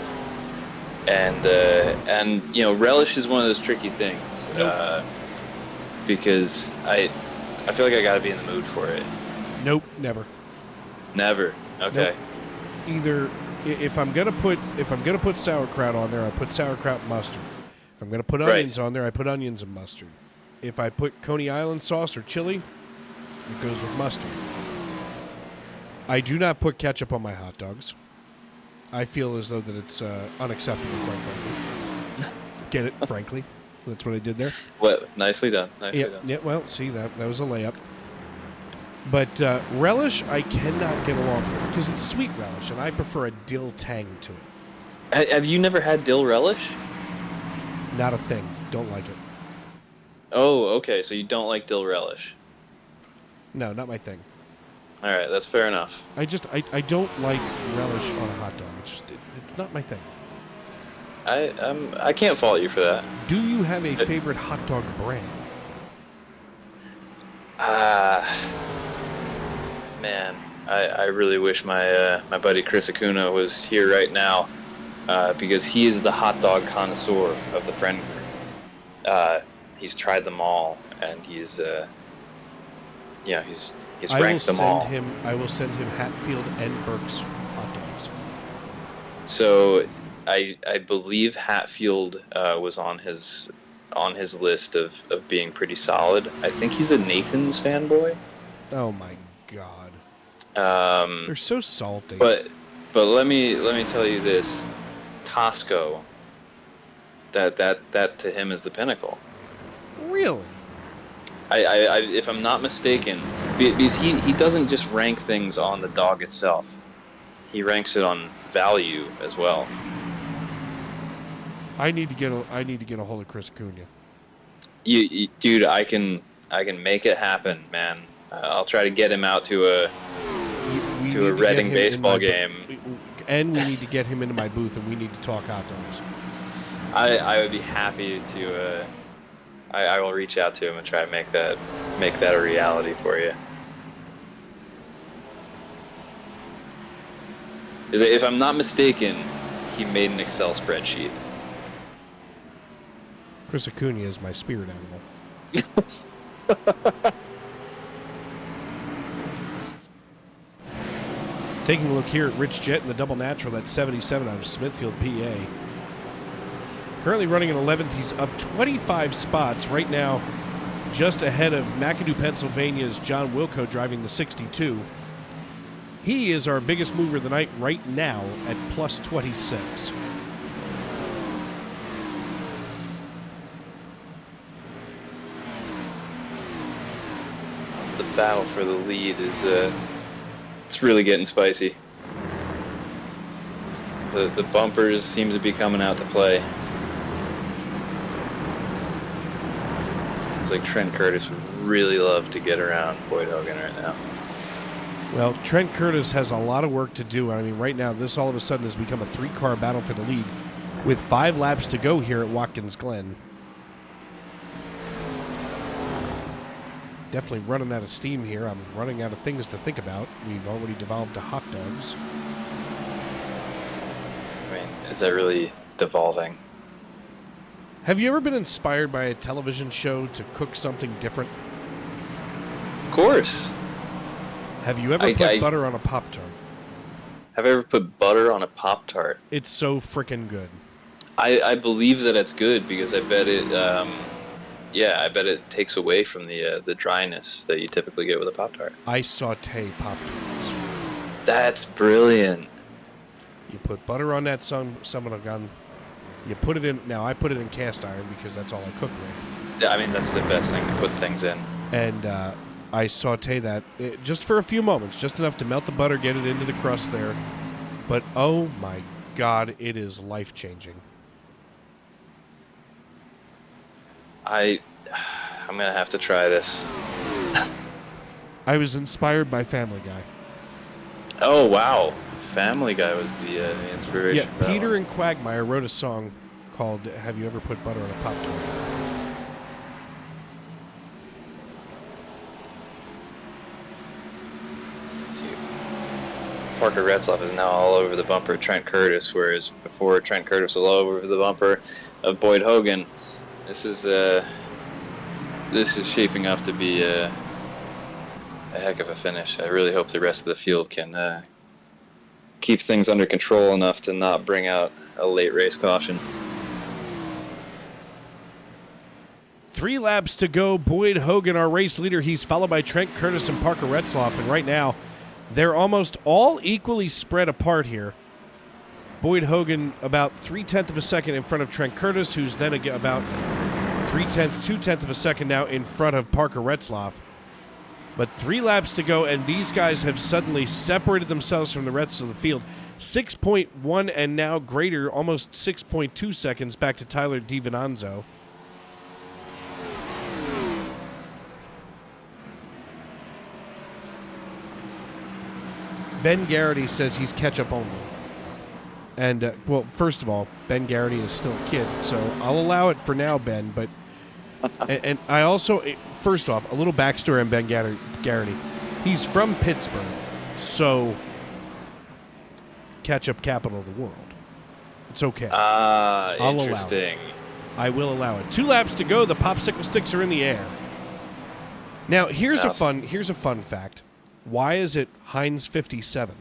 S1: And you know, relish is one of those tricky things.
S4: Nope.
S1: Because I feel like I gotta be in the mood for it.
S4: Nope, never.
S1: Never. Okay.
S4: Nope. Either if I'm gonna put sauerkraut on there, I put sauerkraut and mustard. If I'm gonna put onions on there, I put onions and mustard. If I put Coney Island sauce or chili, it goes with mustard. I do not put ketchup on my hot dogs. I feel as though that it's unacceptable, quite frankly. Get it? Frankly. That's what I did there.
S1: Well, nicely done. Nicely done.
S4: Yeah, well, see, that was a layup. But relish, I cannot get along with because it's sweet relish, and I prefer a dill tang to it.
S1: Have you never had dill relish?
S4: Not a thing. Don't like it.
S1: Oh, okay. So you don't like dill relish?
S4: No, not my thing.
S1: All right, that's fair enough.
S4: I don't like relish on a hot dog. It's not my thing.
S1: I can't fault you for that.
S4: Do you have a favorite hot dog brand?
S1: Man, I really wish my my buddy Chris Acuna was here right now, because he is the hot dog connoisseur of the friend group. He's tried them all, and he's ranked them all.
S4: I will send him Hatfield and Burke's hot dogs.
S1: So I believe Hatfield was on his list of being pretty solid. I think he's a Nathan's fanboy.
S4: Oh my God. They're so salty.
S1: But let me tell you this, Costco. That to him is the pinnacle.
S4: Really?
S1: I if I'm not mistaken, because he doesn't just rank things on the dog itself. He ranks it on value as well.
S4: I need to get a hold of Chris Acuna.
S1: You dude, I can make it happen, man. I'll try to get him out to a Reading baseball game.
S4: And we need to get him into my booth, and we need to talk hot dogs.
S1: I would be happy to. I will reach out to him and try to make that a reality for you. If I'm not mistaken, he made an Excel spreadsheet.
S4: Chris Acuna is my spirit animal. Taking a look here at Rich Jett in the double natural, that's 77 out of Smithfield, PA. Currently running in 11th. He's up 25 spots right now, just ahead of McAdoo, Pennsylvania's John Wilco driving the 62. He is our biggest mover of the night right now at plus 26.
S1: the battle for the lead is it's really getting spicy. The bumpers seem to be coming out to play. Seems like Trent Curtis would really love to get around Boyd Hogan right now.
S4: Well, Trent Curtis has a lot of work to do. I mean, right now, this all of a sudden has become a 3-car battle for the lead with 5 laps to go here at Watkins Glen. Definitely running out of steam here. I'm running out of things to think about. We've already devolved to hot dogs.
S1: I mean, is that really devolving?
S4: Have you ever been inspired by a television show to cook something different?
S1: Of course.
S4: Have you ever put butter on a Pop-Tart?
S1: Have I ever put butter on a Pop-Tart?
S4: It's so frickin' good.
S1: I believe that it's good because I bet it, I bet it takes away from the dryness that you typically get with a Pop-Tart.
S4: I saute Pop-Tarts.
S1: That's brilliant.
S4: You put butter on that summoner gun. You put it in. Now I put it in cast iron because that's all I cook with.
S1: Yeah, I mean that's the best thing to put things in.
S4: And I saute that just for a few moments, just enough to melt the butter, get it into the crust there. But oh my God, it is life changing.
S1: I'm gonna have to try this.
S4: I was inspired by Family Guy.
S1: Oh wow. Family Guy was the inspiration.
S4: Yeah, Peter and Quagmire wrote a song called "Have You Ever Put Butter on a Pop-Tart?"
S1: Parker Retzlaff is now all over the bumper of Trent Curtis, whereas before Trent Curtis was all over the bumper of Boyd Hogan. This is shaping up to be a heck of a finish. I really hope the rest of the field can keep things under control enough to not bring out a late race caution.
S4: 3 laps to go. Boyd Hogan, our race leader, he's followed by Trent Curtis and Parker Retzlaff, and right now they're almost all equally spread apart here. Boyd Hogan about 0.3 of a second in front of Trent Curtis, who's then about 0.2 of a second now in front of Parker Retzlaff. But 3 laps to go, and these guys have suddenly separated themselves from the rest of the field. 6.1 and now greater, almost 6.2 seconds back to Tyler DiVincenzo. Ben Garrity says he's catch-up only. And, well, first of all, Ben Garrity is still a kid, so I'll allow it for now, Ben, but... and I also... First off, a little backstory on Ben Garrity. He's from Pittsburgh, so catch-up capital of the world. It's okay. I'll
S1: interesting.
S4: Allow it. I will allow it. 2 laps to go. The popsicle sticks are in the air. Now, here's a fun fact. Why is it Heinz 57?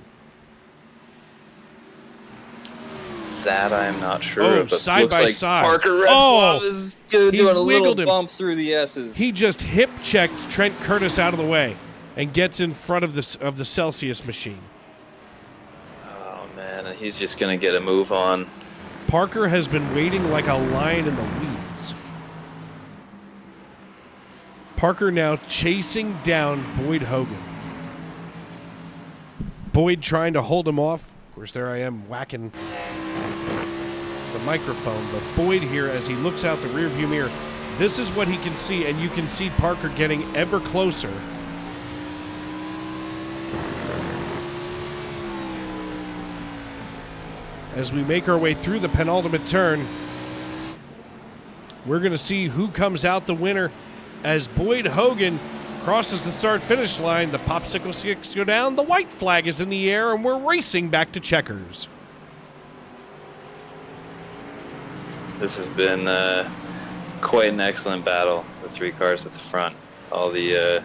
S1: That I'm not sure.
S4: Oh,
S1: but
S4: side by
S1: like
S4: side.
S1: Parker Retzlaff is doing a little bump through the S's.
S4: He just hip checked Trent Curtis out of the way and gets in front of the Celsius machine.
S1: Oh man, and he's just gonna get a move on.
S4: Parker has been waiting like a lion in the weeds. Parker now chasing down Boyd Hogan. Boyd trying to hold him off. Of course, there I am whacking the microphone, but Boyd here, as he looks out the rearview mirror, this is what he can see, and you can see Parker getting ever closer. As we make our way through the penultimate turn, we're going to see who comes out the winner as Boyd Hogan crosses the start-finish line. The popsicle sticks go down, the white flag is in the air, and we're racing back to checkers.
S1: This has been quite an excellent battle. The 3 cars at the front. All the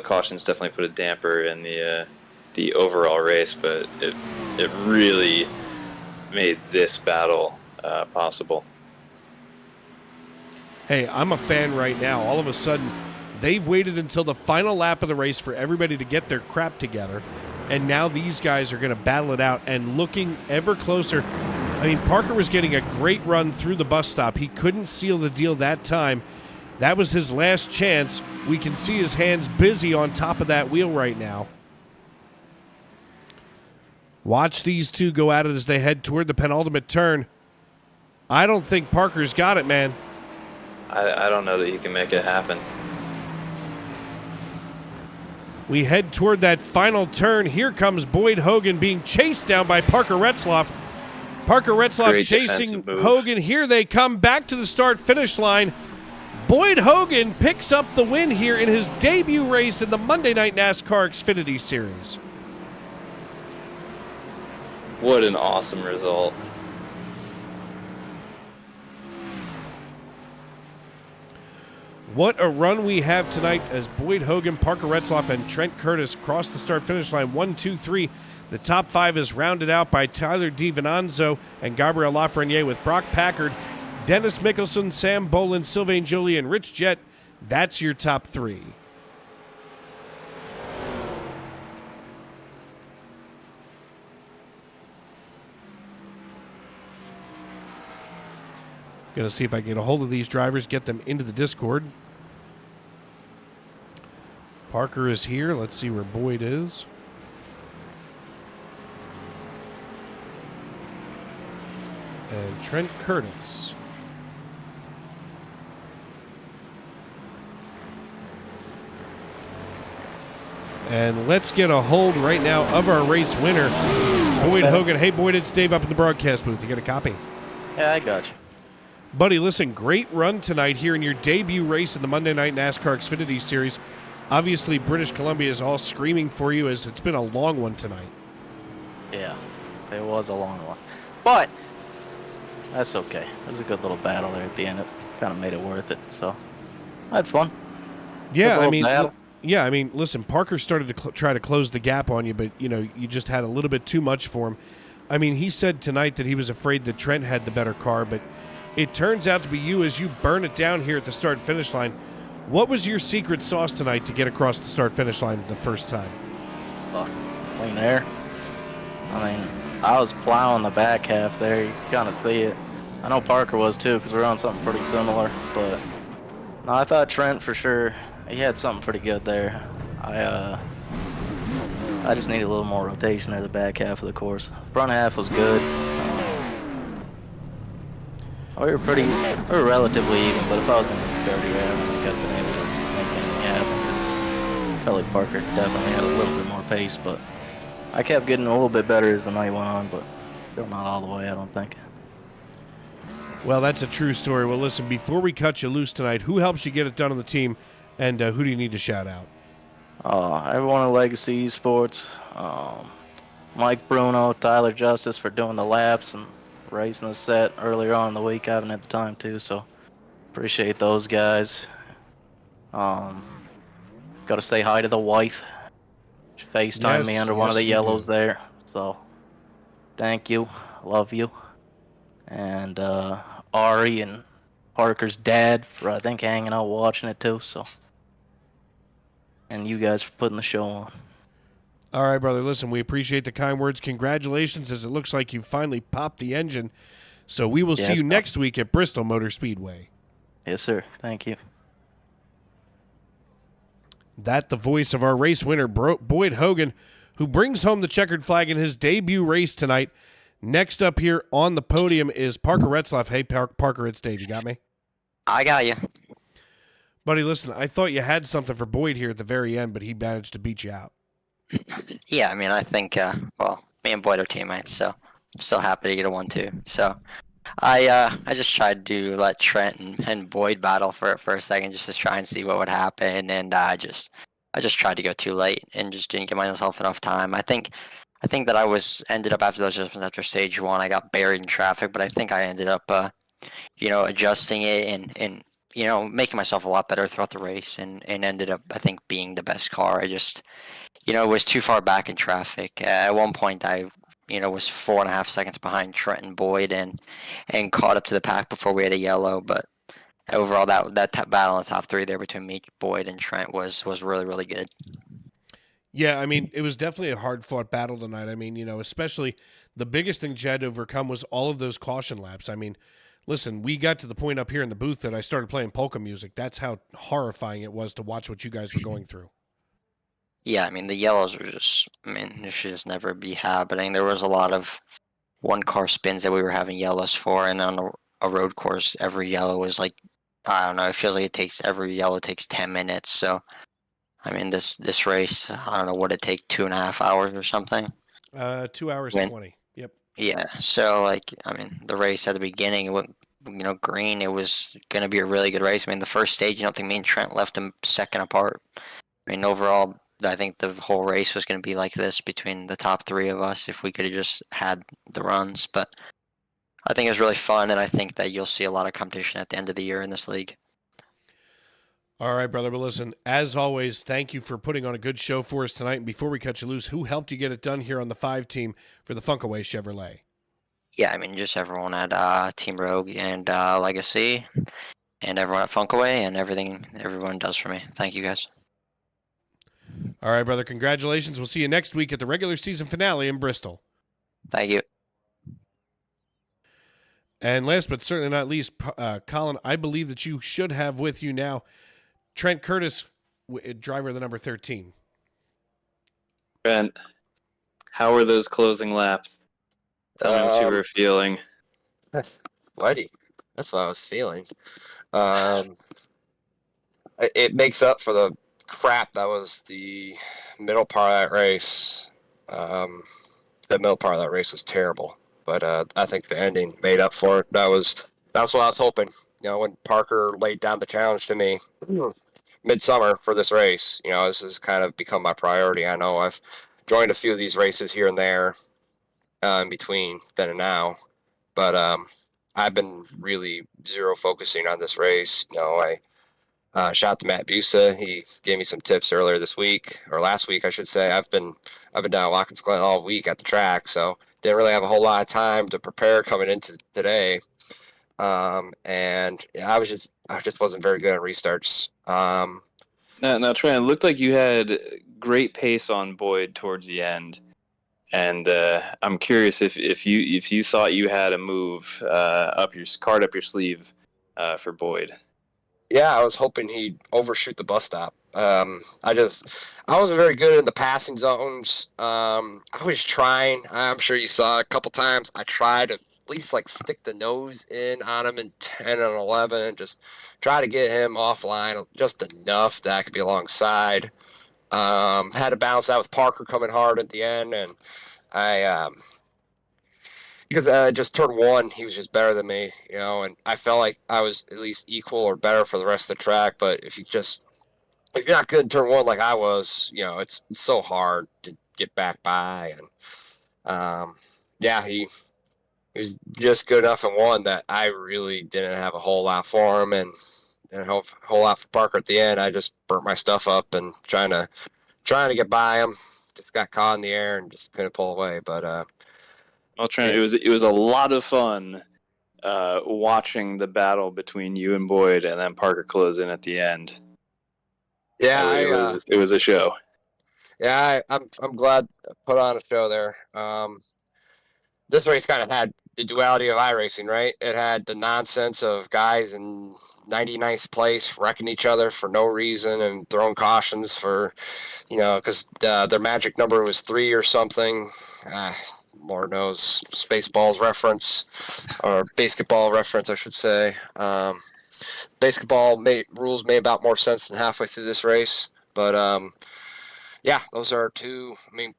S1: cautions definitely put a damper in the overall race, but it really made this battle possible.
S4: Hey, I'm a fan right now. All of a sudden, they've waited until the final lap of the race for everybody to get their crap together, and now these guys are going to battle it out and looking ever closer. I mean, Parker was getting a great run through the bus stop. He couldn't seal the deal that time, That was his last chance. We can see his hands busy on top of that wheel right now. Watch these two go at it as they head toward the penultimate turn. I don't think Parker's got it, man.
S1: I don't know that you can make it happen.
S4: We head toward that final turn. Here comes Boyd Hogan being chased down by Parker Retzloff. Parker Retzloff
S1: Great
S4: chasing
S1: defensive move.
S4: Hogan. Here they come back to the start-finish line. Boyd Hogan picks up the win here in his debut race in the Monday Night NASCAR Xfinity Series.
S1: What an awesome result.
S4: What a run we have tonight as Boyd Hogan, Parker Retzloff, and Trent Curtis cross the start-finish line 1, 2, 3. The top 5 is rounded out by Tyler DiVincenzo and Gabriel Lafreniere with Brock Packard, Dennis Mickelson, Sam Bolin, Sylvain Joly, and Rich Jett. That's your top 3. Gonna see if I can get a hold of these drivers, get them into the Discord. Parker is here. Let's see where Boyd is. And Trent Curtis. And let's get a hold right now of our race winner, Boyd Hogan. Hey, Boyd, it's Dave up in the broadcast booth. You got a copy?
S2: Yeah, I got you.
S4: Buddy, listen, great run tonight here in your debut race in the Monday Night NASCAR Xfinity Series. Obviously, British Columbia is all screaming for you as it's been a long one tonight.
S2: Yeah, it was a long one. But that's okay. It was a good little battle there at the end. It kind of made it worth it. So I had fun.
S4: Yeah, I mean, listen, Parker started to try to close the gap on you, but, you know, you just had a little bit too much for him. I mean, he said tonight that he was afraid that Trent had the better car, but it turns out to be you as you burn it down here at the start-finish line. What was your secret sauce tonight to get across the start-finish line the first time?
S2: Clean air. I mean, I was plowing the back half there. You kind of see it. I know Parker was too because we're on something pretty similar. But no, I thought Trent for sure. He had something pretty good there. I just needed a little more rotation at the back half of the course. Front half was good. We were relatively even, but if I was in the 30 round, I think I'd been able to make anything happen because I felt like Parker definitely had a little bit more pace, but I kept getting a little bit better as the night went on, but still not all the way, I don't think.
S4: Well, that's a true story. Well, listen, before we cut you loose tonight, who helps you get it done on the team, and who do you need to shout out?
S2: Everyone at Legacy Esports, Mike Bruno, Tyler Justice for doing the laps and racing the set earlier on in the week. I haven't had the time to, so appreciate those guys. Got to say hi to the wife. She FaceTimed me under one of the yellows there, so thank you, love you. And Ari and Parker's dad for I think hanging out watching it too, so, and you guys for putting the show on.
S4: All right, brother. Listen, we appreciate the kind words. Congratulations, as it looks like you finally popped the engine. So we will see you next week at Bristol Motor Speedway.
S2: Yes, sir. Thank you.
S4: That the voice of our race winner, Boyd Hogan, who brings home the checkered flag in his debut race tonight. Next up here on the podium is Parker Retzloff. Hey, Parker, it's Dave. You got me?
S8: I got you.
S4: Buddy, listen, I thought you had something for Boyd here at the very end, but he managed to beat you out.
S8: Yeah, I mean, I think, well, me and Boyd are teammates, so I'm still happy to get a 1-2. So I just tried to let Trent and Boyd battle for a second just to try and see what would happen, and I just tried to go too late and just didn't give myself enough time. I think that I ended up after those adjustments after stage 1, I got buried in traffic, but I think I ended up, adjusting it and making myself a lot better throughout the race and ended up, I think, being the best car. I just, was too far back in traffic. At one point, I, was 4.5 seconds behind Trent and Boyd and caught up to the pack before we had a yellow. But overall, that battle in the top 3 there between me, Boyd, and Trent was really, really good.
S4: Yeah, I mean, it was definitely a hard-fought battle tonight. I mean, especially the biggest thing you had to overcome was all of those caution laps. I mean, Listen, we got to the point up here in the booth that I started playing polka music. That's how horrifying it was to watch what you guys were going through.
S8: Yeah, I mean, the yellows were just, I mean, it should just never be happening. There was a lot of one-car spins that we were having yellows for, and on a road course, every yellow was like, I don't know, it feels like every yellow takes 10 minutes. So, I mean, this race, I don't know, what it take, 2.5 hours or something?
S4: 2 hours 20. Yep.
S8: Yeah, so, like, I mean, the race at the beginning, green, it was going to be a really good race. I mean, the first stage, I don't think me and Trent left them second apart. I mean, overall, I think the whole race was going to be like this between the top three of us if we could have just had the runs. But I think it was really fun, and I think that you'll see a lot of competition at the end of the year in this league.
S4: All right, brother. But listen, as always, thank you for putting on a good show for us tonight. And before we cut you loose, who helped you get it done here on the 5 team for the Funkaway Chevrolet?
S8: Yeah, I mean, just everyone at Team Rogue and Legacy, and everyone at Funkaway, and everything everyone does for me. Thank you, guys.
S4: All right, brother. Congratulations. We'll see you next week at the regular season finale in Bristol.
S8: Thank you.
S4: And last but certainly not least, Colin, I believe that you should have with you now Trent Curtis, driver of the number 13.
S1: Trent, how were those closing laps? Tell me what you were feeling.
S20: Buddy, that's what I was feeling. It makes up for the crap that was the middle part of that race. The middle part of that race was terrible, but I think the ending made up for it. That's what I was hoping. You know, when Parker laid down the challenge to me midsummer for this race, you know, this has kind of become my priority. I know I've joined a few of these races here and there in between then and now, but I've been really zero focusing on this race. You know, I shout out to Matt Busa. He gave me some tips earlier this week, or last week, I should say. I've been down at Watkins, Glen all week at the track, so didn't really have a whole lot of time to prepare coming into today. And yeah, I just wasn't very good at restarts.
S1: Now, Trent, it looked like you had great pace on Boyd towards the end, and I'm curious if you thought you had a move up your sleeve for Boyd.
S20: Yeah, I was hoping he'd overshoot the bus stop. I wasn't very good in the passing zones. I was trying. I'm sure you saw a couple times. I tried to at least like stick the nose in on him in 10 and 11 and just try to get him offline just enough that I could be alongside. Had to balance out with Parker coming hard at the end, and because just turn one, he was just better than me, you know, and I felt like I was at least equal or better for the rest of the track. But if you're not good in turn one like I was, you know, it's so hard to get back by. And yeah, he was just good enough in one that I really didn't have a whole lot for him, and a whole lot for Parker at the end. I just burnt my stuff up and trying to get by him. Just got caught in the air and just couldn't pull away. But
S1: Trent, it was a lot of fun watching the battle between you and Boyd, and then Parker close in at the end.
S20: Yeah,
S1: it was a show.
S20: Yeah, I'm glad I put on a show there. This race kind of had the duality of iRacing, right? It had the nonsense of guys in 99th place wrecking each other for no reason and throwing cautions for, you know, because their magic number was 3 or something. Lord knows, Spaceballs reference, or basketball reference, I should say. Basketball rules made about more sense than halfway through this race. But, yeah, those are two. I mean,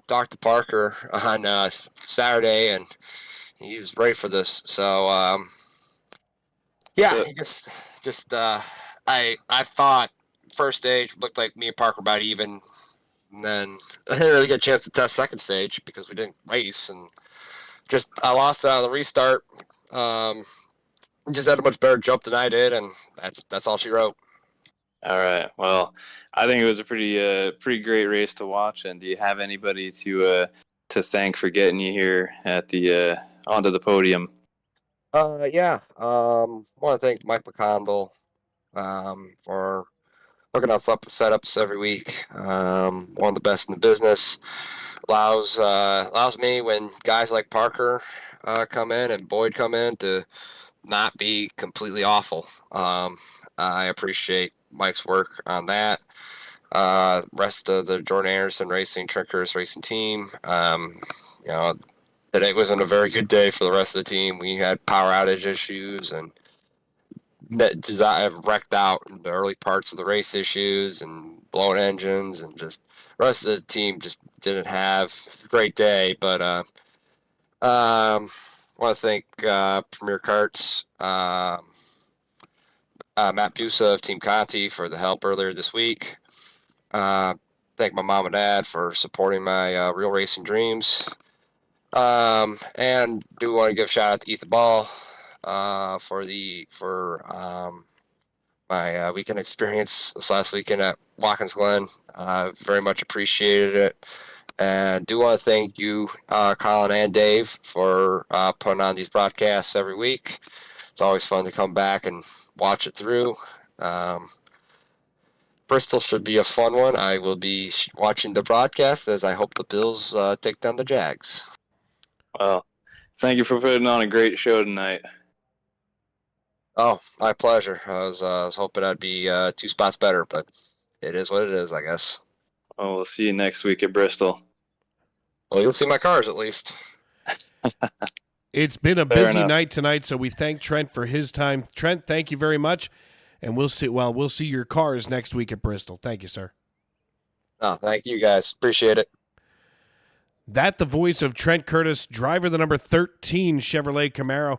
S20: Dr. Parker on Saturday, and he was ready for this. So, yeah, he just I thought first stage looked like me and Parker about even. And then I didn't really get a chance to test second stage because we didn't race, and I lost it on the restart. Just had a much better jump than I did, and that's all she wrote.
S1: All right. Well, I think it was a pretty great race to watch. And do you have anybody to thank for getting you here at the onto the podium?
S20: Yeah. Want to thank Mike McConville for looking out setups every week. One of the best in the business. Allows me when guys like Parker come in and Boyd come in to not be completely awful. I appreciate Mike's work on that. Rest of the Jordan Anderson Racing, Trent Curtis Racing team. Today wasn't a very good day for the rest of the team. We had power outage issues and have wrecked out in the early parts of the race issues and blown engines, and just the rest of the team just didn't have a great day. But I want to thank Premier Karts, Matt Busa of Team Conti for the help earlier this week. Thank my mom and dad for supporting my real racing dreams. And do want to give a shout out to Ethan Ball for my weekend experience this last weekend at Watkins Glen. Very much appreciated it. And do want to thank you, Colin and Dave, for putting on these broadcasts every week. It's always fun to come back and watch it through. Bristol should be a fun one. I will be watching the broadcast as I hope the Bills take down the Jags.
S1: Well, thank you for putting on a great show tonight.
S20: Oh, my pleasure. I was hoping I'd be 2 spots better, but it is what it is, I guess.
S1: Oh, we'll see you next week at Bristol.
S20: Well, you'll see my cars at least.
S4: It's been a busy night tonight, so we thank Trent for his time. Trent, thank you very much, and we'll see your cars next week at Bristol. Thank you, sir.
S20: Oh, thank you guys. Appreciate it.
S4: That the voice of Trent Curtis, driver the number 13 Chevrolet Camaro,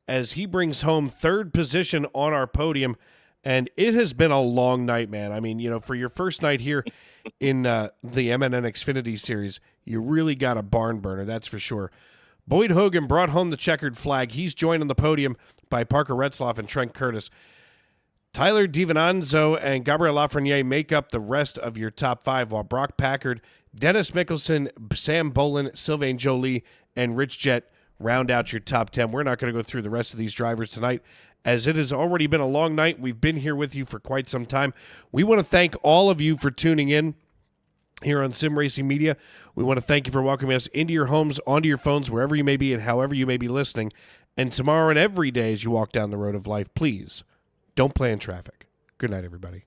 S4: as he brings home 3rd position on our podium. And it has been a long night, man. I mean, for your first night here in the SNN Xfinity Series, you really got a barn burner, that's for sure. Boyd Hogan brought home the checkered flag. He's joined on the podium by Parker Retzloff and Trent Curtis. Tyler DiVincenzo and Gabriel Lafreniere make up the rest of your top 5, while Brock Packard, Dennis Mickelson, Sam Bolin, Sylvain Jolie, and Rich Jett round out your top 10. We're not going to go through the rest of these drivers tonight, as it has already been a long night. We've been here with you for quite some time. We want to thank all of you for tuning in here on Sim Racing Media. We want to thank you for welcoming us into your homes, onto your phones, wherever you may be and however you may be listening. And tomorrow and every day as you walk down the road of life, please don't play in traffic. Good night, everybody.